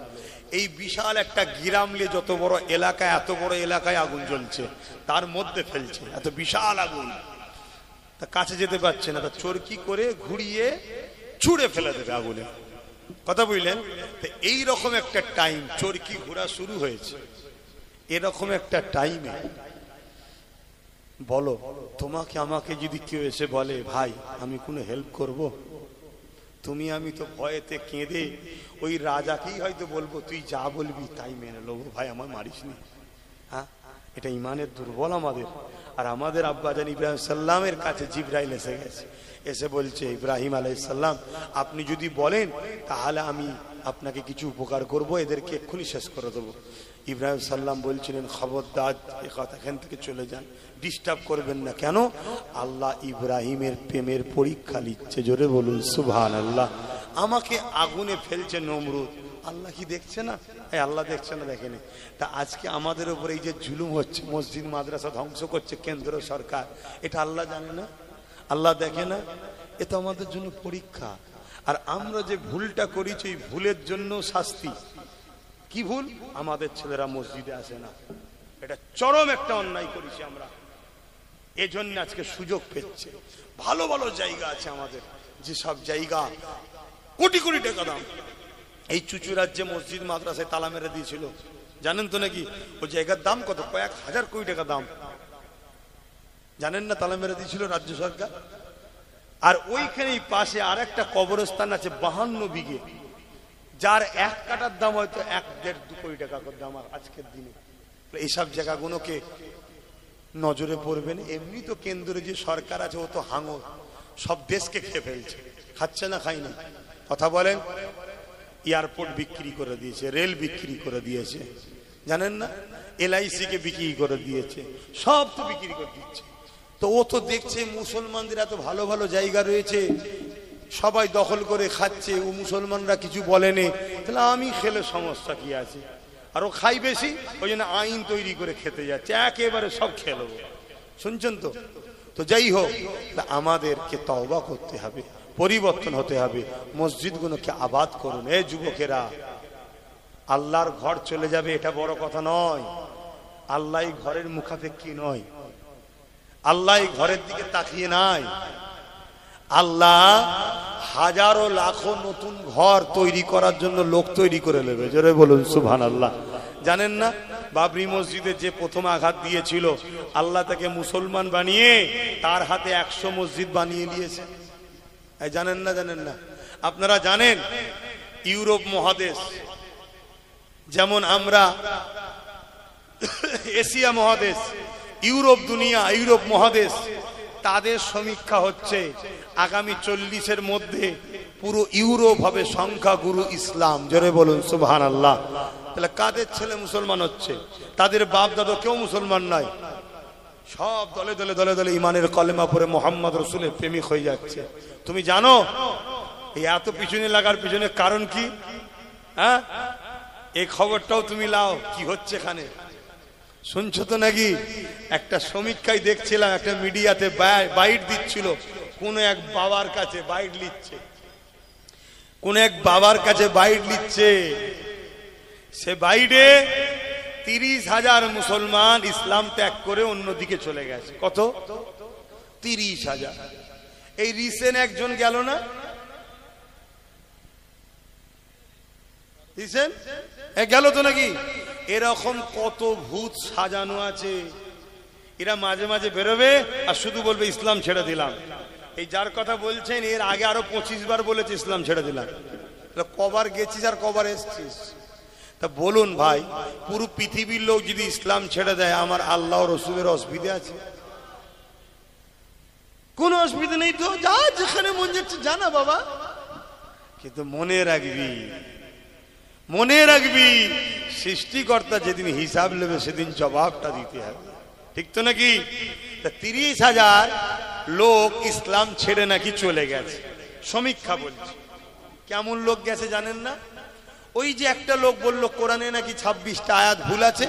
এই বিশাল একটা গ্রাম নিয়ে যত বড় এলাকায়, এত বড় এলাকায় আগুন জ্বলছে, তার মধ্যে ফেলছে, এত বিশাল আগুন, তা কাছে যেতে পারছে না, তা চরকি করে ঘুরিয়ে ছুঁড়ে ফেলে দেবে আগুনে। কথা বুঝলেন? তো এইরকম একটা টাইম, চরকি ঘোরা শুরু হয়েছে, এরকম একটা টাইমে বলো, তোমাকে আমাকে যদি কেউ এসে বলে, ভাই আমি কোনো হেল্প করব, তুমি আমি তো ভয়েতে কেঁদে ওই রাজাকেই হয়তো বলবো, তুই যা বলবি তাই মেনে নেবো, ভাই আমার মারিস নি। হ্যাঁ, এটা ইমানের দুর্বল আমাদের। আর আমাদের আব্বাজান ইব্রাহিম সাল্লামের কাছে জিবরাইল এসে গেছে, এসে বলছে, ইব্রাহিম আলাইহিস সালাম আপনি যদি বলেন তাহলে আমি আপনাকে কিছু উপকার করব, এদেরকে এক্ষুনি শেষ করে দেবো। ইব্রাহিম সাল্লাম বলছিলেন, খবরদার এখান থেকে চলে যান, ডিস্টার্ব করবেন না। কেন? আল্লাহ ইব্রাহিমের প্রেমের পরীক্ষা নিচ্ছে, জোরে বলুন সুবহানাল্লাহ। আমাকে আগুনে ফেলছে নমরুদ, আল্লাহ কি দেখছে না? আল্লাহ দেখছে না, দেখেনি? তা আজকে আমাদের উপরে এই যে জুলুম হচ্ছে, মসজিদ মাদ্রাসা ধ্বংস করছে কেন্দ্র সরকার, এটা আল্লাহ জানে না? আল্লাহ দেখে না? এটা আমাদের জন্য পরীক্ষা। আর আমরা যে ভুলটা করেছি, এই ভুলের জন্য শাস্তি। কি ভুল? আমাদের ছেলেরা মসজিদে আসে না, এটা চরম একটা অন্যায় করেছি আমরা, এজন্য আজকে সুযোগ পেচ্ছে। ভালো ভালো জায়গা আছে আমাদের, যে সব জায়গা কোটি কোটি টাকা দাম। এই চুচুড়ার মসজিদ মাদ্রাসায় তালা মেরে দিয়েছিল, জানেন তো নাকি? ওই জায়গার দাম কত? কয়েক হাজার কোটি টাকা দাম, জানেন না? তালা মেরে দিয়েছিল রাজ্য সরকার। আর ওইখানেই পাশে আর একটা কবরস্থান আছে 52 বিঘে, যার এক কাটার দাম হয়তো 1-1.5-2 কোটি টাকা দাম আজকের দিনে। এইসব জায়গাগুলোকে নজরে পড়বেন। এমনি তো কেন্দ্রে যে সরকার আছে, ও তো হাঙর, সব দেশকে খেয়ে ফেলছে, খাচ্ছে না খাই না। কথা বলেন, এয়ারপোর্ট বিক্রি করে দিয়েছে, রেল বিক্রি করে দিয়েছে, জানেন না? LIC কে বিক্রি করে দিয়েছে, সব তো বিক্রি করে দিচ্ছে। তো ও তো দেখছে মুসলমানদের এত ভালো ভালো জায়গা রয়েছে, সবাই দখল করে খাচ্ছে, ও মুসলমানরা কিছু বলেনি, তাহলে আমি খেলে সমস্যা কি আছে? আর ও খাই বেশি, ওই জন্য আইন তৈরি করে খেতে যাচ্ছে, একেবারে সব খেলো। শুনছেন তো? তো যাই হোক, আমাদেরকে তওবা করতে হবে, পরিবর্তন হতে হবে, মসজিদগুলোকে আবাদ করুন। এই যুবকেরা, আল্লাহর ঘর চলে যাবে এটা বড় কথা নয়, আল্লাহ ঘরের মুখাপেক্ষী নয়, আল্লাহ ঘরের দিকে তাকিয়ে নাই। আল্লাহ হাজারো লাখো নতুন ঘর তৈরি করার জন্য লোক তৈরি করে নেবে। জোরে বলুন সুবহানাল্লাহ। জানেন না, বাবরি মসজিদে যে প্রথম আঘাত দিয়েছিল, আল্লাহ তাকে মুসলমান বানিয়ে তার হাতে 100 মসজিদ বানিয়ে নিয়েছে। জানেন না? জানেন না? আপনারা জানেন ইউরোপ মহাদেশ, যেমন আমরা এশিয়া মহাদেশ, ইউরোপ দুনিয়া, ইউরোপ মহাদেশ, তাদের সমীক্ষা হচ্ছে আগামী 40-এর মধ্যে পুরো ইউরোপ হবে সংখ্যাগুরু ইসলাম। জোরে বলুন সুবহানাল্লাহ। তাহলে কাদের ছেলে মুসলমান হচ্ছে? তাদের বাপ দাদা কেউ মুসলমান নাই, সব দলে দলে দলে দলে ইমানের কলেমা পড়ে মোহাম্মদ রসুলের প্রেমিক হয়ে যাচ্ছে। তুমি জানো এই এত পিছনে লাগার পিছনে কারণ কি? হ্যাঁ, এই খবরটাও তুমি লাও, কি হচ্ছে এখানে শুনছো তো নাকি? একটা সমীক্ষায় দেখছিলাম, একটা মিডিয়াতে বাইট দিচ্ছিল, কোন এক বাবার কাছে বাইট লিখছে, কোন এক বাবার কাছে বাইট লিখছে। সে বাইটে 30,000 মুসলমান ইসলাম ত্যাগ করে অন্যদিকে চলে গেছে। কত? 30,000। এই রিসেন্ট একজন গেল না, গেল তো নাকি? এরকম কত ভূত সাজানো আছে, এরা মাঝে মাঝে বেরোবে আর শুধু বলবে ইসলাম ছেড়ে দিলাম। এই যার কথা বলছেন, এর আগে আরো 25 বার বলেছে ইসলাম ছেড়ে দিলাম। কবার গেছিস আর কবার এসছিস? তা বলুন ভাই, পুরো পৃথিবীর লোক যদি ইসলাম ছেড়ে দেয়, আমার আল্লাহ রসুলের অসুবিধা আছে? কোন অসুবিধা নেই তো, যা যেখানে মন যাচ্ছে জানা বাবা। কিন্তু মনে রাখবি, মনে রাখবি, সৃষ্টিকর্তা যেদিন হিসাব নেবে সেদিন জবাবটা দিতে হবে। ঠিক তো নাকি? 30,000 লোক ইসলাম ছেড়ে নাকি চলে গেছে, সমীক্ষা বলছে। কেমন লোক গেছে জানেন না? ওই যে একটা লোক বলল কোরআনে নাকি 26টা আয়াত ভুল আছে,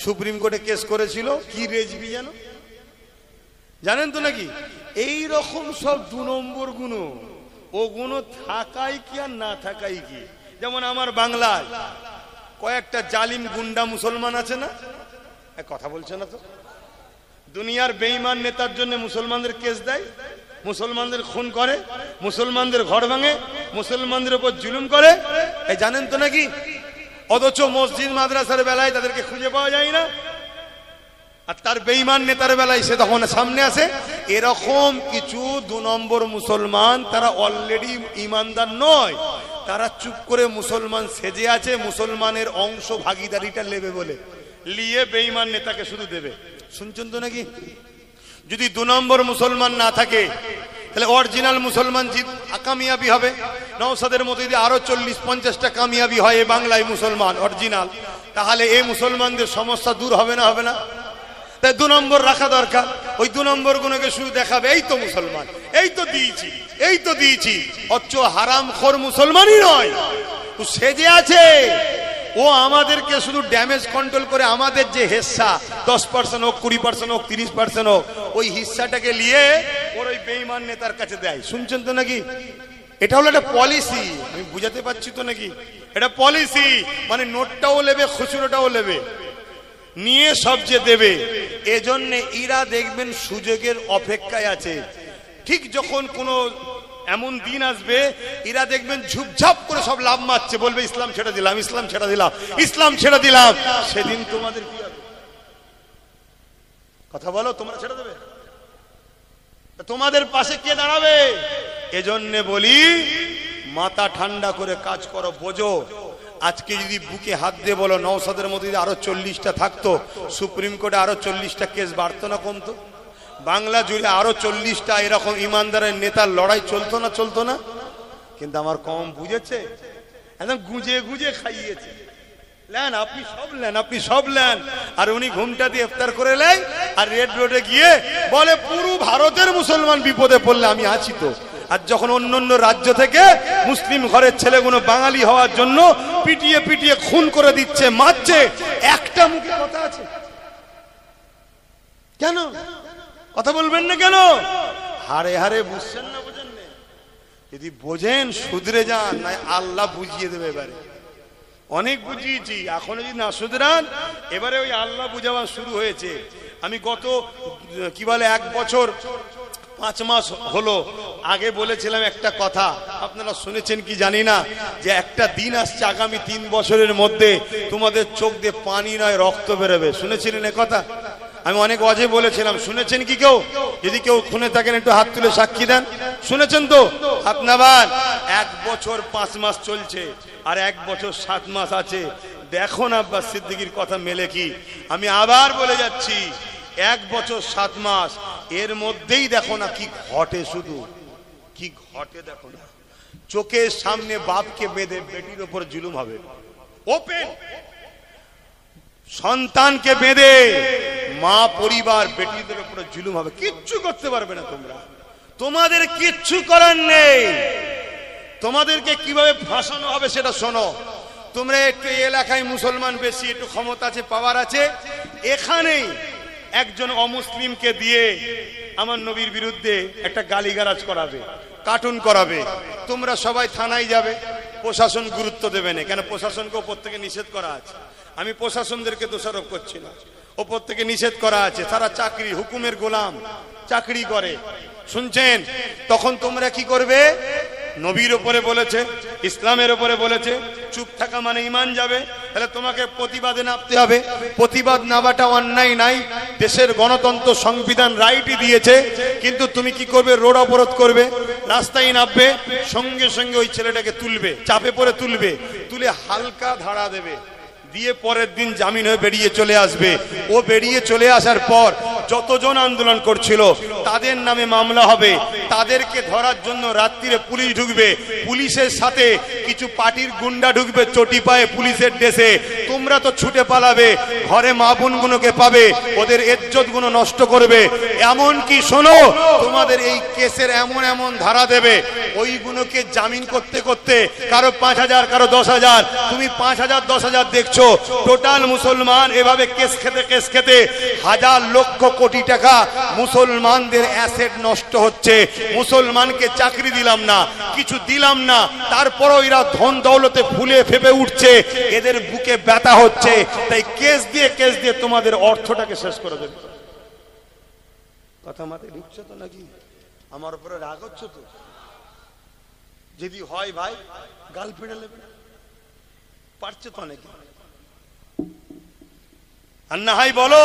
সুপ্রিম কোর্টে কেস করেছিল, কি রেজবি যেন, জানেন তো নাকি? এই রকম সব 2 নম্বর গুণ, ও গুণ থাকাই কি আর না থাকাই কি। যেমন আমার বাংলায় কয়েকটা জালিম গুন্ডা মুসলমান আছে না? কথা বলছে না তো? দুনিয়ার বেঈমান নেতার জন্য মুসলমানদের কেস দেয়, মুসলমানদের খুন করে, মুসলমানদের ঘর ভাঙে, মুসলমানদের উপর জুলুম করে। এই জানেন তো নাকি? অথচ মসজিদ মাদ্রাসার বেলায় তাদেরকে খুঁজে পাওয়া যায় না, আর তার বেঈমান নেতার বেলায় সে তখন সামনে আসে। এরকম কিছু 2 নম্বর মুসলমান, তারা অলরেডি ইমানদার নয়, তারা চুপ করে মুসলমান সেজে আছে, মুসলমানের অংশ ভাগিদারিটা নেবে বলে, লিয়ে বেঈমান নেতাকে শুধু দেবে। শুনছেন তো নাকি? যদি 2 নম্বর মুসলমান না থাকে, তাহলে অরিজিনাল মুসলমান কামিয়াবি হবে। নওশাদের মতো যদি আরো 40-50টা কামিয়াবি হয় এই বাংলায় মুসলমান অরিজিনাল, তাহলে এই মুসলমানদের সমস্যা দূর হবে না? হবে না? তাই 2 নম্বর রাখা দরকার। ওই 2 নম্বর গুলোকে শুধু দেখাবে, এই তো মুসলমান, এই তো দিয়েছি, এই তো দিয়েছি। অথচ হারামখোর মুসলমানই নয়, ও সেজে আছে। ও আমাদেরকে শুধু ড্যামেজ কন্ট্রোল করে, আমাদের যে হিস্সা 10% হোক, 20% হোক, 30% হোক, ওই হিস্সাটাকে নিয়ে ওর ওই বেঈমান নেতার কাছে দেয়। শুনছেন তো নাকি? এটা হলো একটা পলিসি। আমি বুঝাতে পারছি তো নাকি? এটা পলিসি, মানে নোটটাও নেবে, খুচরোটাও নেবে, নিয়ে সব যে দেবে। এজন্য এরা দেখবেন সুযোগের অপেক্ষায় আছে। ঠিক যখন কোনো এমন দিন আসবে, এরা দেখবেন ঝুপঝাপ করে সব লাভ মারছে, বলবে ইসলাম ছেড়ে দিলাম, ইসলাম ছেড়ে দিলাম, ইসলাম ছেড়ে দিলাম। সেদিন তোমাদের কি হবে? কথা বলো, তোমরা ছেড়ে দেবে? তোমাদের পাশে কে দাঁড়াবে? এজন্য বলি, মাথা ঠান্ডা করে কাজ করো, বোঝো। আজকে যদি বুকে হাত দিয়ে বলো, নওশাদের মধ্যে যদি আরো 40টা থাকতো, সুপ্রিম কোর্টে আরো 40টা কেস বাড়তো না কমতো? বাংলা জুড়ে আরো 40টা এরকম ইমানদারের নেতার লড়াই চলতো না? চলতো না? কিন্তু আমার কম বুঝেছে, একদম গুঁজে গুঁজে খাইয়েছে। নেন আপনি সব, নেন আপনি সব নেন। আর উনি ঘুমটা দিয়ে ইফতার করে নেয়, আর রেড রোডে গিয়ে বলে পুরো ভারতের মুসলমান বিপদে পড়লে আমি আছি তো। আর যখন অন্য অন্য রাজ্য থেকে মুসলিম ঘরের ছেলেগুলো বাঙালি হওয়ার জন্য পিটিয়ে পিটিয়ে খুন করে দিচ্ছে, মারছে, একটা মুখে কথা আছে কেন? কথা বলবেন না কেন? হারে হারে বুঝছেন না, বোঝেন না? যদি বোঝেন শুধরে যান, না আল্লাহ বুঝিয়ে দেবে। এবারে অনেক বুঝিয়েছি, এখনো যদি না শুধরান, এবারে ওই আল্লাহ বুঝাবার শুরু হয়েছে। আমি গত কি বলে 1 বছর 5 মাস হলো আগে বলেছিলাম একটা কথা, আপনারা শুনেছেন কি জানি না, যে একটা দিন আসছে আগামী 3 বছরের মধ্যে তোমাদের চোখ দিয়ে পানি নয় রক্ত বেরোবে। শুনেছিলেন এ কথা? আমি অনেক অজে বলেছিলাম, শুনেছেন কি কেউ? যদি কেউ শুনে থাকেন একটু হাত তুলে সাক্ষী দেন। শুনেছেন তো? আপনার 1 বছর 5 মাস চলছে, আর 1 বছর 7 মাস আছে। দেখুন আব্বাস সিদ্দিকীর কথা মেলে কি? আমি আবার বলে যাচ্ছি, 1 বছর 7 মাস এর মধ্যেই দেখো না কি ঘটে, শুধু কি ঘটে দেখো না। চোখের সামনে বাপকে বেঁধে বেটির উপর জুলুম হবে, ওপেন। সন্তানকে বেঁধে মা পরিবার বেটিদের উপর জুলুম হবে, কিচ্ছু করতে পারবে না তোমরা। তোমাদের কিচ্ছু করার নেই। তোমাদেরকে কিভাবে ফাঁসানো হবে সেটা শোনো। তোমরা একটু এলাকায় মুসলমান বেশি, একটু ক্ষমতা আছে, পাওয়ার আছে, এখানেই একজন অমুসলিমকে দিয়ে আমার নবীর বিরুদ্ধে একটা গালিগালাজ করাবে, কার্টুন করাবে। তোমরা সবাই থানায় যাবে, প্রশাসন গুরুত্ব দেবে না। কেন? প্রশাসনকে ওপর থেকে নিষেধ করা আছে। আমি প্রশাসনদেরকে দোষারোপ করছি না, ওপর থেকে নিষেধ করা আছে। তারা চাকরি, হুকুমের গোলাম, চাকরি করে। শুনছেন? তখন তোমরা কি করবে? নবীর উপরে বলেছে, ইসলামের উপরে বলেছে, চুপ থাকা মানে ঈমান যাবে। তাহলে তোমাকে প্রতিবাদে নামতে হবে। প্রতিবাদ নামাটা অন্যায় নাই, দেশের গণতন্ত্র সংবিধান রাইটই দিয়েছে। কিন্তু তুমি কি করবে? রোড অবরোধ করবে, রাস্তায় নামবে, সঙ্গে সঙ্গে ওই ছেলেটাকে তুলবে, চাপে পড়ে তুলবে, তুলে হালকা ধারা দেবে, দিয়ে পরের দিন জামিন হয়ে বেরিয়ে চলে আসবে। ও বেরিয়ে চলে আসার পর যতজন আন্দোলন করছিল তাদের নামে মামলা হবে। তাদেরকে ধরার জন্য রাত্রিরে পুলিশ ঢুকবে, পুলিশের সাথে কিছু পার্টির গুন্ডা ঢুকবে চটি পায়ে পুলিশের ড্রেসে। তোমরা তো ছুটে পালাবে, ঘরে মা বোনগুলোকে পাবে, ওদের ইজ্জত গুলো নষ্ট করবে। এমন কি শোনো, তোমাদের এই কেসের এমন এমন ধারা দেবে, ওইগুলোকে জামিন করতে করতে কারো 5,000, কারো 10,000, তুমি 5,000 10,000 দেখছো। টোটাল মুসলমান এভাবে কেস খেতে হাজার লক্ষ কোটি টাকা মুসলমানদের অ্যাসেট নষ্ট হচ্ছে। মুসলমানকে চাকরি দিলাম না, কিছু দিলাম না, তারপরও এরা ধন দৌলতে ফুলে ফেপে উঠছে, এদের বুকে ব্যথা হচ্ছে। তাই কেস দিয়ে তোমাদের অর্থটাকে শেষ করে দেবে। কথা মাথায় ঢুকছে তো নাকি? আমার উপরে রাগ হচ্ছে তো? যদি হয় ভাই গাল ফেড়ে নেবে, পারছে তো অনেকে। আর না হয় বলো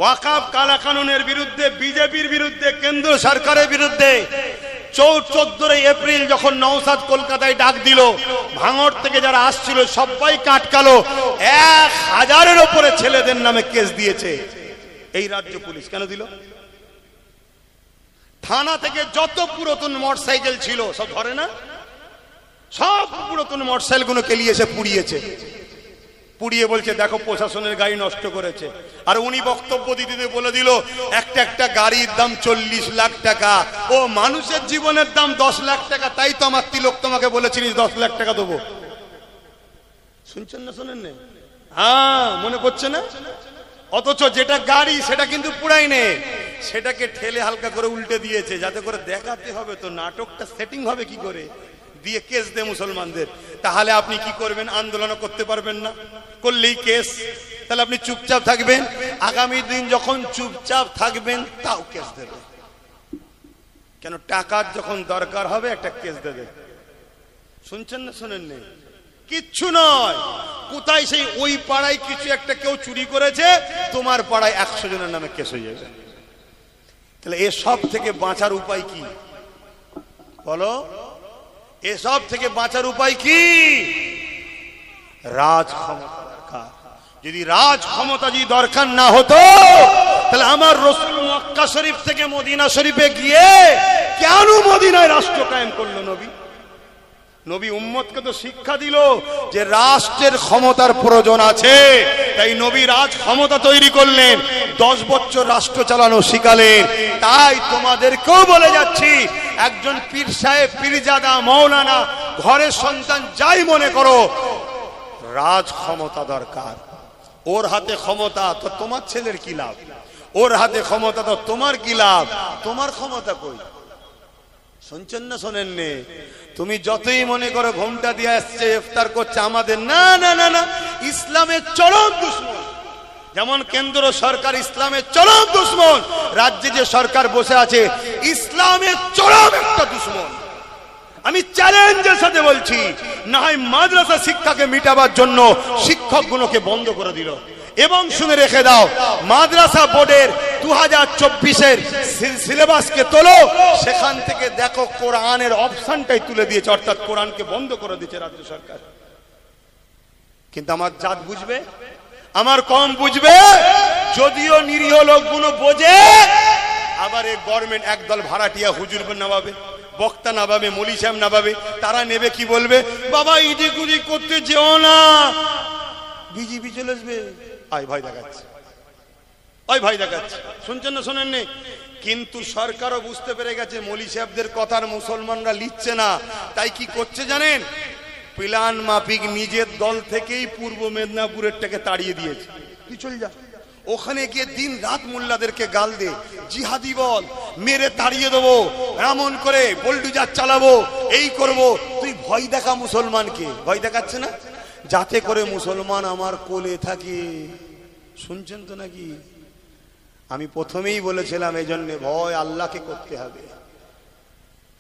ওয়াকাফ কালা কানুনের বিরুদ্ধে, বিজেপির বিরুদ্ধে, কেন্দ্র সরকারের বিরুদ্ধে 14 এপ্রিল যখন নওশাদ কলকাতায় ডাক দিল, ভাঙড় থেকে যারা আসছিল সবাই কাটকালো। 1000-এর উপরে ছেলেদের নামে কেস দিয়েছে এই রাজ্য পুলিশ। কেন দিল? থানা থেকে যত পুরাতন মোটরসাইকেল ছিল সব ধরে না, সব পুরাতন মোটরসাইকেল গুলো কেলিয়ে এসে পুড়িয়েছে। পুড়িয়ে বলছে দেখো প্রশাসনের গাড়ি নষ্ট করেছে। আর উনি বক্তব্য দিতে বলে দিল একটা গাড়ির দাম 40 লাখ টাকা, ও মানুষের জীবনের দাম 10 লাখ টাকা। তাই তো আমার তিলক তোমাকে বলেছিলিস 10 লাখ টাকা দেবো। শুনছেন না? শোনেন না? হ্যাঁ, মনে পড়ছে না? অথচ যেটা গাড়ি সেটা কিন্তু পুরাই নেই, সেটাকে ঠেলে হালকা করে উল্টে দিয়েছে, যাতে করে দেখাতে হবে তো নাটকটা সেটিং হবে কি করে, দিয়ে কেস দে মুসলমানদের। তাহলে আপনি কি করবেন? আন্দোলন করতে পারবেন না, করলেই কেস। তাহলে আপনি চুপচাপ থাকবেন। আগামী দিন যখন চুপচাপ থাকবেন তাও কেস দেবে। কেন? টাকার যখন দরকার হবে একটা কেস দেবে। শুনছেন না? শোনেন না? কিচ্ছু নয়। কোথায় সেই ওই পাড়ায় কিছু একটা কেউ চুরি করেছে, তোমার পাড়ায় 100 জনের নামে কেস হয়ে যাবে। তাহলে এসব থেকে বাঁচার উপায় কি বলো? এসব থেকে বাঁচার উপায় কি? রাজ ক্ষমতা দরকার। যদি রাজ ক্ষমতা যদি দরকার না হতো, তাহলে আমার রাসূল মক্কা শরীফ থেকে মদিনা শরীফে গিয়ে কেন মদিনায় রাষ্ট্র কায়েম করলো? নবী উম্মতকে তো শিক্ষা দিল যে রাষ্ট্রের ক্ষমতার প্রয়োজন আছে। তাই নবী রাজ ক্ষমতা তৈরি করলেন, 10 বছর রাষ্ট্র চালানো শিখালেন। তাই তোমাদেরকেও বলে যাচ্ছি, একজন পীর সাহেব, পীরজাদা, মৌলানা, ঘরের সন্তান যাই মনে করো, রাজ ক্ষমতা দরকার। ওর হাতে ক্ষমতা, তো তোমার ছেলের কি লাভ? ওর হাতে ক্ষমতা, তো তোমার কি লাভ? তোমার ক্ষমতা কই? শুনছেন না শোনেননি? তুমি যতই মনে করো ঘোমটা দিয়ে আসছে ইফতার করছে আমাদের, না না না না, ইসলামের চরম দুশমন। যেমন কেন্দ্র সরকার ইসলামের চরম দুশমন, রাজ্যে যে সরকার বসে আছে ইসলামের চরম একটা দুশমন। আমি চ্যালেঞ্জের সাথে বলছি, না হয় মাদ্রাসা শিক্ষাকে মিটাবার জন্য শিক্ষকগুলোকে বন্ধ করে দিল, এবং শুনে রেখে দাও মাদ্রাসা বোর্ডের 2024-এর সিলেবাসকে তোলো, সেখান থেকে দেখো কোরআনের অপশনটাই তুলে দিয়েছে, অর্থাৎ কোরআনকে বন্ধ করে দিয়েছে রাজ্য সরকার। কিন্তু আমার জাত বুঝবে, আমার কম বুঝবে, যদিও নিরীহ লোকগুলো বোঝে, আবার এই গভর্নমেন্ট একদল ভাড়াটিয়া হুজুর নামাবে, বক্তা নামাবে, মৌলী সাহেব নামাবে, তারা নেবে কি বলবে, বাবা ইদি কুদি করতে যেও না, বিজেপি চলে আসবে। আয় ভয় দেখাচ্ছে, ওই ভয় দেখাচ্ছে, শুনছেন না শোনেননি? কিন্তু সরকারও বুঝতে পেরে গেছে মৌলী সাহেবদের কথার মুসলমানরা লিখছে না, তাই কি করছে জানেন? প্ল্যান মাফিক নিজের দল থেকেই পূর্ব মেদিনীপুরেরটাকে তাড়িয়ে দিয়েছে। তুই চল যা, ওখানে গিয়ে দিন রাত মোল্লাদেরকে গাল দে, জিহাদি বল, মেরে তাড়িয়ে দেবো, এমন করে বোল্ডুজার চালাবো, এই করব, তুই ভয় দেখা মুসলমানকে। ভয় দেখাচ্ছে না, যাতে করে মুসলমান আমার কোলে থাকে। শুনছেন তো নাকি? আমি প্রথমেই বলেছিলাম এই জন্য ভয় আল্লাহকে করতে হবে,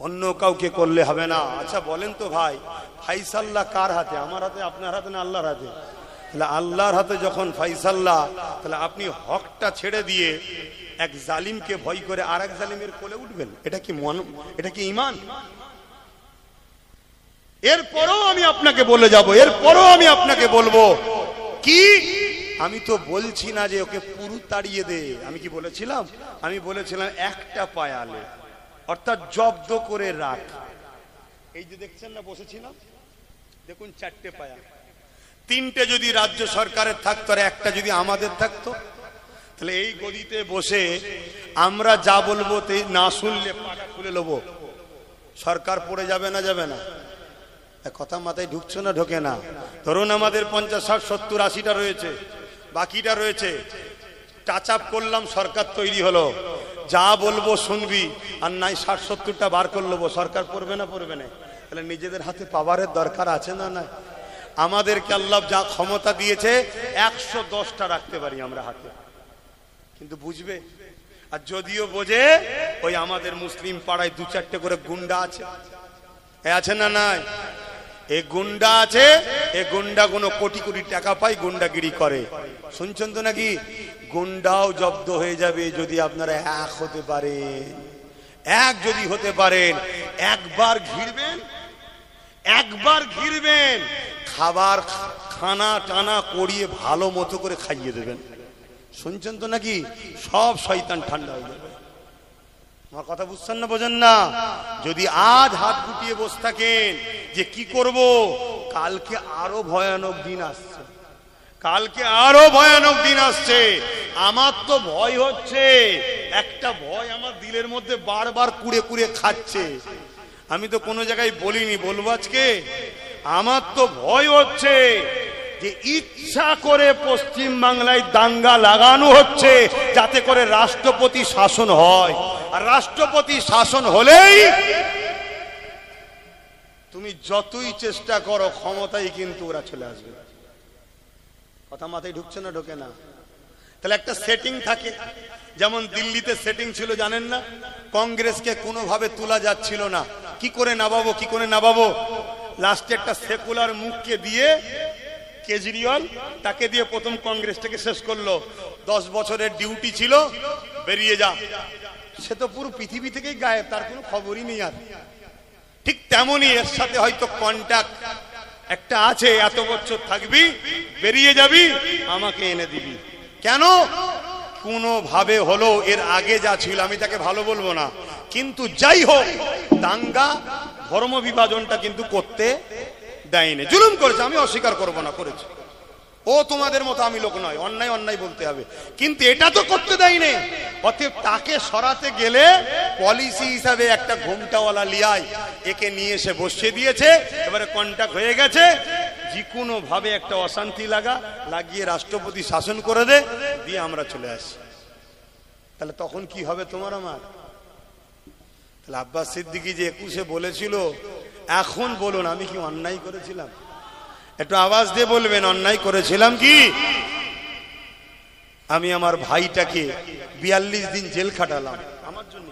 অন্য কাউকে করলে হবে না। আচ্ছা বলেন তো ভাই, ফাইসাল্লাহ কার হাতে? আমার হাতে, আপনার হাতে, না আল্লাহর হাতে? তাহলে আল্লাহর হাতে যখন ফাইসাল্লাহ, তাহলে আপনি হকটা ছেড়ে দিয়ে এক জালিমকে ভয় করে আর এক জালিমের কোলে উঠবেন? এটা কি মন, এটা কি ঈমান? এরপরও আমি আপনাকে বলে যাব, এরপরও আমি আপনাকে বলবো কি, আমি তো বলছি না যে ওকে পুরো তাড়িয়ে দে। আমি কি বলেছিলাম? আমি বলেছিলাম একটা পায়ালে, অর্থাৎ জব্দ করে রাখ। এই যে দেখছেন না বসেছিলাম, দেখুন 4টে পায়া, 3টে যদি রাজ্য সরকারের থাকতো আর একটা যদি আমাদের থাকতো, তাহলে এই গদিতে বসে আমরা যা বলবো না শুনলে পাটা খুলে নেবো, সরকার পড়ে যাবে না? যাবে না? কথা মাথায় ঢুকছে না? ঢোকে না? ধরুন আমাদের 50, 60, 70, 80টা রয়েছে, বাকিটা রয়েছে, টাচ আপ করলাম, সরকার তৈরি হলো, যা বলবো শুনবি, আর নাই 60, 70টা বার করে নেবো, সরকার পড়বে না? পড়বে না? তাহলে নিজেদের হাতে পাওয়ারের দরকার আছে না? না, আমাদেরকে আল্লাহ যা ক্ষমতা দিয়েছে 110টা রাখতে পারি আমরা হাতে, কিন্তু বুঝবে? আর যদিও বোঝে, ওই আমাদের মুসলিম পাড়ায় 2-4টে করে গুন্ডা আছে, আছে না? নাই? এই গুন্ডা আছে, এই গুন্ডা কোনো কোটি কোটি টাকা পায়, গুন্ডাগিরি করে। শুনছেন তো নাকি? গুন্ডাও জব্দ হয়ে যাবে যদি আপনারা এক হতে পারেন। এক যদি হতে পারেন, একবার ঘিরবেন, একবার ঘিরবেন, খাবার খানা টানা করিয়ে ভালো মতো করে খাইয়ে দেবেন। শুনছেন তো নাকি? সব শয়তান ঠান্ডা হয়ে যাবে। আমার কথা বুঝছেন না? বোঝেন না? যদি আজ হাত গুটিয়ে বসে থাকেন যে কি করব, কালকে আরো ভয়ানক দিন আসছে, কালকে আরো ভয়ানক দিন আসছে। আমার তো ভয় হচ্ছে, একটা ভয় আমার দিলের মধ্যে বারবার কুড়ে কুড়ে খাচ্ছে। আমি তো কোনো জায়গায় বলিনি, বলবো আজকে। আমার তো ভয় হচ্ছে যে ইচ্ছা করে পশ্চিম বাংলায় দাঙ্গা লাগানো হচ্ছে যাতে করে রাষ্ট্রপতি শাসন হয়, আর রাষ্ট্রপতি শাসন হলেই তুমি যতই চেষ্টা করো ক্ষমতায় কিন্তু ওরা চলে আসবে। কথা মাথায় ঢুকছে না? ঢোকে না? তাহলে একটা সেটিং থাকে, যেমন দিল্লিতে সেটিং ছিল জানেন না? কংগ্রেসকে কোনোভাবে তোলা যাচ্ছিল না, কি করে নামাবো, কি করে নামাবো। লাস্টে একটা সেকুলার মুখকে দিয়ে কেজরিওয়াল, তাকে দিয়ে প্রথম কংগ্রেসটাকে শেষ করলো। 10 বছরের ডিউটি ছিল, বেরিয়ে যা। সে তো পুরো পৃথিবী থেকেই গায়েব, তার কোনো খবরই নেই আর। ঠিক তেমনই এর সাথে হয়তো কন্ট্যাক্ট একটা আছে, এত বছর থাকবি, বেরিয়ে যাবি, আমাকে এনে দিবি। কেন? কোনো ভাবে হলো, এর আগে যা ছিল আমি তাকে ভালো বলবো না, কিন্তু যাই হোক দাঙ্গা ধর্ম বিভাজনটা কিন্তু করতে দেয়নি। জুলুম করেছে, আমি অস্বীকার করবো না, করেছে। ও তোমাদের মতো আমি লোক নয়, অন্যায় অন্যায় বলতে হবে, কিন্তু এটা তো করতে দেয়নি। অতএব তাকে সরাতে গেলে পলিসি হিসাবে একটা ঘোমটাওয়ালা লিয়াই, একে নিয়ে এসে বসিয়ে দিয়েছে। এবারে কন্ট্যাক্ট হয়ে গেছে, যে কোনো ভাবে একটা অশান্তি লাগিয়ে রাষ্ট্রপতি শাসন করে দে, দিয়ে আমরা চলে আসি। তাহলে তখন কি হবে তোমার আমার? তাহলে আব্বাস সিদ্দিকী যে 21-এ বলেছিল, এখন বলুন আমি কি অন্যায় করেছিলাম? একটু আওয়াজ দিয়ে বলবেন, অন্যায় করেছিলাম কি? আমি আমার ভাইটাকে 42 দিন জেল খাটালাম আমার জন্য।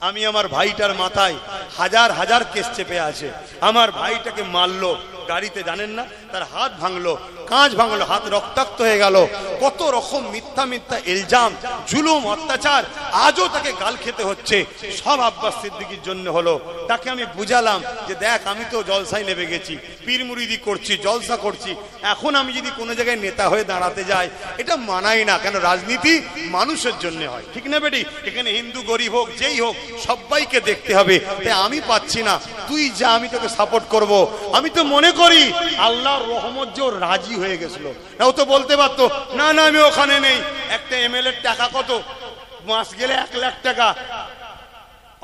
আমি আমার ভাইটার মাথায় হাজার হাজার কেস চেপে আছে। আমার ভাইটাকে মারলো গাড়িতে, জানেন না, তার হাত ভাঙলো, কাঁচ ভাঙলো, হাত রক্তাক্ত হয়ে গেল। কত রকম মিথ্যা মিথ্যা ইলজাম, জুলুম, অত্যাচার, আজও তাকে গাল খেতে হচ্ছে। সব আব্বাস সিদ্দিকীর জন্য হলো। তাকে আমি বুঝালাম যে দেখ, আমি তো জলসায় নেমে গেছি, পীর মুরিদি করছি, জলসা করছি, এখন আমি যদি কোনো জায়গায় নেতা হয়ে দাঁড়াতে যাই, এটা মানাই না। কেন? রাজনীতি মানুষের জন্য হয়, ঠিক না বেটি? এখানে হিন্দু গরিব হোক, যেই হোক, সবাইকে দেখতে হবে। তাই আমি পাচ্ছি না, তুই যা, আমি তোকে সাপোর্ট করব। আমি তো মনে করি আল্লাহর রহমত যে রাজি হয়ে গেছিল। ও তো বলতে পারতো না না আমি ওখানে নেই। একটা এমএলএর টাকা কত? মাস গেলে 1 লাখ টাকা।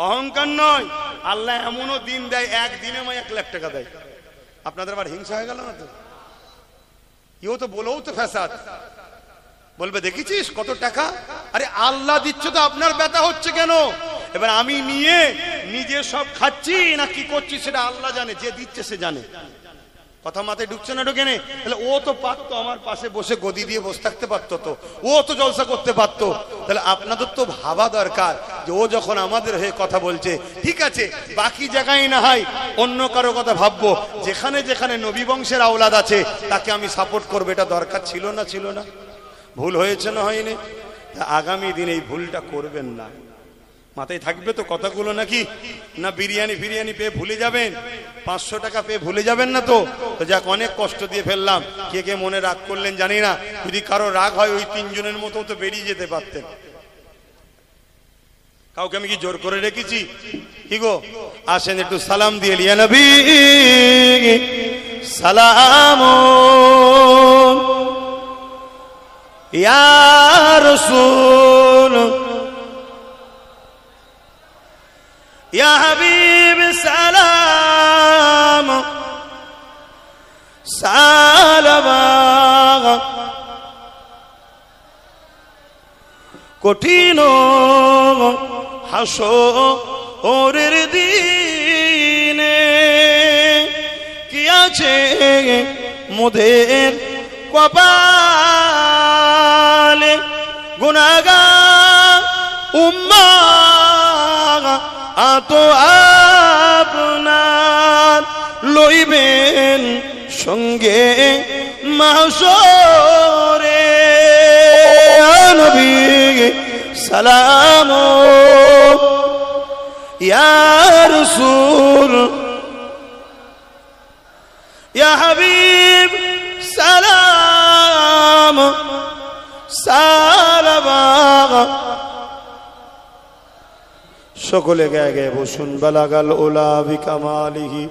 অহংকার নয়, আল্লাহ এমনও দিন দেয়, একদিনে 1 লাখ টাকা দেয়। আপনাদের আবার হিংসা হয়ে গেল না তো? ইও তো বলেও তো ফ্যাসাদ বলবে, দেখেছিস কত টাকা? আরে আল্লাহ দিচ্ছে তো, আপনার ব্যথা হচ্ছে কেন? এবার আমি নিয়ে নিজে সব খাচ্ছি না কি করছি সেটা আল্লাহ জানে, যে দিচ্ছে সে জানে। কথা মাথায় ঢুকছে না? ঢুকে নেই? তাহলে ও তো পারতো আমার পাশে বসে গদি দিয়ে বসে থাকতে পারতো, তো ও তো জলসা করতে পারতো। তাহলে আপনাদের তো ভাবা দরকার যে ও যখন আমাদের হয়ে কথা বলছে, ঠিক আছে, বাকি জায়গায় না হয় অন্য কারো কথা ভাববো, যেখানে যেখানে নবী বংশের আওলাদ আছে তাকে আমি সাপোর্ট করবো। এটা দরকার ছিল না? ছিল না? ভুল হয়েছে না হয়নি? আগামী দিন এই ভুলটা করবেন না। মাথায় থাকবে তো কথাগুলো নাকি? না বিরিয়ানি ফিরিয়ানি পেয়ে ভুলে যাবেন? 500 টাকা পেয়ে ভুলে যাবেন না তো? তো যাক, অনেক কষ্ট দিয়ে ফেললাম। কে কে মনে রাগ করলেন জানি না। যদি কারো রাগ হয়, ওই 3 জনের মতো তো বেরিয়ে যেতে পারতেন। কাউকে আমি কি জোর করে রেখেছি? কি গো, আসেন একটু সালাম দিয়ে ইয়া নবী সালাম, ইয়া রাসূল, ইয়া হাবিব সালাম, সালাম। কঠিন হাসরের দিনে কি আছে মোদের কপালে? গুনাহগার উম্মাহ আতো আপনার লইবেন সঙ্গে মাহশরে। নবী সালাম, ইয়া রাসূল, ইয়া হাবিব সালাম, সালাম। সকলে গায়ে গায়ে বসুন। বালাগাল উলা বিকামালিহি।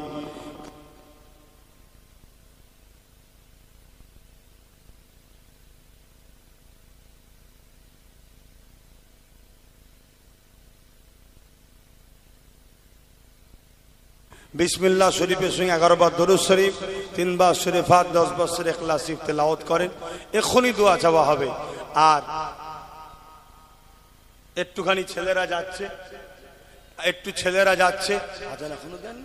বিসমিল্লাহ শরীফের সঙ্গে 11 বার দরুদ শরীফ, 3 বার সূরা ফাত, 10 বার সূরা ইখলাস শরীফ তেলাওয়াত করেন। এখনই দোয়া চাওয়া হবে। আর একটুখানি ছেলেরা যাচ্ছে, একটু ছেলেরা যাচ্ছে, আজান এখনো দেন।